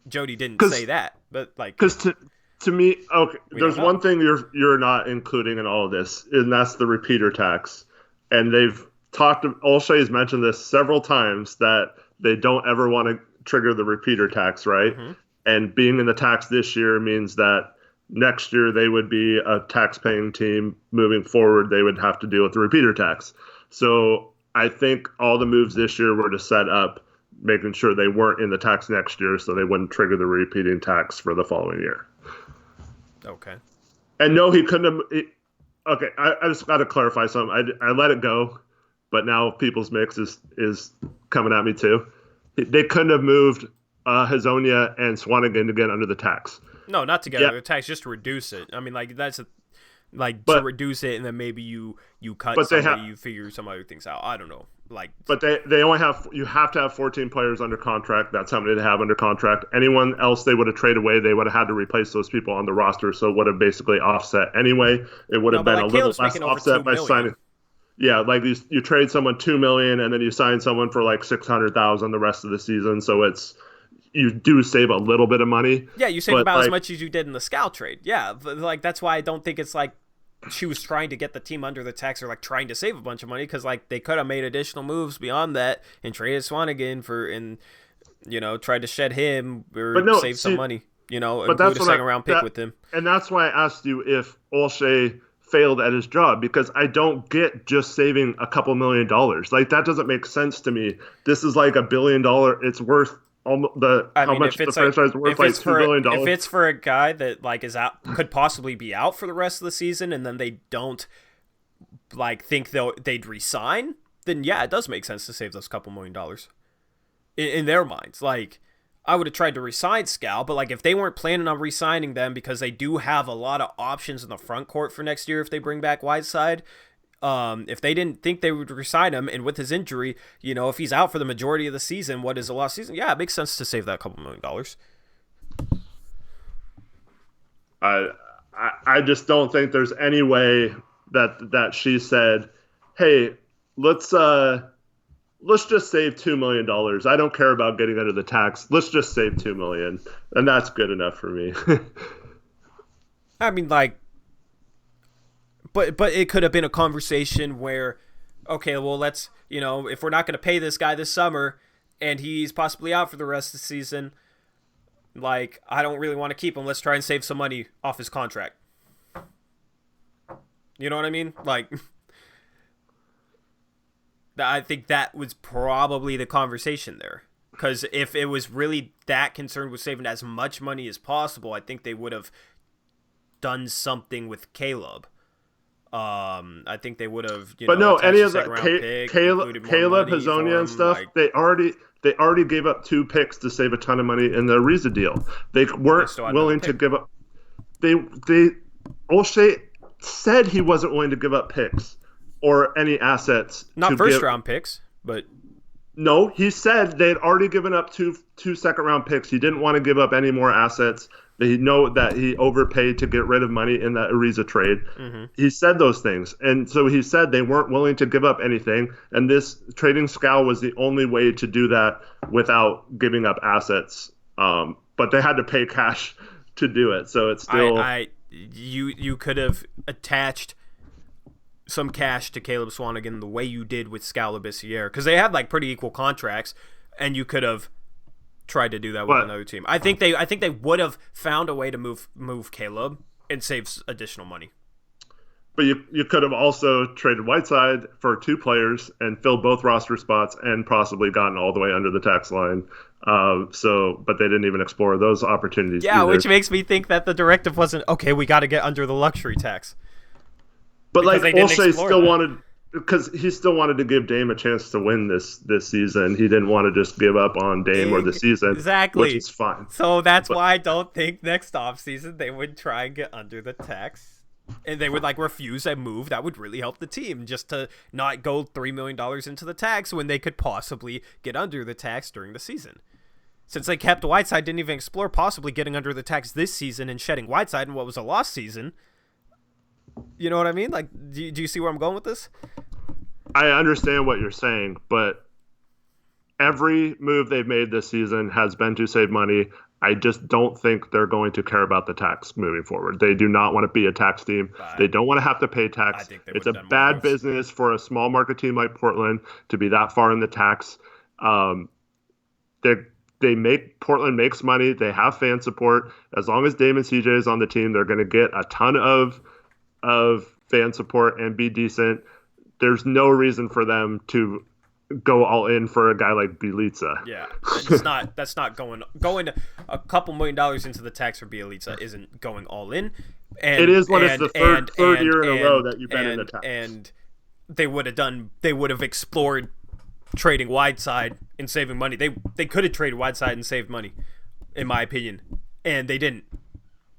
Jody didn't say that? But like, because to me, okay, there's one thing you're not including in all of this, and that's the repeater tax. And they've talked. Olshey has mentioned this several times that they don't ever want to trigger the repeater tax, right? Mm-hmm. And being in the tax this year means that next year they would be a tax-paying team. Moving forward, they would have to deal with the repeater tax. So I think all the moves this year were to set up making sure they weren't in the tax next year so they wouldn't trigger the repeating tax for the following year. Okay. And no, he couldn't have. Okay, I just got to clarify something. I let it go, but now People's Mix is coming at me too. They couldn't have moved Hazonia and Swanigan to get under the tax. No, not to get under the tax, just to reduce it. I mean, like, to reduce it, and then maybe you cut somebody, you figure some other things out. I don't know. But they only you have to have 14 players under contract. That's how many they have under contract. Anyone else they would have traded away, they would have had to replace those people on the roster, so it would have basically offset anyway. It would have been a little less offset by signing. Yeah, like you trade someone $2 million and then you sign someone for like $600,000 the rest of the season, so you do save a little bit of money. Yeah, you save about as much as you did in the Scal trade. Yeah, but like that's why I don't think it's like she was trying to get the team under the tax or like trying to save a bunch of money, because like they could have made additional moves beyond that and traded Swanigan tried to shed him or save some money, include a second round pick with him. And that's why I asked you if Olshey failed at his job, because I don't get just saving a couple $1 million. Like that doesn't make sense to me. This is like $1 billion. It's worth how much the franchise is worth, like $2 billion. If it's for a guy that like is out, could possibly be out for the rest of the season, and then they don't like think they'd resign, then yeah, it does make sense to save those couple $1 million in their minds. Like I would have tried to resign Scal, but like if they weren't planning on resigning them because they do have a lot of options in the front court for next year if they bring back Whiteside. If they didn't think they would resign him, and with his injury, if he's out for the majority of the season, what is a lost season? Yeah, it makes sense to save that couple $1 million. I just don't think there's any way that she said, "Hey, let's just save $2 million. I don't care about getting under the tax. Let's just save $2 million," and that's good enough for me. I mean, like. But it could have been a conversation where, okay, well, let's, if we're not going to pay this guy this summer and he's possibly out for the rest of the season, like, I don't really want to keep him. Let's try and save some money off his contract. You know what I mean? Like, I think that was probably the conversation there. Because if it was really that concerned with saving as much money as possible, I think they would have done something with Caleb. I think they would have, but no, any of that Caleb, Hazonia, and stuff. Like, they already gave up 2 picks to save a ton of money in the Ariza deal. They weren't willing to give up. Olshey said he wasn't willing to give up picks or any assets. Not first round picks, but no, he said they had already given up two second round picks. He didn't want to give up any more assets. They know that he overpaid to get rid of money in that Ariza trade. Mm-hmm. He said those things. And so he said they weren't willing to give up anything. And this trading Scal was the only way to do that without giving up assets. But they had to pay cash to do it. So it's still... You could have attached some cash to Caleb Swanigan the way you did with Scal Labissiere. Because they have like pretty equal contracts. And you could have... tried to do that with another team. I think they would have found a way to move Caleb and save additional money. But you could have also traded Whiteside for 2 players and filled both roster spots and possibly gotten all the way under the tax line. But they didn't even explore those opportunities. Yeah, either. Which makes me think that the directive wasn't okay. We got to get under the luxury tax. But like Olshey still wanted. Because he still wanted to give Dame a chance to win this season. He didn't want to just give up on Dame or the season. Exactly. Which is fine. So that's why I don't think next offseason they would try and get under the tax. And they would like refuse a move that would really help the team, just to not go $3 million into the tax when they could possibly get under the tax during the season. Since they kept Whiteside, didn't even explore possibly getting under the tax this season and shedding Whiteside in what was a lost season. You know what I mean? Like, do you see where I'm going with this? I understand what you're saying, but every move they've made this season has been to save money. I just don't think they're going to care about the tax moving forward. They do not want to be a tax team. They don't want to have to pay tax. It's a bad business for a small market team like Portland to be that far in the tax. Portland makes money. They have fan support. As long as Damon CJ is on the team, they're going to get a ton of fan support and be decent. There's no reason for them to go all in for a guy like Bielitsa. Yeah, that's not going a couple $1 million into the tax for Bielitsa isn't going all in. And it is when it's the third year in a row that you've been in the tax. And they would have explored trading Whiteside and saving money. They could have traded Whiteside and saved money, in my opinion, and they didn't.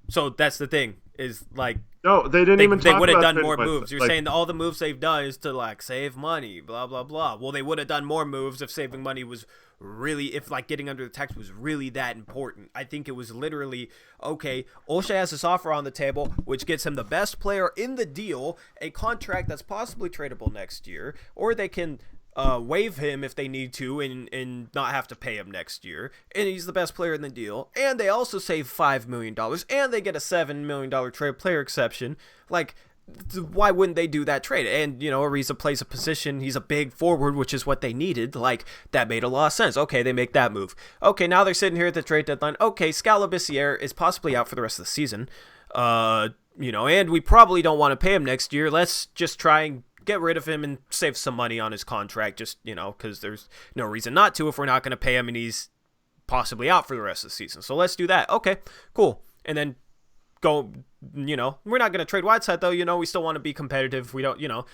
So that's the thing. Is like no, they didn't even. They would have done more moves. You're saying that all the moves they've done is to like save money, blah blah blah. Well, they would have done more moves if saving money was really, if like getting under the tax was really that important. I think it was literally okay. Olshey has this offer on the table, which gets him the best player in the deal, a contract that's possibly tradable next year, or they can waive him if they need to and not have to pay him next year, and he's the best player in the deal, and they also save $5 million, and they get a $7 million trade player exception. Like, why wouldn't they do that trade? And, you know, Ariza plays a position, he's a big forward, which is what they needed. Like, that made a lot of sense. Okay, they make that move. Okay, now they're sitting here at the trade deadline. Okay, Skal Labissière is possibly out for the rest of the season. You know, and we probably don't want to pay him next year. Let's just try and get rid of him and save some money on his contract, just, you know, because there's no reason not to if we're not going to pay him and he's possibly out for the rest of the season. So let's do that. Okay, cool. And then go, you know, we're not going to trade Whiteside, though. You know, we still want to be competitive. We don't, you know,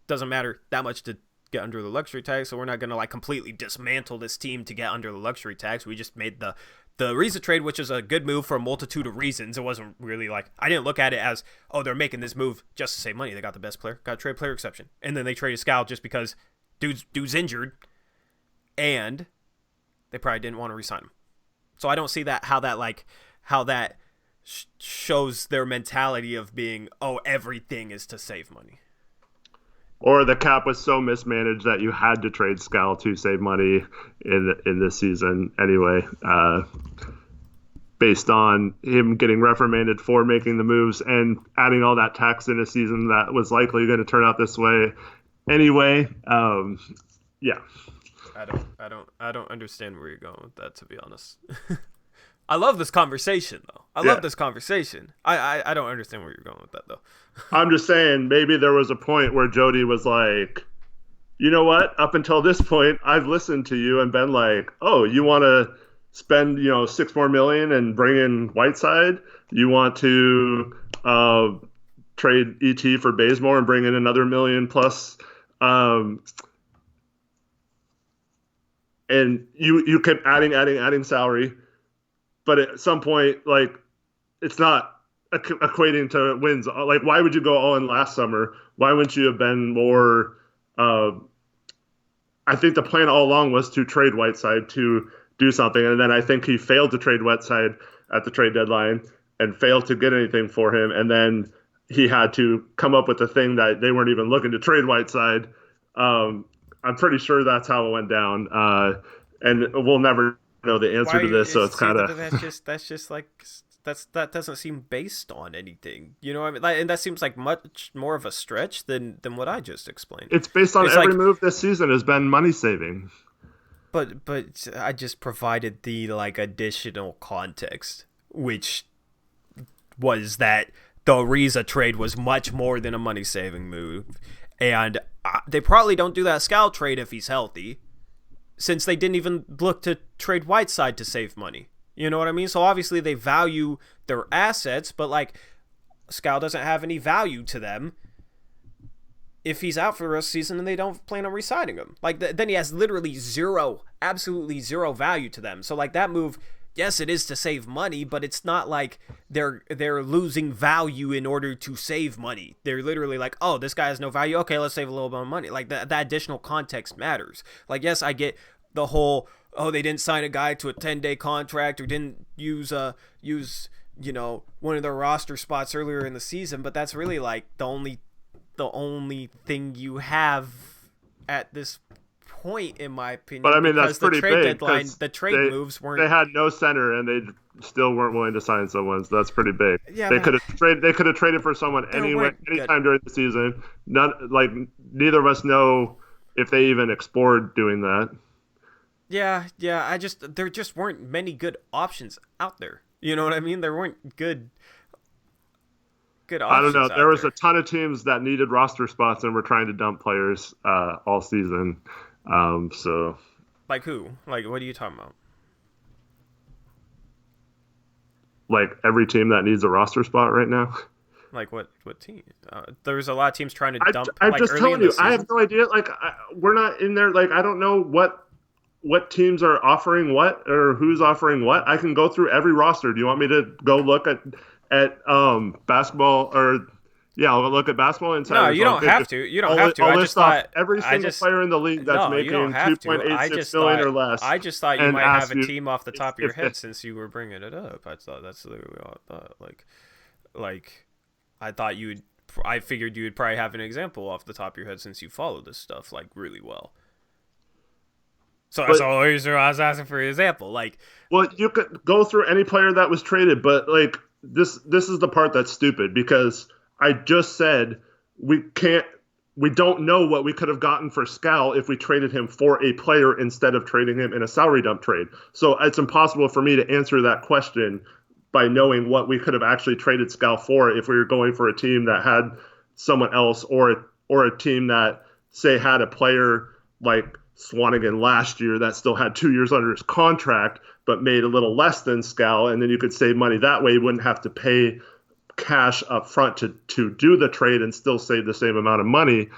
doesn't matter that much to get under the luxury tax, so we're not going to like completely dismantle this team to get under the luxury tax. We just made the Ariza trade, which is a good move for a multitude of reasons. It wasn't really like, I didn't look at it as, oh, they're making this move just to save money. They got the best player, got a trade player exception. And then they traded Skal just because dude's injured, and they probably didn't want to re-sign him. So I don't see how that shows their mentality of being, oh, everything is to save money. Or the cap was so mismanaged that you had to trade Skal to save money in this season anyway, based on him getting reprimanded for making the moves and adding all that tax in a season that was likely going to turn out this way anyway. Yeah. I don't understand where you're going with that, to be honest. I love this conversation, though. I love this conversation. I don't understand where you're going with that, though. I'm just saying, maybe there was a point where Jody was like, you know what? Up until this point, I've listened to you and been like, oh, you want to spend, you know, $6 more and bring in Whiteside? You want to trade ET for Bazemore and bring in another $1 million plus? And you kept adding salary. But at some point, like, it's not equating to wins. Like, why would you go all in last summer? Why wouldn't you have been more? I think the plan all along was to trade Whiteside to do something, and then I think he failed to trade Whiteside at the trade deadline and failed to get anything for him, and then he had to come up with the thing that they weren't even looking to trade Whiteside. I'm pretty sure that's how it went down, and we'll never know the answer to this, so it's kind of that doesn't seem based on anything, you know what I mean? Like, and that seems like much more of a stretch than what I just explained. It's based on every move this season has been money saving. But I just provided the like additional context, which was that the Ariza trade was much more than a money saving move, and they probably don't do that Skal trade if he's healthy, since they didn't even look to trade Whiteside to save money. You know what I mean? So obviously they value their assets, but like Skal doesn't have any value to them if he's out for the rest of the season and they don't plan on re-signing him. Like then he has literally absolutely zero value to them. So like that move, yes, it is to save money, but it's not like they're losing value in order to save money. They're literally like, oh, this guy has no value. Okay, let's save a little bit of money. Like that additional context matters. Like, yes, I get the whole, oh, they didn't sign a guy to a 10-day contract or didn't use one of their roster spots earlier in the season, but that's really like the only thing you have at this point, in my opinion. But I mean, because that's pretty the trade big. deadline, the trade moves weren't. They had no center, and they still weren't willing to sign someone. So that's pretty big. Yeah, they could have traded for someone anytime during the season. Neither of us know if they even explored doing that. Yeah. There just weren't many good options out there. You know what I mean? There weren't good options. I don't know. There was a ton of teams that needed roster spots and were trying to dump players all season. So, like who? Like, what are you talking about? Like every team that needs a roster spot right now. Like what team? There's a lot of teams trying to dump. I'm like, just telling you, I have no idea. Like, we're not in there. Like, I don't know what teams are offering what or who's offering what. I can go through every roster. Do you want me to go look at basketball or? Yeah, I'll look at Basketball Insider. No, you don't have to. You don't have to. I just thought every single player in the league that's making $2.86 million or less. I just thought you might have a team off the top of your head since you were bringing it up. I thought that's literally all I thought. Like, I thought you would. I figured you would probably have an example off the top of your head since you follow this stuff like really well. So that's all I was asking for an example. Like, well, you could go through any player that was traded, but like this is the part that's stupid because I just said we don't know what we could have gotten for Scal if we traded him for a player instead of trading him in a salary dump trade. So it's impossible for me to answer that question by knowing what we could have actually traded Scal for if we were going for a team that had someone else or a team that, say, had a player like Swanigan last year that still had 2 years under his contract but made a little less than Scal, and then you could save money that way. You wouldn't have to pay cash up front to do the trade and still save the same amount of money.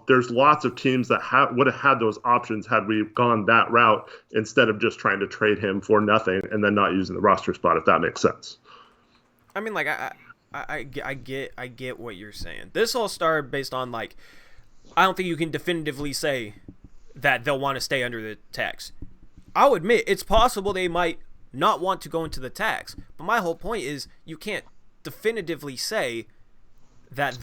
There's lots of teams that would have had those options had we gone that route instead of just trying to trade him for nothing and then not using the roster spot, if that makes sense. I mean, like, I get what you're saying. This all started based on, like, I don't think you can definitively say that they'll want to stay under the tax. I'll admit it's possible they might not want to go into the tax, but my whole point is you can't definitively say that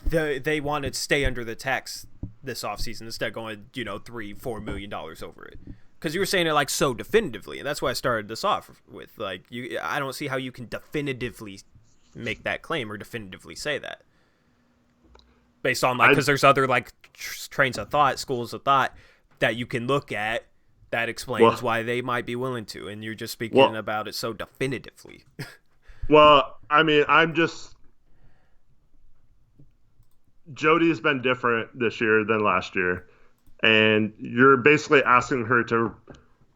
they want to stay under the tax this offseason instead of going, $3-4 million over it. Because you were saying it like so definitively, and that's why I started this off with like I don't see how you can definitively make that claim or definitively say that based on like because there's other like trains of thought, schools of thought that you can look at that explains why they might be willing to, and you're just speaking about it so definitively. Well, I mean, Jody's been different this year than last year, and you're basically asking her to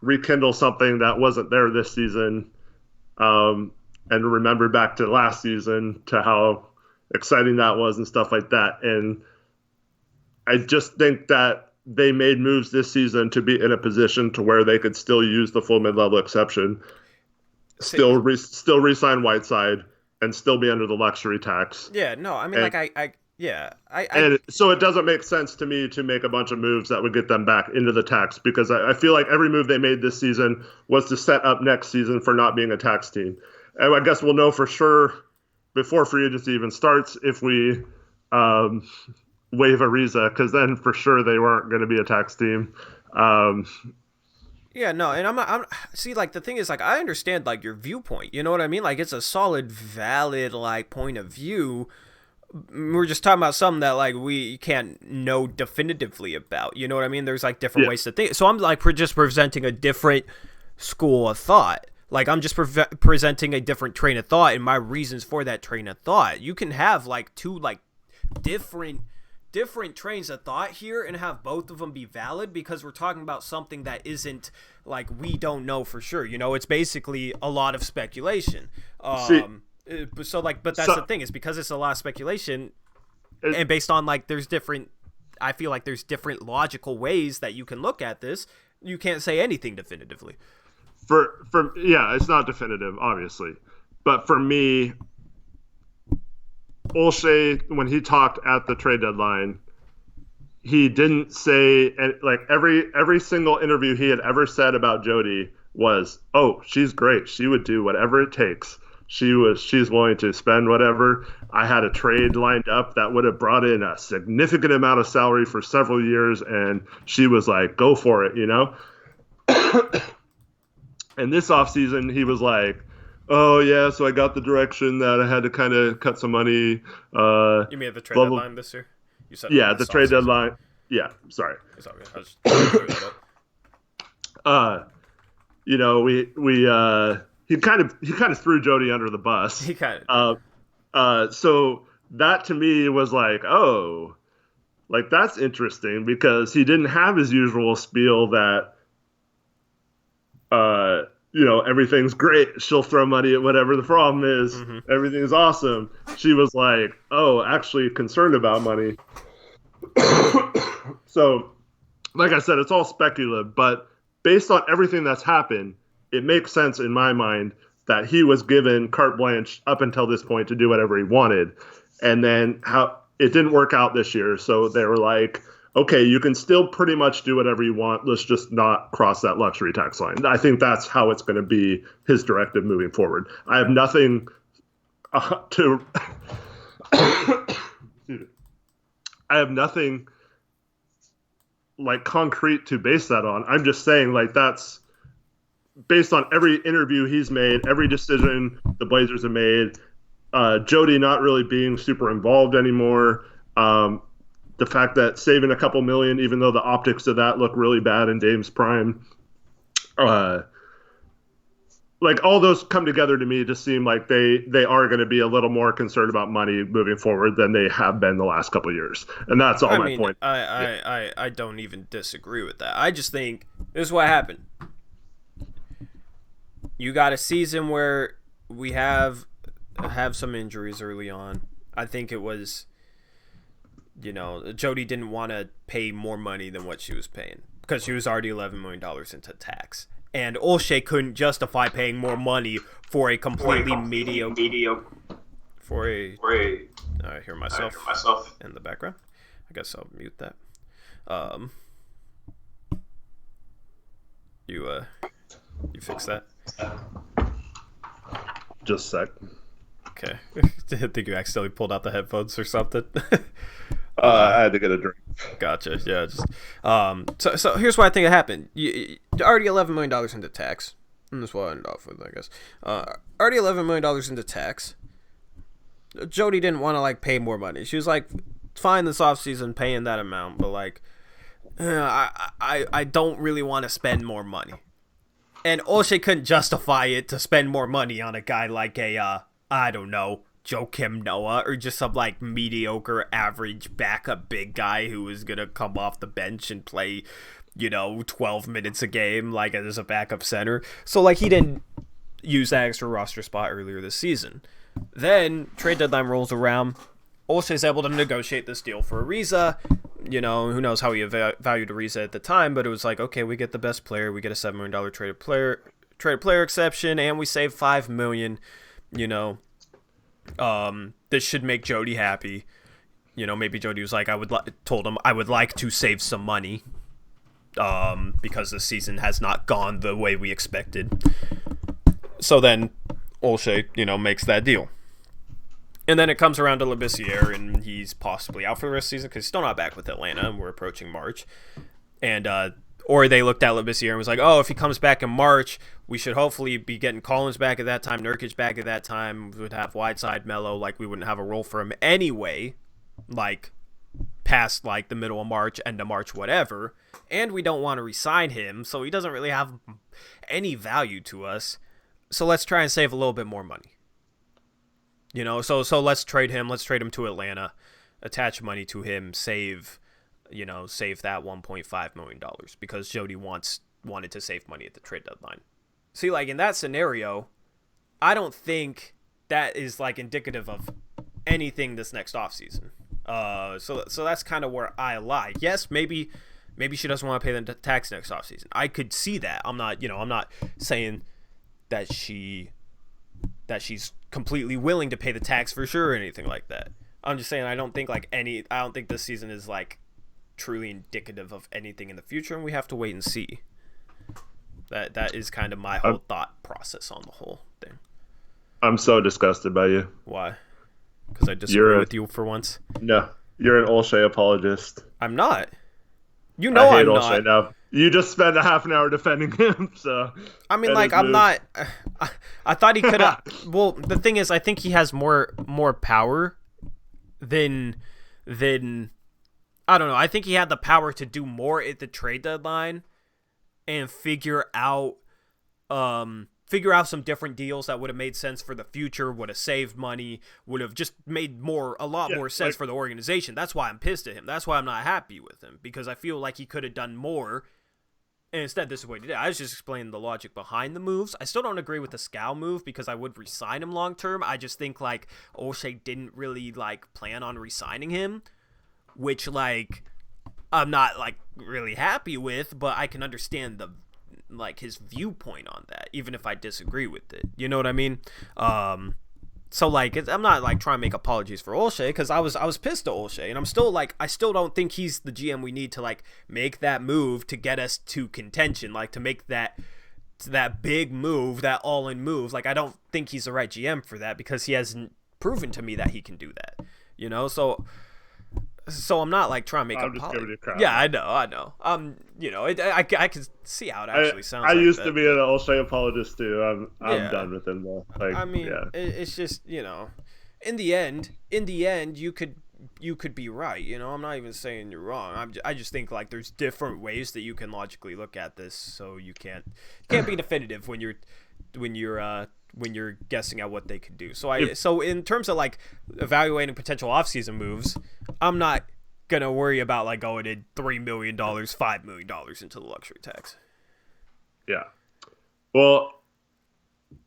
rekindle something that wasn't there this season, and remember back to last season to how exciting that was and stuff like that. And I just think that they made moves this season to be in a position to where they could still use the full mid-level exception, still re-sign Whiteside, and still be under the luxury tax. Yeah, no, I mean, and so it doesn't make sense to me to make a bunch of moves that would get them back into the tax because I feel like every move they made this season was to set up next season for not being a tax team. And I guess we'll know for sure before free agency even starts if we waive Ariza, because then for sure they weren't going to be a tax team. Yeah, no, and I'm see, like, the thing is, like, I understand, like, your viewpoint, you know what I mean? Like, it's a solid, valid, like, point of view. We're just talking about something that, like, we can't know definitively about, you know what I mean? There's, like, different ways to think. So I'm, like, just presenting a different school of thought. Like, I'm just presenting a different train of thought and my reasons for that train of thought. You can have, like, two, like, different trains of thought here and have both of them be valid because we're talking about something that isn't like we don't know for sure. It's basically a lot of speculation. But that's the thing is because it's a lot of speculation and based on like I feel like there's different logical ways that you can look at this. You can't say anything definitively. It's not definitive, obviously, but for me, Olshey, when he talked at the trade deadline, he didn't say, and like every single interview he had ever said about Jody was, "Oh, she's great. She would do whatever it takes. She's willing to spend whatever. I had a trade lined up that would have brought in a significant amount of salary for several years, and she was like, go for it, you know." And this offseason, he was like, "Oh yeah, so I got the direction that I had to kind of cut some money." You mean at the trade deadline this year? You said yeah, the trade deadline. Yeah, sorry. It's all good. I was just clear that up. You know, he kind of threw Jody under the bus. He kind of. So that to me was like, oh, like that's interesting because he didn't have his usual spiel that, you know, everything's great. She'll throw money at whatever the problem is. Mm-hmm. Everything's awesome. She was like, oh, actually concerned about money. So, like I said, it's all speculative, but based on everything that's happened, it makes sense in my mind that he was given carte blanche up until this point to do whatever he wanted. And then how it didn't work out this year. So they were like, okay, you can still pretty much do whatever you want. Let's just not cross that luxury tax line. I think that's how it's going to be his directive moving forward. I have nothing to I have nothing like concrete to base that on. I'm just saying like that's based on every interview he's made, every decision the Blazers have made, Jody not really being super involved anymore. The fact that saving a couple million, even though the optics of that look really bad in Dame's prime, like all those come together to me to seem like they are going to be a little more concerned about money moving forward than they have been the last couple of years. And that's all my point. I don't even disagree with that. I just think this is what happened. You got a season where we have some injuries early on. I think it was, you know, Jody didn't want to pay more money than what she was paying because she was already $11 million into tax. And Olshey couldn't justify paying more money for a completely mediocre. I hear myself in the background. I guess I'll mute that. You fix that? Just a sec. Okay. I think you accidentally pulled out the headphones or something. I had to get a drink. Gotcha. Yeah. Just so here's what I think happened. You're already $11 million into tax. And that's what I ended off with, I guess. Already $11 million into tax. Jody didn't want to like pay more money. She was like, fine this offseason paying that amount, but like, I don't really want to spend more money. And Olshey couldn't justify it to spend more money on a guy like I don't know, Joakim Noah, or just some like mediocre average backup big guy who was gonna come off the bench and play, you know, 12 minutes a game like as a backup center. So like he didn't use that extra roster spot earlier this season. Then trade deadline rolls around. Olshey's able to negotiate this deal for Ariza. You know, who knows how he valued Ariza at the time, but it was like, okay, we get the best player, we get a $7 million traded player exception, and we save $5 million. You know, this should make Jody happy. You know, maybe Jody was like, told him I would like to save some money, because the season has not gone the way we expected. So then Olshey, you know, makes that deal. And then it comes around to Labissiere, and he's possibly out for the rest of the season because he's still not back with Atlanta, and we're approaching March. And or they looked at Labissiere and was like, oh, if he comes back in March, we should hopefully be getting Collins back at that time, Nurkic back at that time. We would have Whiteside, Melo, like we wouldn't have a role for him anyway, like past like the middle of March, end of March, whatever. And we don't want to re-sign him, so he doesn't really have any value to us. So let's try and save a little bit more money. You know, so let's trade him. Let's trade him to Atlanta, attach money to him, save that $1.5 million because Jody wanted to save money at the trade deadline. See, like in that scenario, I don't think that is like indicative of anything this next offseason. So that's kind of where I lie. Yes, maybe she doesn't want to pay the tax next offseason. I could see that. I'm not saying that she's completely willing to pay the tax for sure or anything like that. I'm just saying I don't think this season is like truly indicative of anything in the future, and we have to wait and see. That is kind of my whole thought process on the whole thing. I'm so disgusted by you. Why? Because I disagree with you for once? No, you're an Olshey apologist. I'm not. You know I'm not. I hate Olshey now. You just spent a half an hour defending him, so... I mean, like, I'm not... I thought he could have... Well, the thing is, I think he has more power than... I don't know. I think he had the power to do more at the trade deadline and figure out some different deals that would have made sense for the future, would have saved money, would have just made a lot more sense for the organization. That's why I'm pissed at him. That's why I'm not happy with him, because I feel like he could have done more. And instead, this is what he did. I was just explaining the logic behind the moves. I still don't agree with the Scal move because I would re-sign him long term. I just think like Olshey didn't really like plan on re-signing him, which like I'm not like really happy with, but I can understand his viewpoint on that, even if I disagree with it. You know what I mean? So like I'm not like trying to make apologies for Olshey, because I was pissed at Olshey, and I'm still like I still don't think he's the GM we need to like make that move to get us to contention, like to make that big move, that all-in move. Like I don't think he's the right GM for that, because he hasn't proven to me that he can do that. You know, so I'm not like trying to make I'm just giving you crap. Yeah, I know. You know, I can see how it actually sounds. I used to be an Olshey apologist too. I'm done with him though. Like, I mean, it's just, you know, in the end, you could be right. You know, I'm not even saying you're wrong. I just think like there's different ways that you can logically look at this, so you can't be definitive when you're guessing at what they could do. So in terms of like evaluating potential offseason moves, I'm not gonna worry about like going in $3 million, $5 million into the luxury tax. Yeah. Well,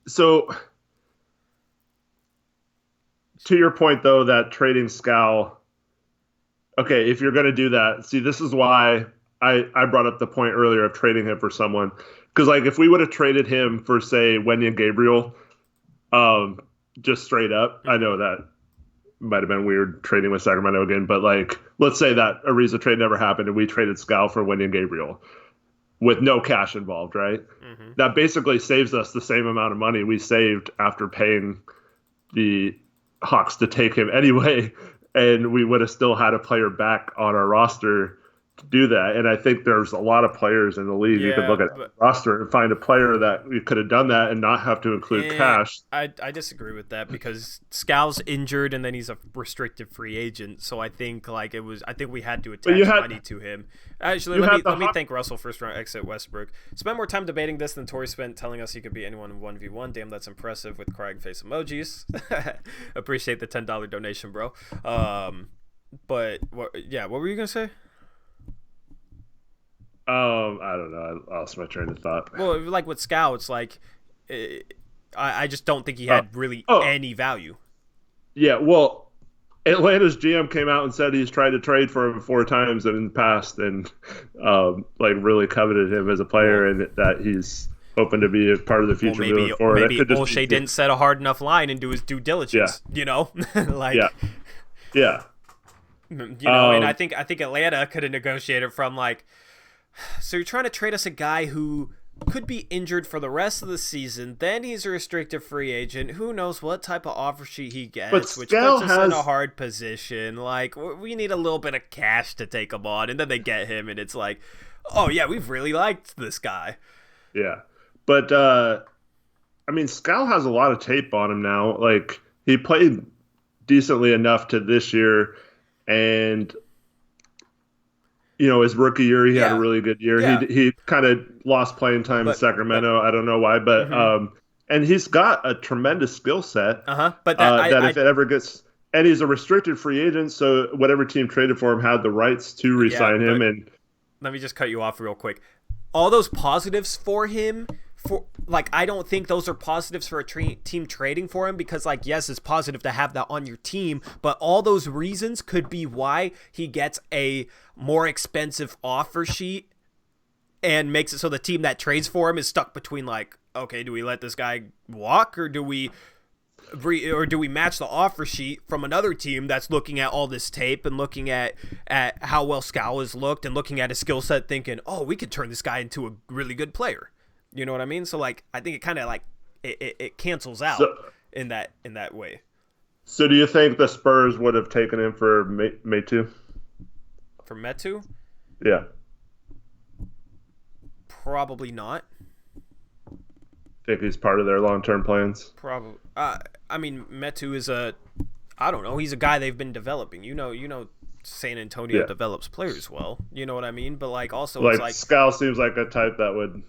so to your point though, that trading Scal, okay, if you're gonna do that, see, this is why I brought up the point earlier of trading him for someone. Because, like, if we would have traded him for, say, Wendy and Gabriel, just straight up, I know that might have been weird trading with Sacramento again, but, like, let's say that Ariza trade never happened and we traded Scal for Wendy and Gabriel with no cash involved, right? Mm-hmm. That basically saves us the same amount of money we saved after paying the Hawks to take him anyway, and we would have still had a player back on our roster to do that. And I think there's a lot of players in the league. You could look at the roster and find a player that we could have done that and not have to include cash. I disagree with that, because Scal's injured and then he's a restricted free agent. So I think like I think we had to attach money to him. Actually, let me thank Russell, first round exit Westbrook. Spent more time debating this than Tori spent telling us he could be anyone in 1v1. Damn, that's impressive, with crying face emojis. Appreciate the $10 donation, bro. But what were you gonna say? I don't know. I lost my train of thought. Well, like with Scal, it's like I just don't think he had really any value. Yeah, well, Atlanta's GM came out and said he's tried to trade for him 4 times in the past, and like really coveted him as a player, and that he's hoping to be a part of the future moving forward. Maybe Olshey didn't set a hard enough line and do his due diligence. Yeah. You know, like yeah. You know, and I think Atlanta could have negotiated from like. So you're trying to trade us a guy who could be injured for the rest of the season. Then he's a restricted free agent. Who knows what type of offer sheet he gets, which puts us in a hard position. Like, we need a little bit of cash to take him on. And then they get him, and it's like, oh, yeah, we've really liked this guy. Yeah. But, I mean, Scal has a lot of tape on him now. Like, he played decently enough to this year, and you know, his rookie year, he had a really good year. Yeah. He kind of lost playing time in Sacramento. I don't know why, but and he's got a tremendous skill set. But if it ever gets, and he's a restricted free agent, so whatever team traded for him had the rights to re-sign him. And let me just cut you off real quick. All those positives for him. I don't think those are positives for a team trading for him, because, like, yes, it's positive to have that on your team, but all those reasons could be why he gets a more expensive offer sheet and makes it so the team that trades for him is stuck between, like, okay, do we let this guy walk, or do we or do we match the offer sheet from another team that's looking at all this tape and looking at how well Scal has looked and looking at his skill set, thinking, oh, we could turn this guy into a really good player. You know what I mean? So like, I think it kind of like it cancels out in that way. So do you think the Spurs would have taken him for Metu? For Metu? Yeah. Probably not. Think he's part of their long-term plans? Probably. I mean, Metu is I don't know. He's a guy they've been developing. You know, San Antonio develops players well. You know what I mean? But like, also, like, it's like Scal seems like a type that would.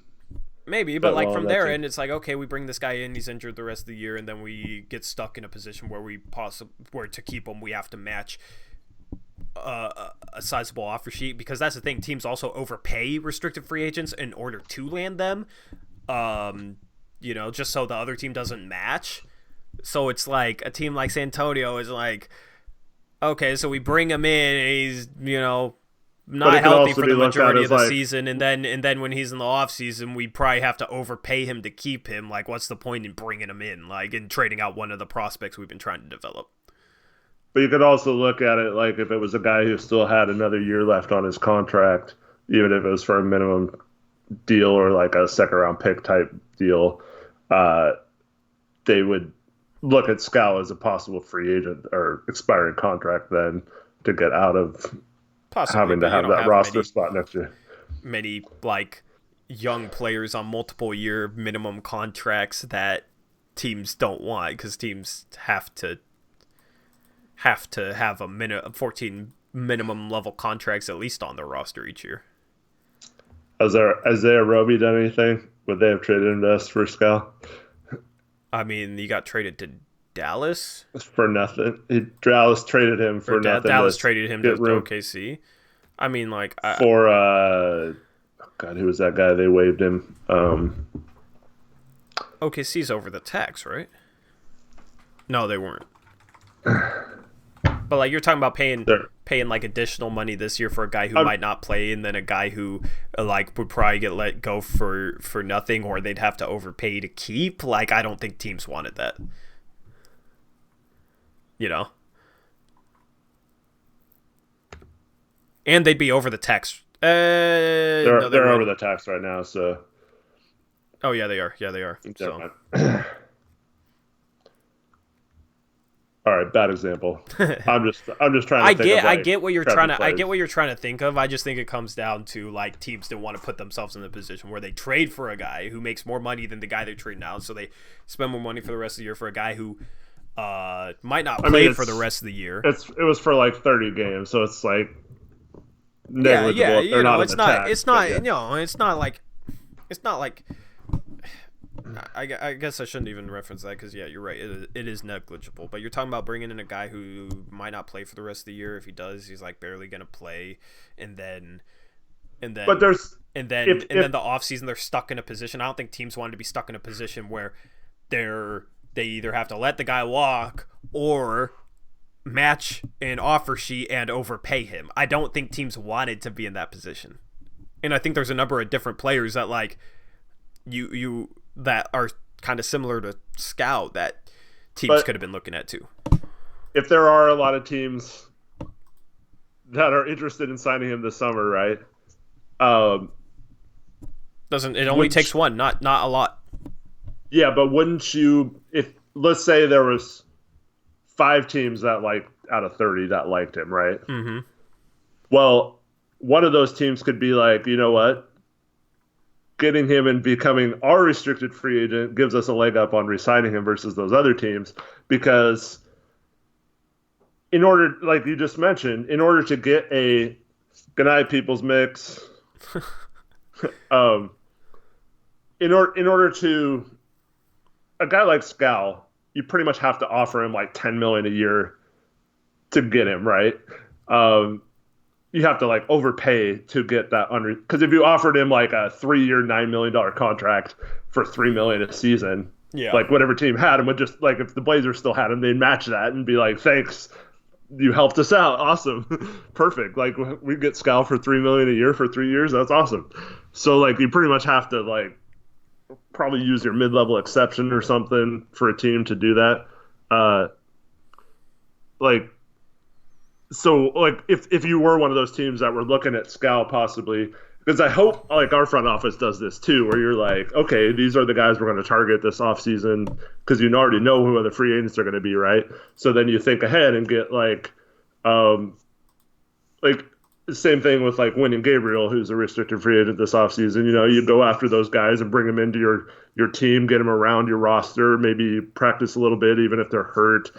Maybe, but like from their end, it's like, okay, we bring this guy in, he's injured the rest of the year, and then we get stuck in a position where where to keep him, we have to match a sizable offer sheet, because that's the thing. Teams also overpay restricted free agents in order to land them. Just so the other team doesn't match. So it's like a team like San Antonio is like, okay, so we bring him in, and he's, not healthy for the majority of the season, and then when he's in the off season, we probably have to overpay him to keep him. Like, what's the point in bringing him in, like, and trading out one of the prospects we've been trying to develop? But you could also look at it like if it was a guy who still had another year left on his contract, even if it was for a minimum deal or like a second round pick type deal, they would look at Scal as a possible free agent or expiring contract then to get out of having to have that roster spot next year. Many like young players on multiple year minimum contracts that teams don't want, because teams have to have a 14 minimum level contracts at least on their roster each year. Has Isaiah Roby done anything? Would they have traded him to us for Scal? I mean, he got traded to Dallas for nothing. Dallas traded him for nothing. Dallas traded him to OKC. I mean, like God, who was that guy? They waived him. OKC's over the tax, right? No, they weren't. But like, you're talking about paying like additional money this year for a guy who might not play, and then a guy who like would probably get let go for nothing, or they'd have to overpay to keep. Like, I don't think teams wanted that. And they'd be over the tax. They're over the tax right now, so. Oh yeah, they are. Yeah, they are. So. All right, bad example. I'm just trying to. I get what you're trying to. I get what you're trying to think of. I just think it comes down to like teams don't want to put themselves in the position where they trade for a guy who makes more money than the guy they're trading out, so they spend more money for the rest of the year for a guy who might not play for the rest of the year. It was for like 30 games, so it's like negligible. Yeah, it's not like I guess I shouldn't even reference that, because yeah, you're right. It is negligible. But you're talking about bringing in a guy who might not play for the rest of the year. If he does, he's like barely gonna play, and then the offseason they're stuck in a position. I don't think teams wanted to be stuck in a position where they either have to let the guy walk or match an offer sheet and overpay him. I don't think teams wanted to be in that position, and I think there's a number of different players that like you that are kind of similar to Scout that teams could have been looking at too. If there are a lot of teams that are interested in signing him this summer, right? It only takes one, not a lot. Yeah, but wouldn't you, if let's say there was 5 teams that out of 30 that liked him, right? Mm-hmm. Well, one of those teams could be like, you know what? Getting him and becoming our restricted free agent gives us a leg up on re-signing him versus those other teams, because in order, like you just mentioned, in order to get a good night people's mix, in order to a guy like Scal, you pretty much have to offer him like $10 million a year to get him, right? You have to like overpay to get that because if you offered him like a 3-year, $9 million contract for $3 million a season, like whatever team had him would just like, if the Blazers still had him, they'd match that and be like, thanks, you helped us out, awesome, perfect. Like we get Scal for $3 million a year for 3 years, that's awesome. So like you pretty much have to like probably use your mid-level exception or something for a team to do that. Uh, like so like if you were one of those teams that were looking at Scal possibly, because I hope like our front office does this too, where you're like, okay, these are the guys we're going to target this offseason because you already know who the free agents are going to be, right? So then you think ahead and get um, like the same thing with like Winning Gabriel, who's a restricted free agent this offseason. You know, you go after those guys and bring them into your team, get them around your roster, maybe practice a little bit, even if they're hurt.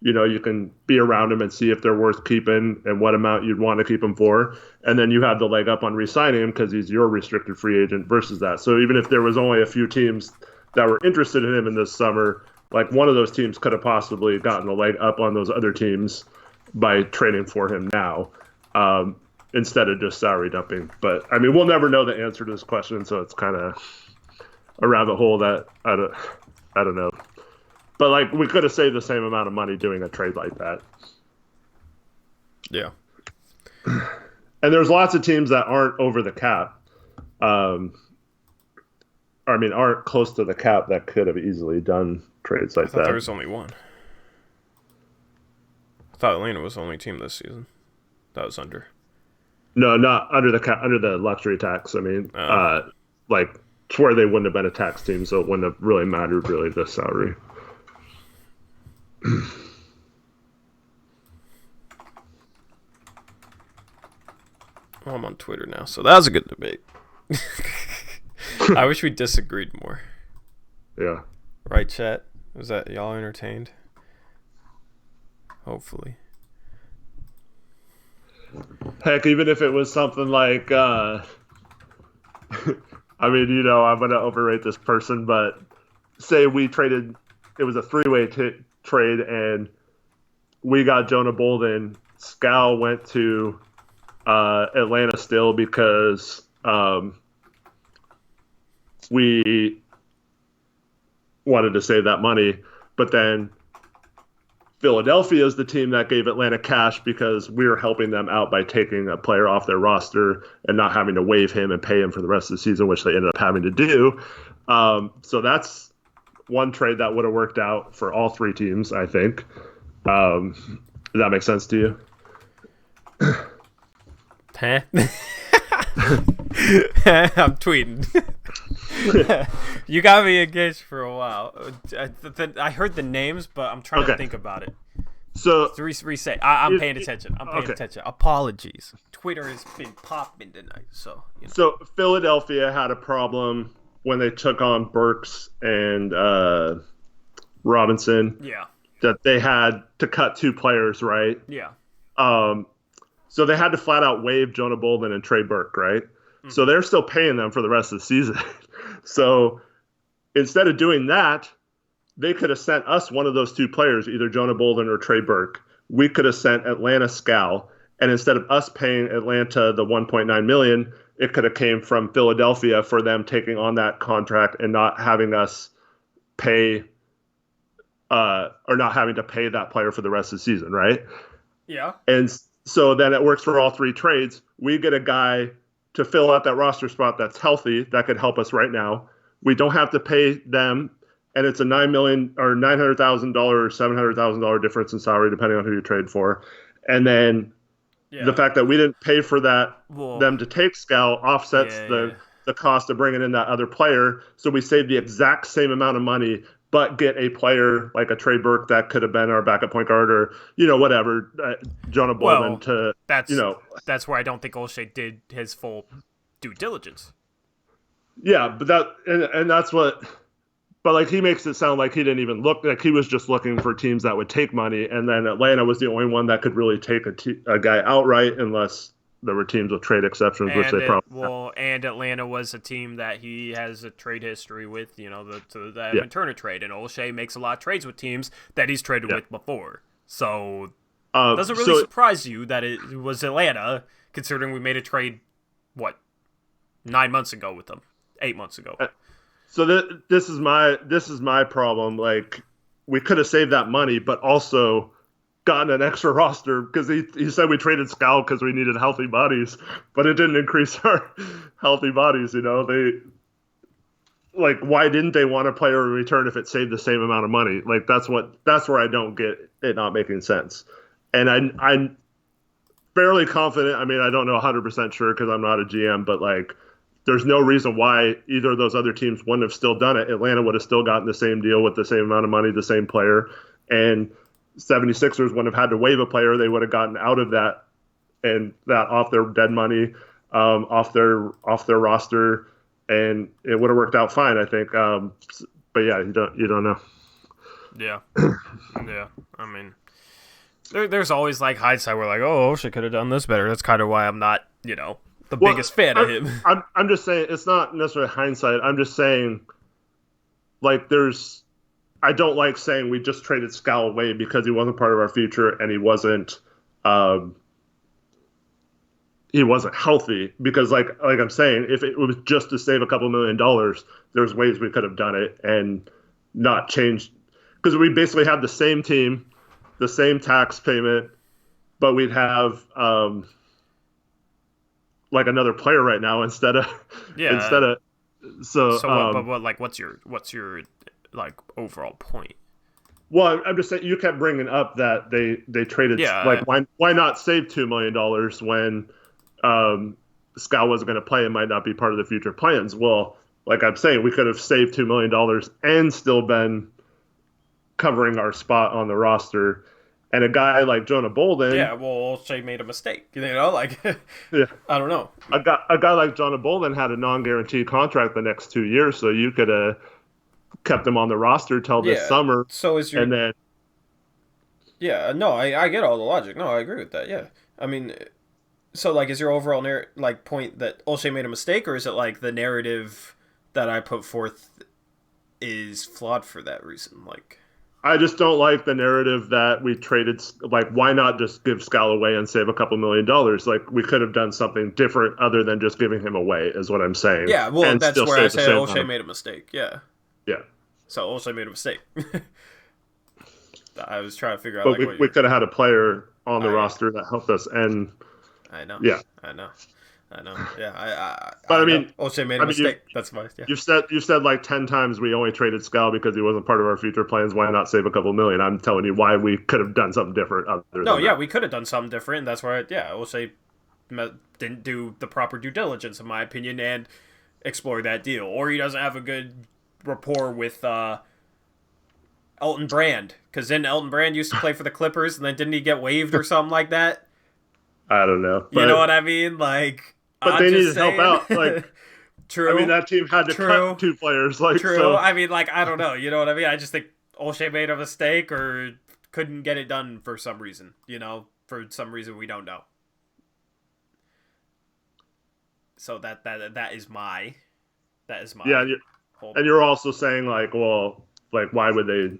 You know, you can be around them and see if they're worth keeping and what amount you'd want to keep them for. And then you have the leg up on re-signing him because he's your restricted free agent versus that. So even if there was only a few teams that were interested in him in this summer, like one of those teams could have possibly gotten a leg up on those other teams by trading for him now, instead of just salary dumping. But I mean, we'll never know the answer to this question, so it's kind of a rabbit hole that I don't know. But like, we could have saved the same amount of money doing a trade like that. Yeah. And there's lots of teams that aren't over the cap. I mean, aren't close to the cap that could have easily done trades like that. There was only one. I thought Atlanta was the only team this season that was under. No, not under the cap, under the luxury tax. I mean, like to where they wouldn't have been a tax team, so it wouldn't have really mattered really the salary. Well, I'm on Twitter now, so that was a good debate. I wish we disagreed more. Yeah. Right, chat? Was that y'all entertained? Hopefully. Heck, even if it was something like, I mean, you know, I'm going to overrate this person, but say we traded, it was a three-way trade, and we got Jonah Bolden. Scal went to Atlanta still because we wanted to save that money, but then Philadelphia is the team that gave Atlanta cash because we were helping them out by taking a player off their roster and not having to waive him and pay him for the rest of the season, which they ended up having to do. So that's one trade that would have worked out for all three teams, I think. Does that make sense to you? Huh? I'm tweeting. You got me engaged for a while. I heard the names, but I'm trying to think about it. So to reset. I'm paying attention. I'm paying attention. Apologies. Twitter has been popping tonight, so. You know. So Philadelphia had a problem when they took on Burks and Robinson. Yeah. That they had to cut two players, right? Yeah. So they had to flat out waive Jonah Bolden and Trey Burke, right? Mm-hmm. So they're still paying them for the rest of the season. So instead of doing that, they could have sent us one of those two players, either Jonah Bolden or Trey Burke. We could have sent Atlanta Scal, and instead of us paying Atlanta the $1.9 million, it could have came from Philadelphia for them taking on that contract and not having us pay or not having to pay that player for the rest of the season, right? Yeah. And so then it works for all three trades. We get a guy to fill out that roster spot that's healthy, that could help us right now. We don't have to pay them, and it's a $9 million or $900,000 or $700,000 difference in salary depending on who you trade for. And then the fact that we didn't pay for that them to take Scal offsets the cost of bringing in that other player. So we save the exact same amount of money, but get a player like a Trey Burke that could have been our backup point guard or, you know, whatever, Jonah Bolden that's where I don't think Olshey did his full due diligence. Yeah, but that's what, but like he makes it sound like he didn't even look, like he was just looking for teams that would take money, and then Atlanta was the only one that could really take a guy outright unless there were teams with trade exceptions, which they probably and Atlanta was a team that he has a trade history with, you know, the Evan Turner trade, and Olshey makes a lot of trades with teams that he's traded with before. So it doesn't really surprise you that it was Atlanta, considering we made a trade, 9 months ago with them, 8 months ago. So this is my problem. Like, we could have saved that money, but also gotten an extra roster because he said we traded Scal because we needed healthy bodies, but it didn't increase our healthy bodies. You know, like, why didn't they want a player in return if it saved the same amount of money? Like, that's where I don't get it not making sense. And I'm fairly confident. I mean, I don't know 100% sure because I'm not a GM, but like, there's no reason why either of those other teams wouldn't have still done it. Atlanta would have still gotten the same deal with the same amount of money, the same player, and 76ers wouldn't have had to waive a player. They would have gotten out of that and that off their dead money, off their roster, and it would have worked out fine, I think. But yeah, you don't know. Yeah, yeah. I mean, there's always like hindsight. We're like, oh, she could have done this better. That's kind of why I'm not, the biggest fan of him. I'm just saying it's not necessarily hindsight. I'm just saying, like, I don't like saying we just traded Scal away because he wasn't part of our future and he wasn't healthy. Because like I'm saying, if it was just to save a couple $1 million, there's ways we could have done it and not changed. Because we basically have the same team, the same tax payment, but we'd have like another player right now instead of what's your like overall point? Well, I'm just saying you kept bringing up that they traded why not save $2 million when Scal wasn't going to play and might not be part of the future plans. Well, like I'm saying, we could have saved $2 million and still been covering our spot on the roster. And a guy like Jonah Bolden, Shea made a mistake. Like yeah, I don't know. A guy like Jonah Bolden had a non-guaranteed contract the next 2 years, so you could have kept him on the roster till this summer. So is your and then I get all the logic. No, I agree with that. Yeah, I mean, so like, is your overall point that Olshey made a mistake, or is it like the narrative that I put forth is flawed for that reason? Like, I just don't like the narrative that we traded. Like, why not just give Scal away and save a couple $1 million? Like, we could have done something different other than just giving him away, is what I'm saying. Yeah, well, and that's where I say Olshey made a mistake. Yeah. Yeah. So Olshey made a mistake. I was trying to figure out. But we could have had a player on the roster that helped us, and I know. Yeah. I know. Yeah, But I mean, Olshey made a mistake. That's fine. Yeah. You've said like 10 times we only traded Scal because he wasn't part of our future plans. Why not save a couple million? I'm telling you why we could have done something different. We could have done something different. That's why, Olshey didn't do the proper due diligence, in my opinion, and explore that deal, or he doesn't have a good rapport with Elton Brand, because then Elton Brand used to play for the Clippers, and then didn't he get waived or something like that? I don't know. You know what I mean? Like. But they needed help out. Like, true. I mean, that team had to cut 2 players. Like, true. So. I mean, like, I don't know. You know what I mean? I just think Olshey made a mistake or couldn't get it done for some reason. For some reason we don't know. So that is my. Yeah, and you're also saying like, well, like, why would they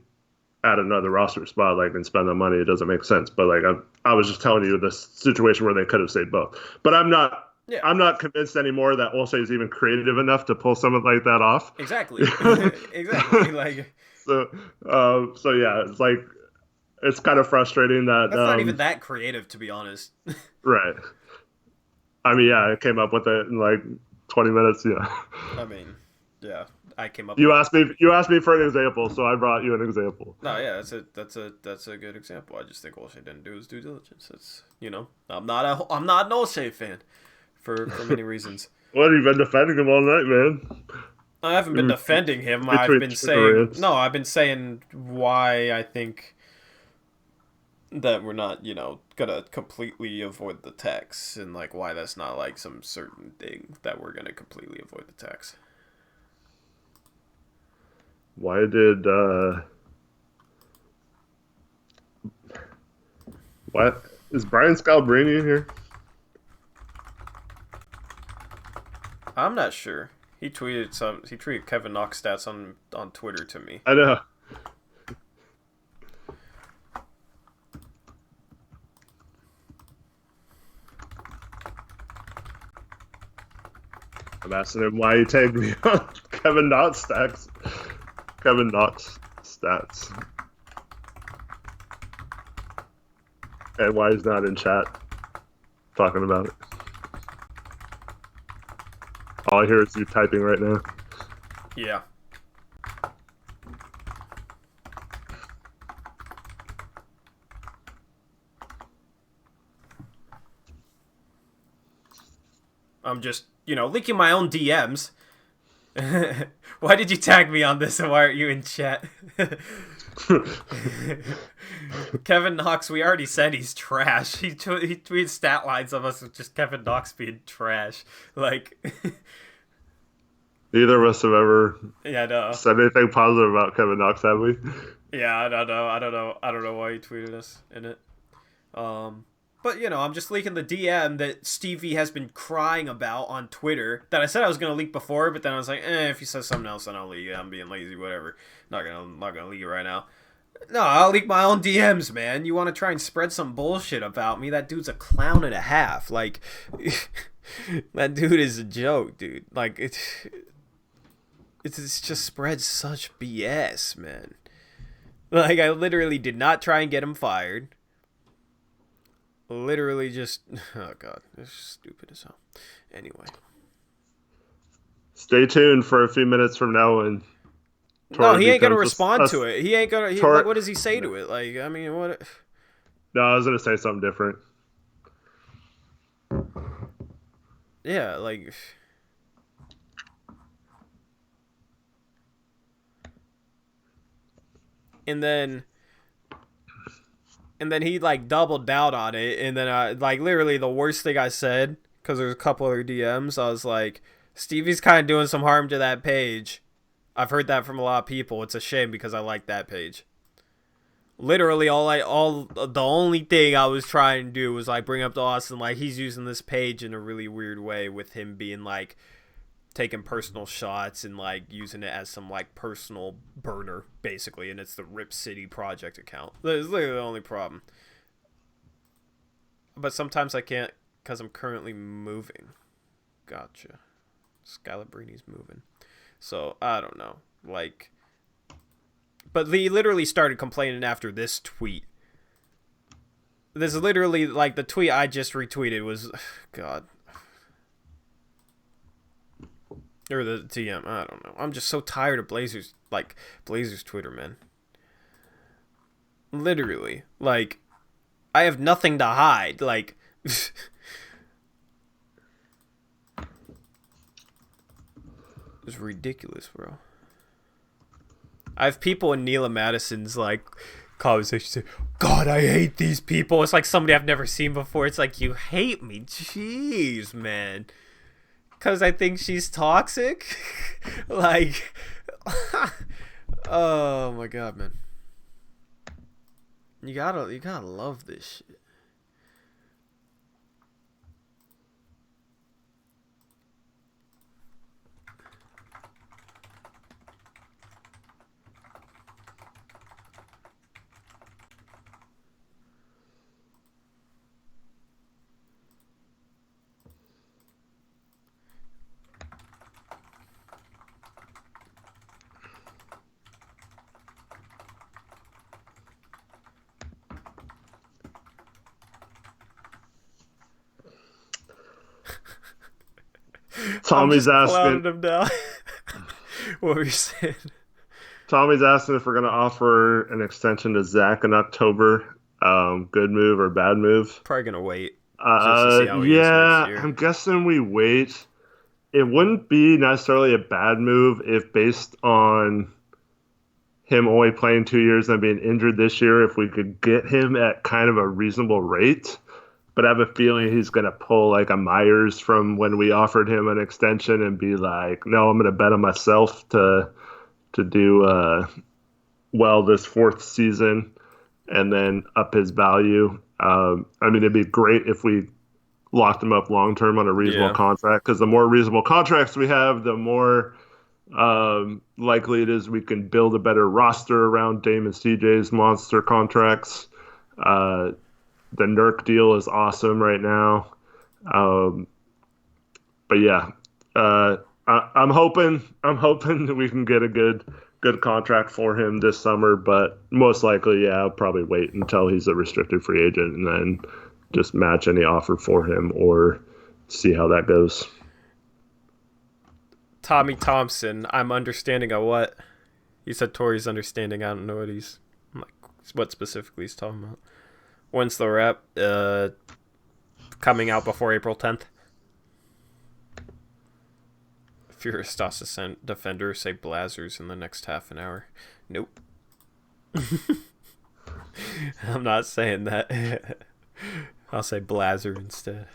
add another roster spot, like, and spend the money? It doesn't make sense. But like, I was just telling you this situation where they could have saved both. But I'm not. Yeah. I'm not convinced anymore that Olshey is even creative enough to pull something like that off. Exactly. Exactly. Like. So yeah, it's like, it's kind of frustrating that that's not even that creative, to be honest. Right. I mean, yeah, I came up with it in like 20 minutes. Yeah. I mean, yeah, I came up. You asked me for an example, so I brought you an example. No, yeah, that's a good example. I just think Olshey didn't do his due diligence. It's I'm not an Olshey fan. For many reasons. Well, you've been defending him all night, man. I haven't been defending him. I've been saying why I think that we're not, gonna completely avoid the tax, and like why that's not like some certain thing that we're gonna completely avoid the tax. Why did what is Brian Scalabrine in here? I'm not sure. He tweeted Kevin Knox stats on Twitter to me. I know. I'm asking him why he tagged me on Kevin Knox stats. Kevin Knox stats. And why he's not in chat talking about it. All I hear is you typing right now. Yeah. I'm just, leaking my own DMs. Why did you tag me on this and why aren't you in chat? Kevin Knox, we already said he's trash. He tweets stat lines of us with just Kevin Knox being trash. Like, Neither of us have ever yeah, no. said anything positive about Kevin Knox, have we? Yeah, I don't know why he tweeted us in it. But, I'm just leaking the DM that Stevie has been crying about on Twitter that I said I was going to leak before, but then I was like, if he says something else, then I'll leak it. I'm being lazy, whatever. Not gonna leak it right now. No, I'll leak my own DMs, man. You want to try and spread some bullshit about me? That dude's a clown and a half. Like, that dude is a joke, dude. Like, it's just spreads such BS, man. Like, I literally did not try and get him fired. Literally just, oh god, it's stupid as hell. Anyway, stay tuned for a few minutes from now and no, he ain't gonna respond to it. He ain't gonna. Like, what does he say to it? Like, I mean, what? No, I was gonna say something different. Yeah, like. And then he like doubled down on it, and then I like literally the worst thing I said, because there's a couple other DMs, I was like, Stevie's kind of doing some harm to that page. I've heard that from a lot of people. It's a shame because I like that page. Literally the only thing I was trying to do was like bring up to Austin, like, he's using this page in a really weird way, with him being like taking personal shots and like using it as some like personal burner basically, and it's the Rip City Project account. That's literally the only problem. But sometimes I can't because I'm currently moving. Gotcha. Scalabrini's moving. So I don't know. Like, but he literally started complaining after this tweet. This is literally like the tweet I just retweeted was, God. Or the TM, I don't know. I'm just so tired of Blazers Twitter, man. Literally. Like, I have nothing to hide. Like, it's ridiculous, bro. I have people in Neela Madison's, like, conversation say, God, I hate these people. It's like somebody I've never seen before. It's like, you hate me? Jeez, man. Because I think she's toxic? Like, oh my god, man. You gotta love this shit. Tommy's asking him down. What were you saying? Tommy's asking if we're going to offer an extension to Zach in October. Good move or bad move? Probably going to wait. Just to see how he is next year. I'm guessing we wait. It wouldn't be necessarily a bad move if, based on him only playing 2 years and being injured this year, if we could get him at kind of a reasonable rate. But I have a feeling he's going to pull like a Myers from when we offered him an extension and be like, no, I'm going to bet on myself to do well this fourth season and then up his value. I mean, it'd be great if we locked him up long-term on a reasonable contract, because the more reasonable contracts we have, the more likely it is we can build a better roster around Dame and CJ's monster contracts. The Nurk deal is awesome right now. But yeah, I'm hoping that we can get a good contract for him this summer, but most likely, I'll probably wait until he's a restricted free agent and then just match any offer for him or see how that goes. Tommy Thompson, I'm understanding a what? He said Tori's understanding. I don't know what he's like. What specifically he's talking about. When's the rep? Coming out before April 10th. If you're a Stas defender, say Blazers in the next half an hour. Nope. I'm not saying that. I'll say Blazer instead.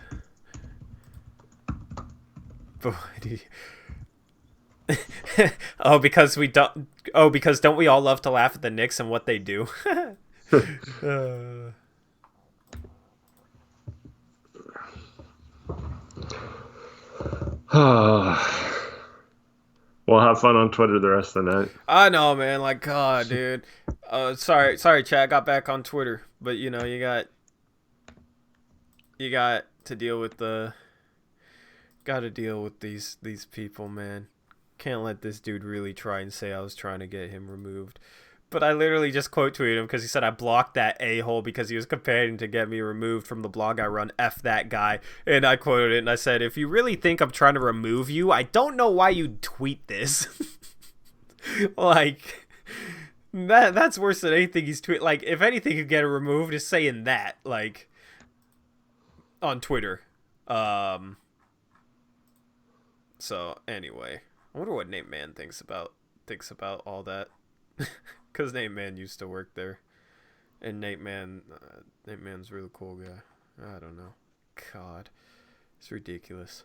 Boy, because don't we all love to laugh at the Knicks and what they do? We'll have fun on Twitter the rest of the night. I know, man. Like, God, dude. Sorry, Chad. I got back on Twitter, but you got to deal with these people, man. Can't let this dude really try and say I was trying to get him removed. But I literally just quote tweeted him because he said I blocked that a-hole because he was comparing to get me removed from the blog I run. F that guy. And I quoted it and I said, if you really think I'm trying to remove you, I don't know why you'd tweet this. Like, that's worse than anything he's tweeting. Like, if anything could get removed is saying that, like, on Twitter. So, anyway. I wonder what Nate Mann thinks about all that. Because Nate Mann used to work there. And Nate Mann's a really cool guy. I don't know. God. It's ridiculous.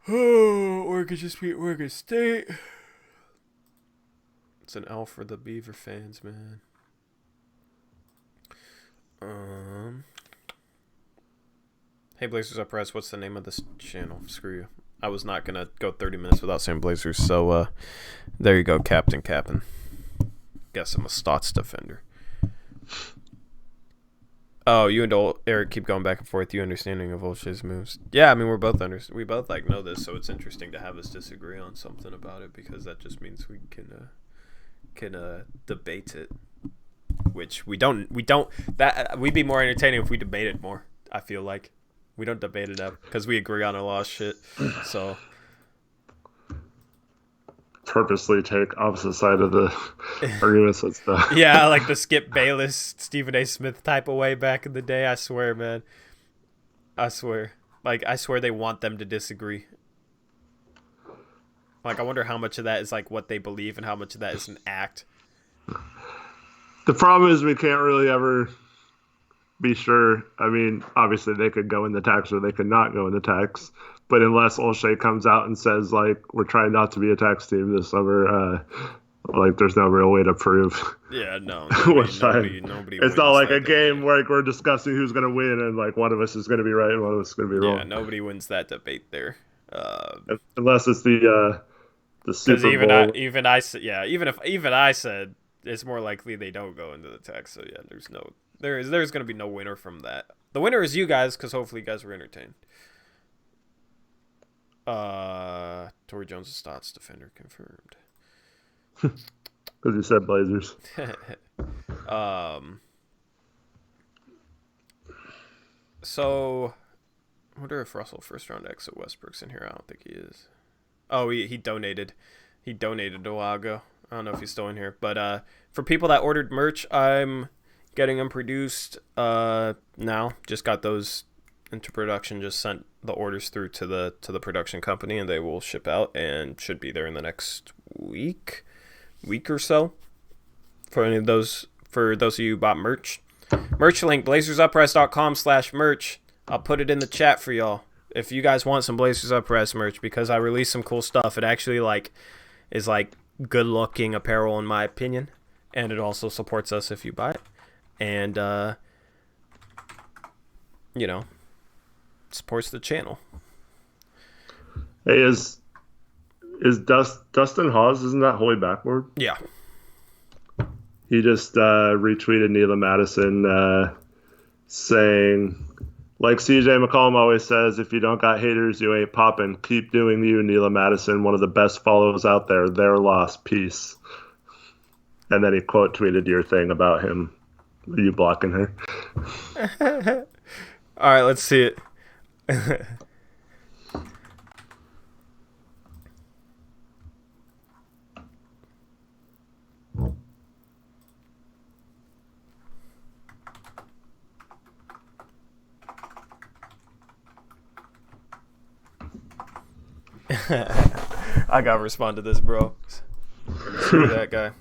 Oh, Oregon just beat Oregon State. It's an L for the Beaver fans, man. Hey, Blazers Uprise, what's the name of this channel? Screw you. I was not going to go 30 minutes without saying Blazers, so there you go, Captain. Guess I'm a Stotts defender. Oh, you and Eric keep going back and forth. You understanding of Olshay's moves? Yeah, I mean, we both like know this, so it's interesting to have us disagree on something about it because that just means we can debate it, which we don't. That we'd be more entertaining if we debated more. I feel like. We don't debate it up because we agree on a lot of shit. So purposely take opposite side of the arguments and stuff. Yeah, like the Skip Bayless, Stephen A. Smith type of way back in the day. I swear, man. I swear. Like, I swear they want them to disagree. Like, I wonder how much of that is like what they believe and how much of that is an act. The problem is we can't really ever be sure. I mean, obviously they could go in the tax or they could not go in the tax. But unless Olshay comes out and says, like, we're trying not to be a tax team this summer, like, there's no real way to prove. Yeah, no. Nobody it's not like a game where like, we're discussing who's going to win and, like, one of us is going to be right and one of us is going to be wrong. Yeah, nobody wins that debate there. Unless it's the Super Bowl. Even I said it's more likely they don't go into the tax. So, yeah, there's going to be no winner from that. The winner is you guys because hopefully you guys were entertained. Torrey Jones is Stotts defender confirmed. Because you said Blazers. So, I wonder if Russell first round exit Westbrook's in here. I don't think he is. Oh, he donated. He donated a while ago. I don't know if he's still in here. But for people that ordered merch, I'm getting them produced now. Just got those into production. Just sent the orders through to the production company, and they will ship out and should be there in the next week or so. For those of you who bought merch link blazersuprise.com/merch. I'll put it in the chat for y'all if you guys want some Blazers Uprise merch because I released some cool stuff. It actually is good looking apparel in my opinion, and it also supports us if you buy it, and supports the channel. Hey, is Dustin Hawes, isn't that Holy Backboard? Yeah. He just retweeted Neela Madison saying, like CJ McCollum always says, if you don't got haters, you ain't popping. Keep doing you, Neela Madison, one of the best follows out there. Their loss, peace. And then he quote tweeted your thing about him, you blocking her. All right, let's see it. I gotta respond to this, bro. Screw that guy.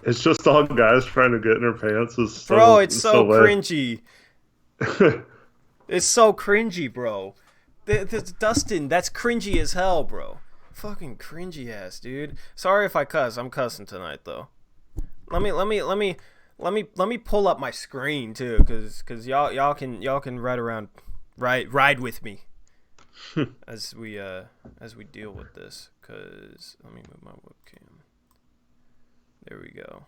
It's just all guys trying to get in their pants. Bro, it's so cringy. It's so cringy, bro. Dustin, that's cringy as hell, bro. Fucking cringy ass, dude. Sorry if I cuss. I'm cussing tonight though. Let me pull up my screen too, cause y'all can ride with me as we deal with this. Cause let me move my webcam. There we go.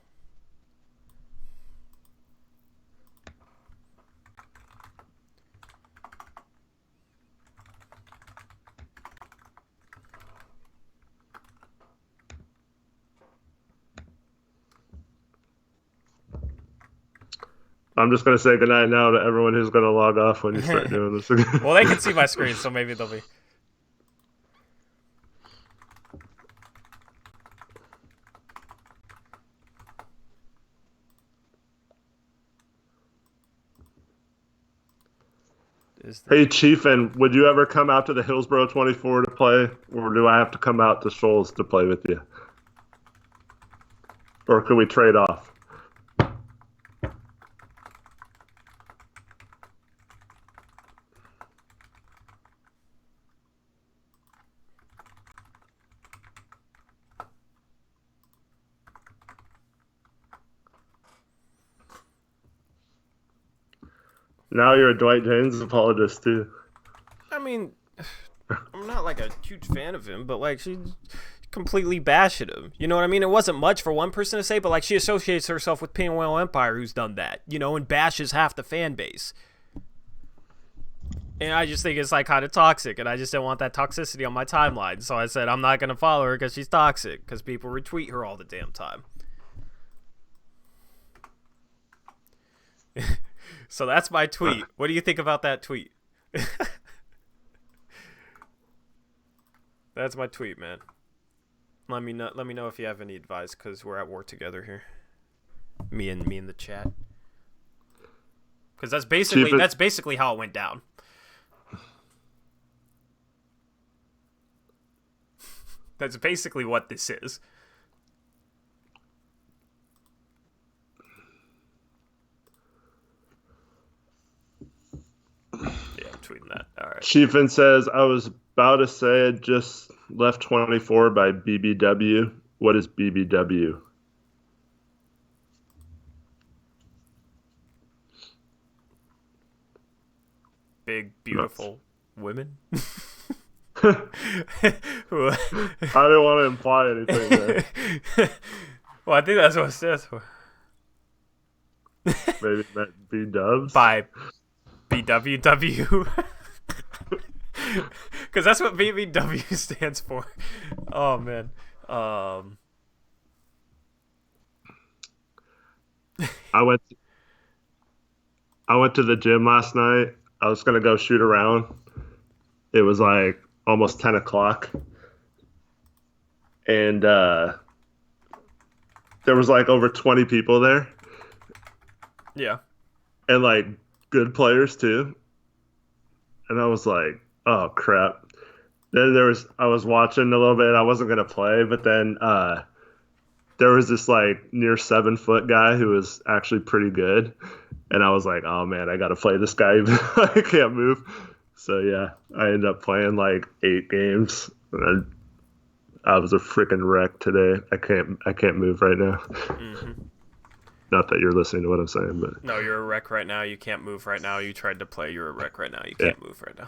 I'm just going to say goodnight now to everyone who's going to log off when you start doing this again. Well, they can see my screen, so maybe they'll be... Hey, Chiefin, would you ever come out to the Hillsborough 24 to play, or do I have to come out to Shoals to play with you? Or can we trade off? Now you're a Dwight James apologist too. I mean, I'm not like a huge fan of him, but like she completely bashed him. You know what I mean? It wasn't much for one person to say, but like she associates herself with Pinwheel Empire, who's done that, you know, and bashes half the fan base. And I just think it's like kind of toxic, and I just don't want that toxicity on my timeline. So I said I'm not gonna follow her because she's toxic, because people retweet her all the damn time. So that's my tweet. What do you think about that tweet? That's my tweet, man. Let me know if you have any advice, because we're at war together here. Me and the chat. Because that's basically how it went down. That's basically what this is. Yeah, I'm tweeting that. All right. Chiefin says, I was about to say it just left 24 by BBW. What is BBW? Big, beautiful women? I didn't want to imply anything there. Well, I think that's what it stands for. Maybe it meant B-dubs? By BWW. Because that's what BBW stands for. Oh, man. I went to the gym last night. I was going to go shoot around. It was like almost 10 o'clock. And there was like over 20 people there. Yeah. And like good players too. And I was like, oh crap. Then I was watching a little bit. I wasn't going to play, but then there was this like near 7-foot guy who was actually pretty good. And I was like, oh man, I got to play this guy. I can't move. So yeah, I ended up playing like 8 games. And I was a freaking wreck today. I can't move right now. Mm-hmm. Not that you're listening to what I'm saying, but no, you're a wreck right now. You can't move right now. You tried to play. You're a wreck right now. You can't move right now.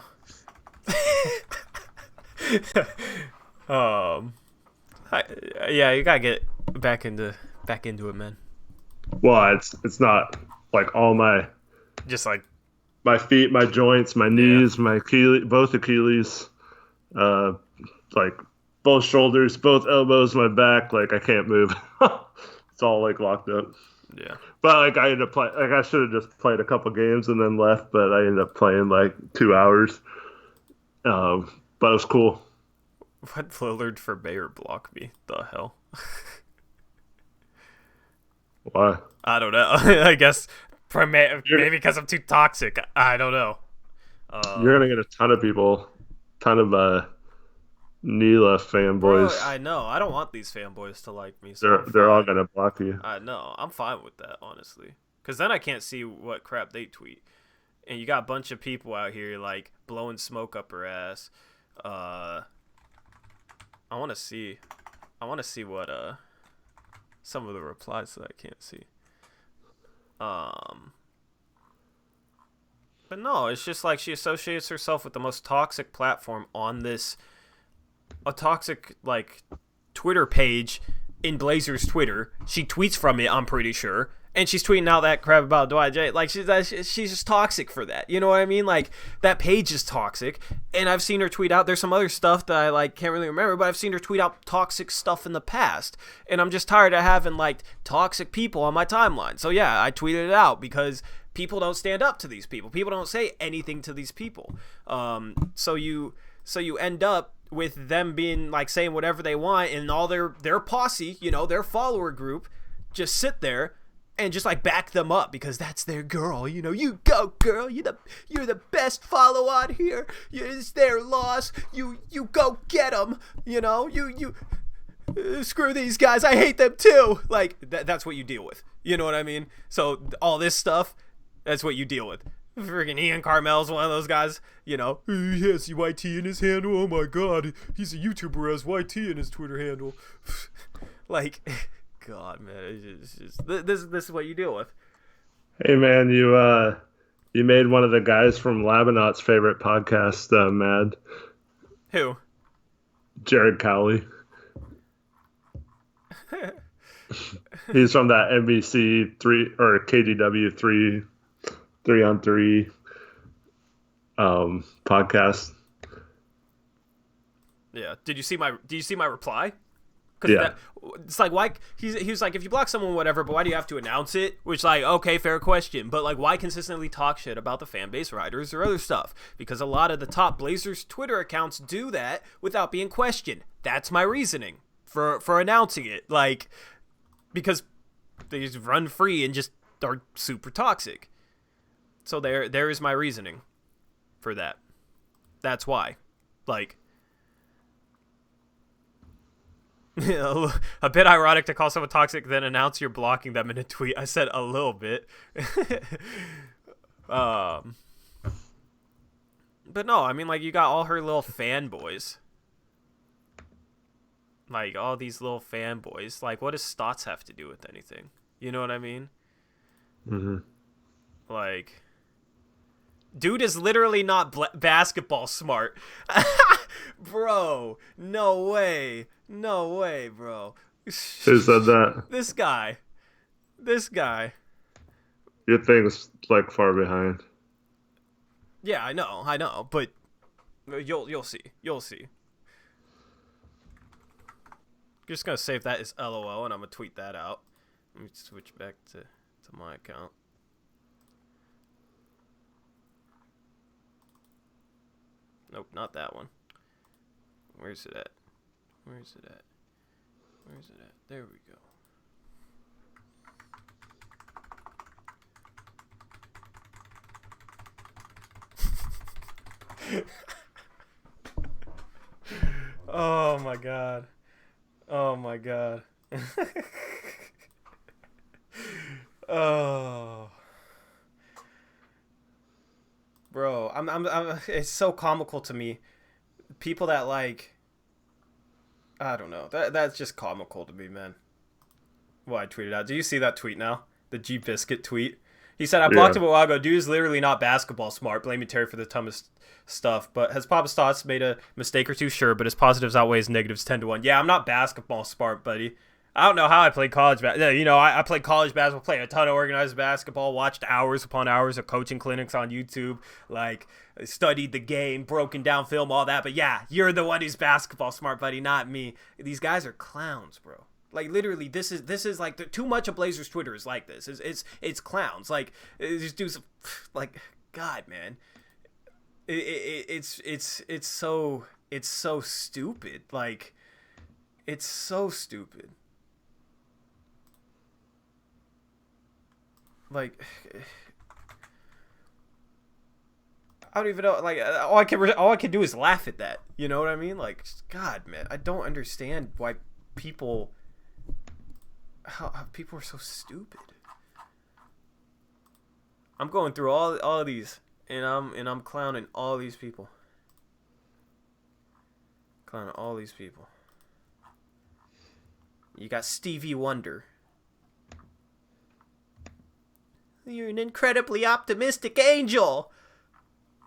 Yeah, you gotta get back into it, man. Well, it's not like all my just like my feet, my joints, my knees, my Achilles, both Achilles, like both shoulders, both elbows, my back. Like I can't move. It's all like locked up. Yeah. But like I ended up playing. Like I should have just played a couple games and then left. But I ended up playing like 2 hours. But it was cool. What Lillard for Mayor block me? The hell? Why? I don't know. I guess maybe because I'm too toxic. I don't know. You're gonna get a ton of people, ton of Neela Bro, fanboys. I know. I don't want these fanboys to like me, so They're all gonna block you. I know. I'm fine with that, honestly. Because then I can't see what crap they tweet. And you got a bunch of people out here, like, blowing smoke up her ass. I want to see what, some of the replies that I can't see. But no, it's just like she associates herself with the most toxic platform on this, a toxic, like, Twitter page in Blazers Twitter. She tweets from it, I'm pretty sure. And she's tweeting out that crap about Dwight J. Like, she's just toxic for that. You know what I mean? Like, that page is toxic. And I've seen her tweet out. There's some other stuff that I, like, can't really remember. But I've seen her tweet out toxic stuff in the past. And I'm just tired of having, like, toxic people on my timeline. So, yeah, I tweeted it out because people don't stand up to these people. People don't say anything to these people. So you end up with them being, like, saying whatever they want. And all their posse, you know, their follower group, just sit there and just, like, back them up because that's their girl. You know, you go, girl. You're the best follow on here. It's their loss. You go get them. You know, you screw these guys. I hate them too. Like, that's what you deal with. You know what I mean? So all this stuff, that's what you deal with. Freaking Ian Carmel's one of those guys, you know. He has YT in his handle. Oh my god, he's a YouTuber who has YT in his Twitter handle. Like, God, man, it's just, this is what you deal with. Hey, man, you made one of the guys from Labanot's favorite podcast mad. Who? Jared Cowley. He's from that NBC 3 or KGW 3 podcast. Yeah. Did you see my reply? Yeah. It's like, why he was like, if you block someone, whatever, but why do you have to announce it? Which, like, okay, fair question, but, like, why consistently talk shit about the fan base, riders, or other stuff? Because a lot of the top Blazers Twitter accounts do that without being questioned. That's my reasoning for announcing it, like, because they just run free and just are super toxic. So there is my reasoning for that. That's why, like. A bit ironic to call someone toxic, then announce you're blocking them in a tweet. I said a little bit. But no, I mean, like, you got all her little fanboys. Like, all these little fanboys. Like, what does Stotts have to do with anything? You know what I mean? Mm-hmm. Like, dude is literally not basketball smart. Bro, no way. No way, bro. Who said that? This guy. Your thing's, like, far behind. Yeah, I know, but you'll see. Just gonna save that as LOL, and I'm gonna tweet that out. Let me switch back to my account. Nope, not that one. Where's it at? There we go. Oh my god. Oh. Bro, I'm it's so comical to me. People that, like, I don't know. That's just comical to me, man. Well, I tweeted out. Do you see that tweet now? The G Biscuit tweet. He said, I blocked him a while ago. Dude is literally not basketball smart. Blaming Terry for the dumbest stuff. But has Papa Stotts made a mistake or two? Sure, but his positives outweigh his negatives 10-1. Yeah, I'm not basketball smart, buddy. I don't know how I played college basketball. You know, I played college basketball, played a ton of organized basketball, watched hours upon hours of coaching clinics on YouTube, like, studied the game, broken down film, all that. But yeah, you're the one who's basketball smart, buddy, not me. These guys are clowns, bro. Like, literally, this is like, too much of Blazers Twitter is like this. It's clowns. Like, these dudes, like, God, man. It's it's so stupid. Like, it's so stupid. Like, I don't even know. Like, all I can do is laugh at that. You know what I mean? Like, God, man, I don't understand why people, how people are so stupid. I'm going through all of these, and I'm clowning all these people. Clowning all these people. You got Stevie Wonder. You're an incredibly optimistic angel.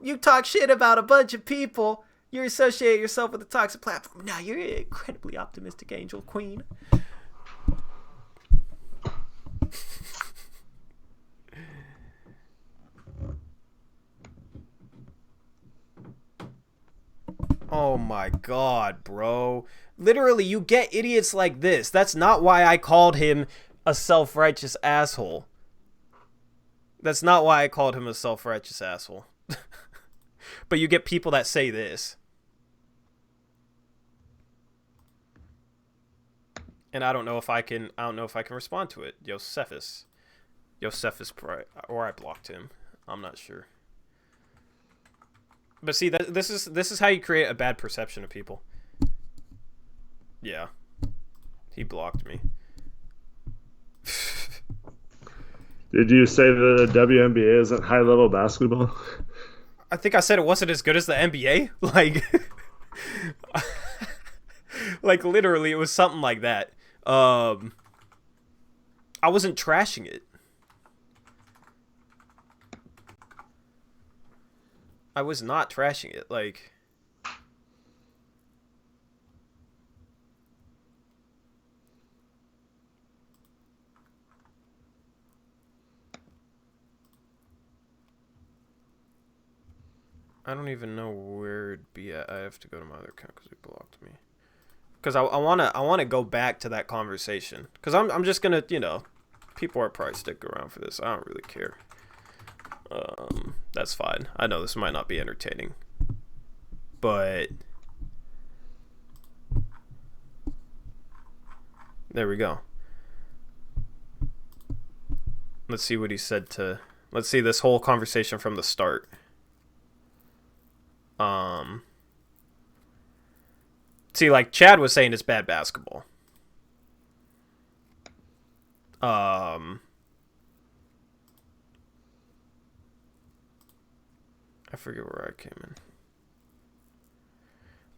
You talk shit about a bunch of people. You associate yourself with a toxic platform. Now you're an incredibly optimistic angel, queen. Oh my god, bro. Literally, you get idiots like this. That's not why I called him a self-righteous asshole. That's not why I called him a self-righteous asshole. But you get people that say this. And I don't know if I can respond to it. Josephus, or I blocked him. I'm not sure. But see, this is how you create a bad perception of people. Yeah. He blocked me. Did you say the WNBA isn't high-level basketball? I think I said it wasn't as good as the NBA. Like, like literally, it was something like that. I wasn't trashing it. I was not trashing it. Like, I don't even know where it'd be at. I have to go to my other account because he blocked me. Because I wanna go back to that conversation. Because I'm just gonna, you know, people are probably stick around for this. I don't really care. That's fine. I know this might not be entertaining, but there we go. Let's see what he said to. Let's see this whole conversation from the start. See, like Chad was saying, it's bad basketball. I forget where I came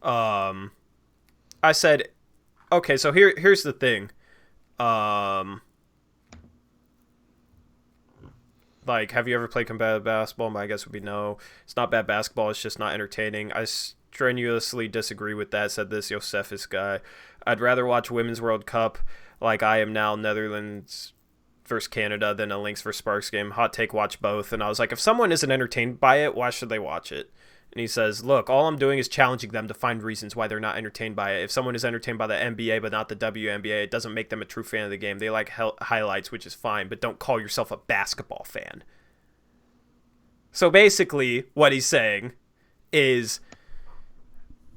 in. I said, okay, so here's the thing. Like, have you ever played competitive basketball? My guess would be no. It's not bad basketball. It's just not entertaining. I strenuously disagree with that, said this Josephus guy. I'd rather watch Women's World Cup like I am now Netherlands versus Canada than a Lynx versus Sparks game. Hot take, watch both. And I was like, if someone isn't entertained by it, why should they watch it? And he says, look, all I'm doing is challenging them to find reasons why they're not entertained by it. If someone is entertained by the NBA but not the WNBA, it doesn't make them a true fan of the game. They like highlights, which is fine, but don't call yourself a basketball fan. So basically, what he's saying is,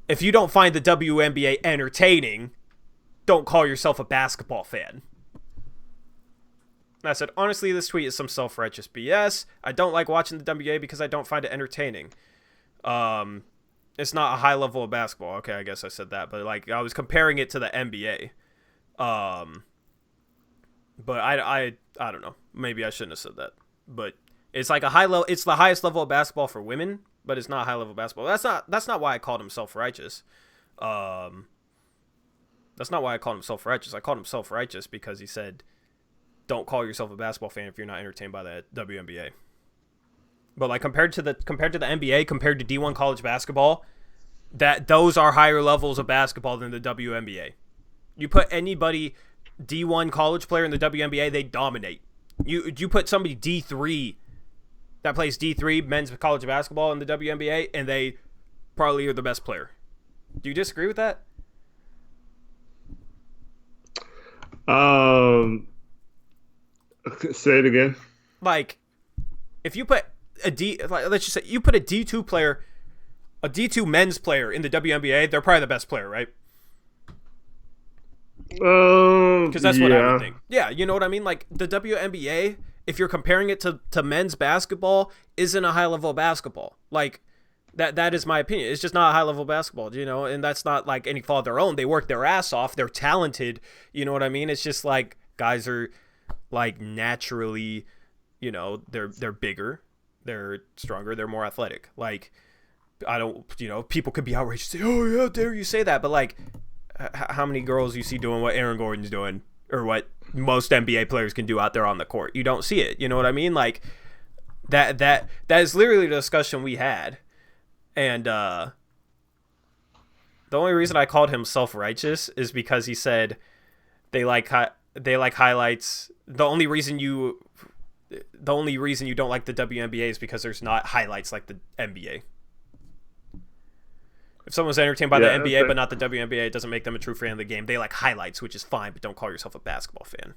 if you don't find the WNBA entertaining, don't call yourself a basketball fan. And I said, honestly, this tweet is some self-righteous BS. I don't like watching the WNBA because I don't find it entertaining. It's not a high level of basketball. Okay, I guess I said that, but like I was comparing it to the NBA. But I don't know. Maybe I shouldn't have said that. But it's like a high level. It's the highest level of basketball for women, but it's not high level basketball. That's not why I called him self-righteous. That's not why I called him self-righteous. I called him self-righteous because he said, "Don't call yourself a basketball fan if you're not entertained by the WNBA." But like compared to the NBA, compared to D1 college basketball, those are higher levels of basketball than the WNBA. You put anybody D1 college player in the WNBA, they dominate. You put somebody D3 that plays D3 men's college basketball in the WNBA, and they probably are the best player. Do you disagree with that? Say it again. Like, if you put let's just say you put a D2 player a D2 men's player in the WNBA, they're probably the best player, right? Because that's what I would think. Yeah, you know what I mean? Like, the WNBA, if you're comparing it to men's basketball, isn't a high-level basketball. Like, that is my opinion. It's just not a high-level basketball, you know? And that's not, like, any fault of their own. They work their ass off. They're talented. You know what I mean? It's just, like, guys are, like, naturally, you know, they're bigger. They're stronger. They're more athletic. Like, I don't, you know, people could be outraged and say, oh, yeah, dare you say that? But, like, how many girls you see doing what Aaron Gordon's doing or what most NBA players can do out there on the court? You don't see it. You know what I mean? Like, that is literally the discussion we had. And the only reason I called him self-righteous is because he said they like highlights. The only reason you don't like the WNBA is because there's not highlights like the NBA. If someone's entertained by the NBA but not the WNBA, it doesn't make them a true fan of the game. They like highlights, which is fine, but don't call yourself a basketball fan.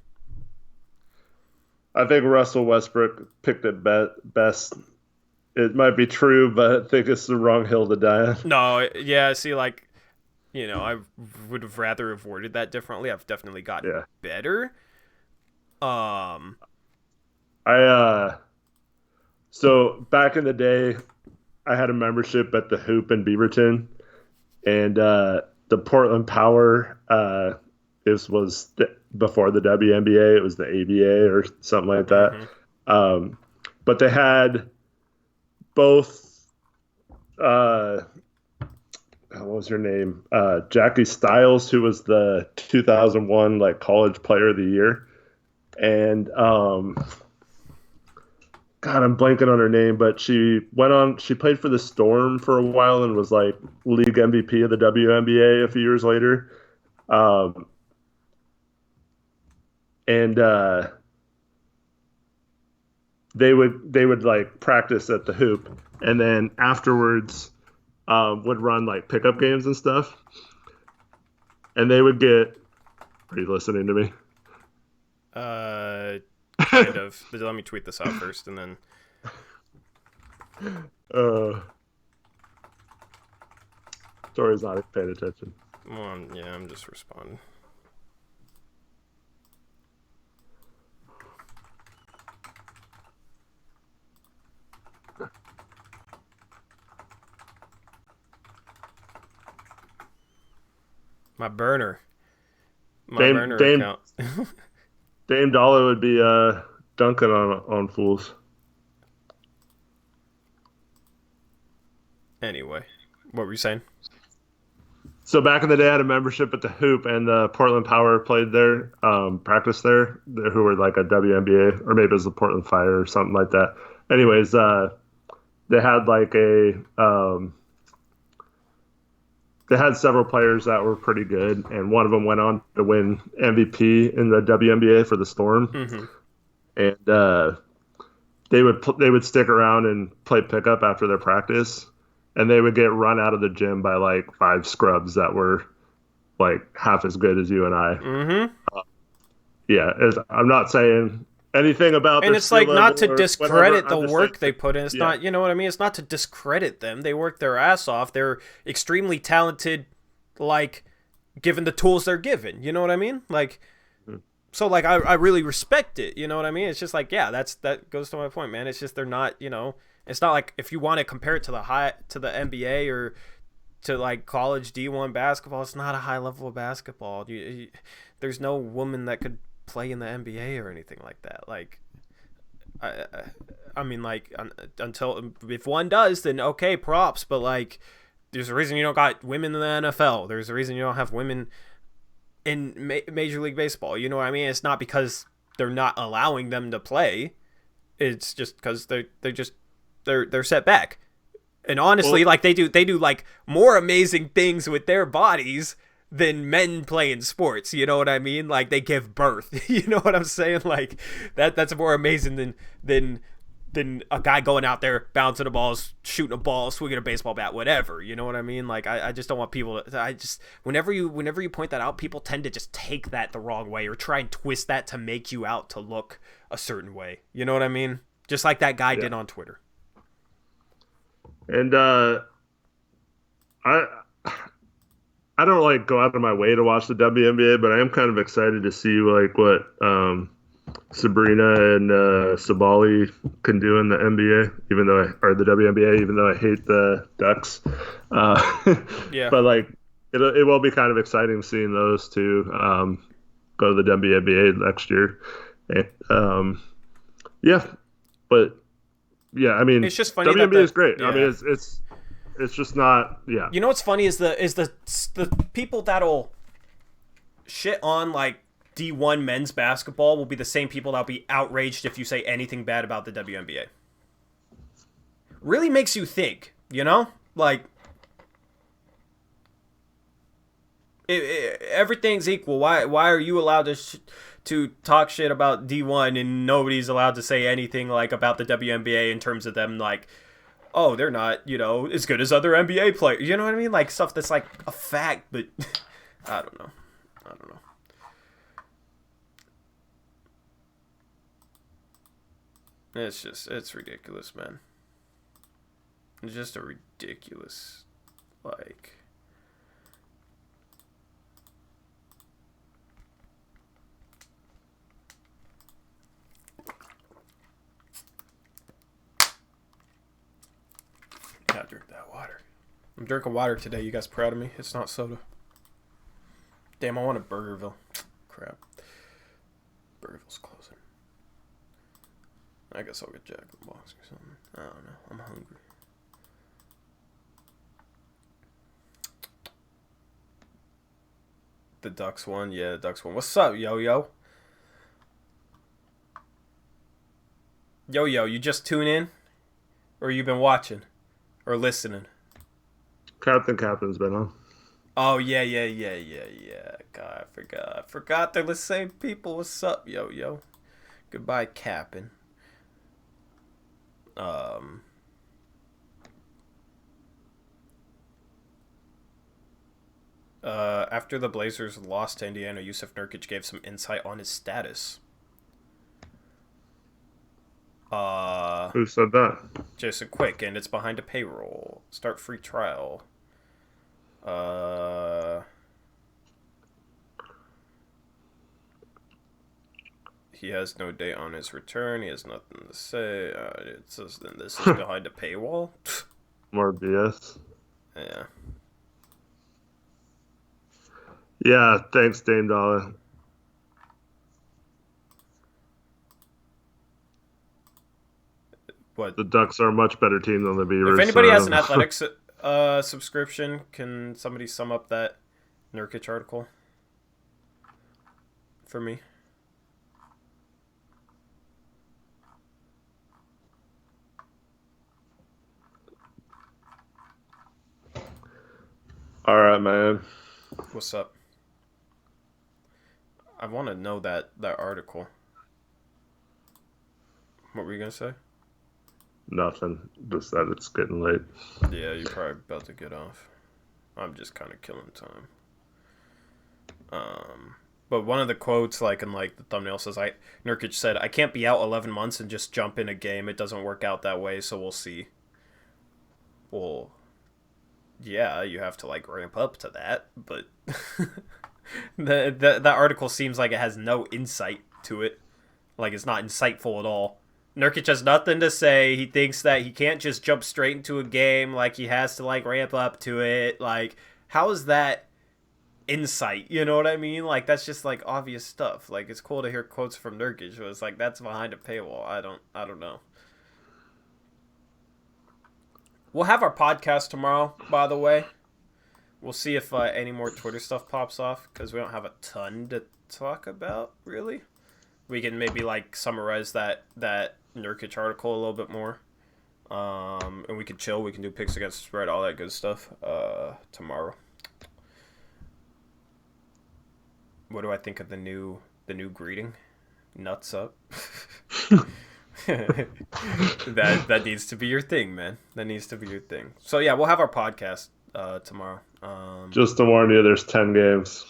I think Russell Westbrook picked it best. It might be true, but I think it's the wrong hill to die on. No, yeah, see, like, you know, I would have rather have worded that differently. I've definitely gotten better. So back in the day, I had a membership at the Hoop in Beaverton, and the Portland Power, was before the WNBA. It was the ABA or something like that. Mm-hmm. But they had both, what was her name? Jackie Stiles, who was the 2001 like college player of the year, and God, I'm blanking on her name, but she played for the Storm for a while and was like league MVP of the WNBA a few years later. They would like practice at the Hoop, and then afterwards would run like pickup games and stuff. And they would get, are you listening to me? Kind of. But let me tweet this out first, and then. Tori's not paying attention. Well, yeah, I'm just responding. My burner account. Dame Dollar would be dunking on fools. Anyway, what were you saying? So back in the day, I had a membership at the Hoop, and the Portland Power played there, practiced there, who were like a WNBA, or maybe it was the Portland Fire or something like that. Anyways, they had like they had several players that were pretty good, and one of them went on to win MVP in the WNBA for the Storm. Mm-hmm. And they would stick around and play pickup after their practice, and they would get run out of the gym by like 5 scrubs that were like half as good as you and I. Mm-hmm. I'm not saying anything about and it's like not to discredit the work they put in. It's not, you know what I mean? It's not to discredit them. They work their ass off. They're extremely talented, like, given the tools they're given. You know what I mean? Like, so like I really respect it. You know what I mean? It's just like, yeah, that goes to my point, man. It's just they're not, you know, it's not like if you want to compare it to the NBA or to like college D1 basketball, it's not a high level of basketball. There's no woman that could play in the NBA or anything like that. Like, I mean, like, until if one does, then okay, props. But like, there's a reason you don't got women in the NFL. There's a reason you don't have women in Major League Baseball. You know what I mean? It's not because they're not allowing them to play. It's just because they're set back. And honestly, like they do like more amazing things with their bodies than men playing sports. You know what I mean? Like they give birth. You know what I'm saying? Like that's more amazing than a guy going out there bouncing a ball, shooting a ball, swinging a baseball bat, whatever. You know what I mean? Like I just don't want people to. Whenever you point that out, people tend to just take that the wrong way or try and twist that to make you out to look a certain way. You know what I mean? Just like that guy did on Twitter. And I I don't like go out of my way to watch the WNBA, but I am kind of excited to see like what Sabrina and Sabali can do in the NBA, even though or the WNBA, even though I hate the Ducks. Yeah. But like it will be kind of exciting seeing those two go to the WNBA next year. And, yeah, but yeah, I mean It's just funny that WNBA the is great. I mean yeah. it's just not yeah. You know what's funny is the people that'll shit on like D1 men's basketball will be the same people that'll be outraged if you say anything bad about the WNBA. Really makes you think, you know? Like everything's equal. Why are you allowed to talk shit about D1 and nobody's allowed to say anything like about the WNBA in terms of them like, oh, they're not, as good as other NBA players. You know what I mean? Like stuff that's like a fact, but I don't know. It's ridiculous, man. It's just a ridiculous, like. Gotta drink that water. I'm drinking water today. You guys proud of me? It's not soda. Damn, I want a Burgerville. Crap. Burgerville's closing. I guess I'll get Jack in the Box or something. I don't know. I'm hungry. The Ducks won? Yeah, the Ducks won. What's up, Yo-Yo? Yo-Yo, you just tune in? Or you been watching? Or listening? Captain's been on. Oh, yeah. God, I forgot they're the same people. What's up, Yo-Yo? Goodbye, Captain. After the Blazers lost to Indiana, Yusuf Nurkic gave some insight on his status. Who said that? Jason Quick, and it's behind a payroll. Start free trial. He has no date on his return. He has nothing to say. It says then this is behind a paywall. More BS. Yeah. Yeah, thanks, Dame Dollar. What? The Ducks are a much better team than the Beavers. If anybody has an athletics subscription, can somebody sum up that Nurkic article for me? All right, man. What's up? I want to know that article. What were you gonna say? Nothing. Just that it's getting late. Yeah, you're probably about to get off. I'm just kind of killing time. But one of the quotes, like in like the thumbnail says, Nurkic said, "I can't be out 11 months and just jump in a game. It doesn't work out that way, so we'll see." Well, yeah, you have to like ramp up to that, but that article seems like it has no insight to it. Like it's not insightful at all. Nurkic has nothing to say. He thinks that he can't just jump straight into a game. Like he has to like ramp up to it. Like how is that insight? You know what I mean? Like that's just like obvious stuff. Like it's cool to hear quotes from Nurkic, but it's like that's behind a paywall. I don't know. We'll have our podcast tomorrow, by the way. We'll see if any more Twitter stuff pops off because we don't have a ton to talk about, really. We can maybe like summarize that Nurkic article a little bit more, and we can chill. We can do picks against the spread, all that good stuff. Tomorrow. What do I think of the new greeting? Nuts up. that needs to be your thing, man. That needs to be your thing. So yeah, we'll have our podcast tomorrow. Just to warn you, there's 10 games.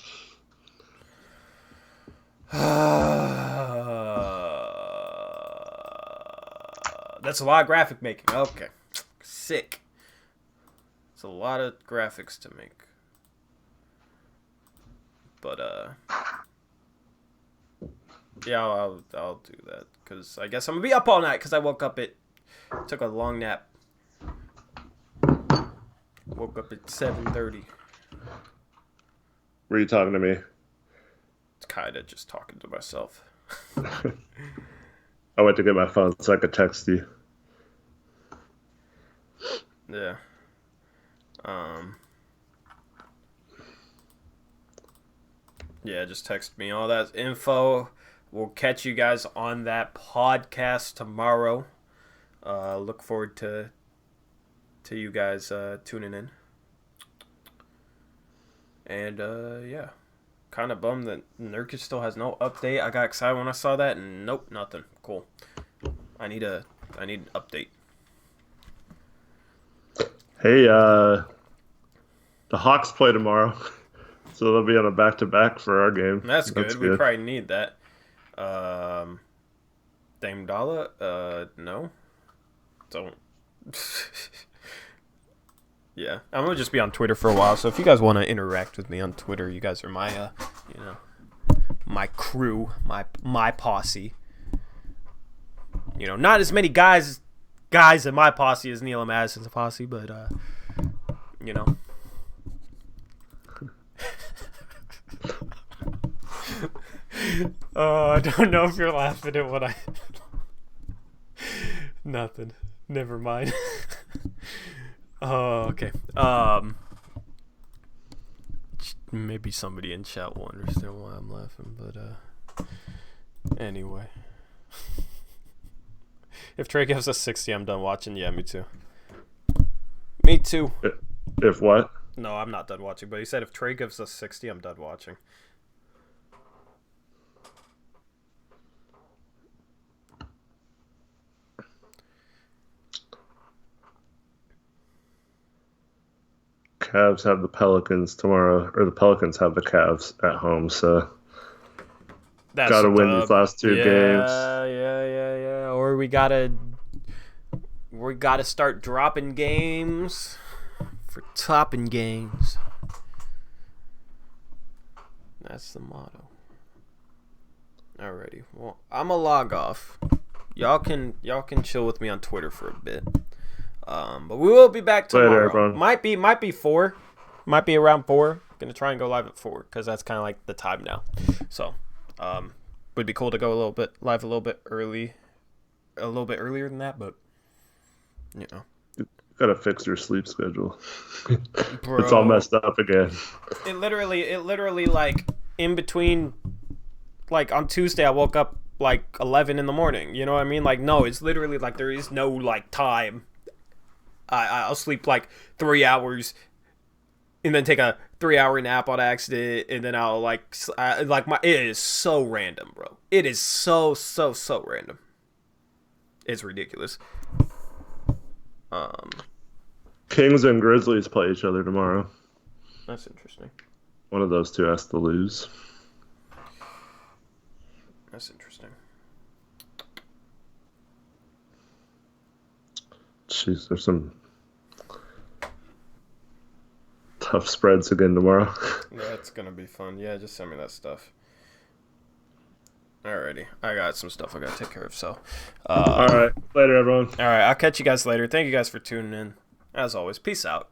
That's a lot of graphic making. Okay, sick. It's a lot of graphics to make. But yeah, I'll do that because I guess I'm gonna be up all night because I woke up took a long nap. Woke up at 7:30. Were you talking to me? It's kind of just talking to myself. I went to get my phone so I could text you. Yeah. Yeah, just text me all that info. We'll catch you guys on that podcast tomorrow. Look forward to you guys tuning in. And yeah, kind of bummed that Nurkic still has no update. I got excited when I saw that, and nope, nothing. Cool. I need an update. Hey, the Hawks play tomorrow, so they'll be on a back-to-back for our game. That's good. We probably need that. Dame Dollar? No. Don't. Yeah, I'm gonna just be on Twitter for a while. So if you guys want to interact with me on Twitter, you guys are my, my crew, my posse. Not as many guys in my posse as Neil and Madison's posse, but Oh, I don't know if you're laughing at what I. Nothing. Never mind. Oh, okay. Maybe somebody in chat will understand why I'm laughing, but anyway. If Trey gives us 60, I'm done watching. Yeah, me too. Me too. If what? No, I'm not done watching, but he said if Trey gives us 60, I'm done watching. Cavs have the Pelicans tomorrow, or the Pelicans have the Cavs at home, so gotta win these last two games. Yeah. Or we gotta start dropping games for topping games. That's the motto. Alrighty. Well, I'ma log off. Y'all can chill with me on Twitter for a bit. But we will be back tomorrow. Later, might be 4. Might be around 4. Gonna try and go live at 4 because that's kind of like the time now. So, would be cool to go a little bit earlier than that, but you gotta fix your sleep schedule. Bro, it's all messed up again. It literally like in between, like on Tuesday I woke up like 11 in the morning. You know what I mean? Like no, it's literally like there is no like time. I'll sleep like 3 hours, and then take a 3-hour nap on accident, and then I'll it is so random, bro. It is so random. It's ridiculous. Kings and Grizzlies play each other tomorrow. That's interesting. One of those two has to lose. That's interesting. Jeez, there's some tough spreads again tomorrow. Yeah, it's gonna be fun. Yeah, just send me that stuff. Alrighty, I got some stuff I gotta take care of. So, all right, later, everyone. All right, I'll catch you guys later. Thank you guys for tuning in. As always, peace out.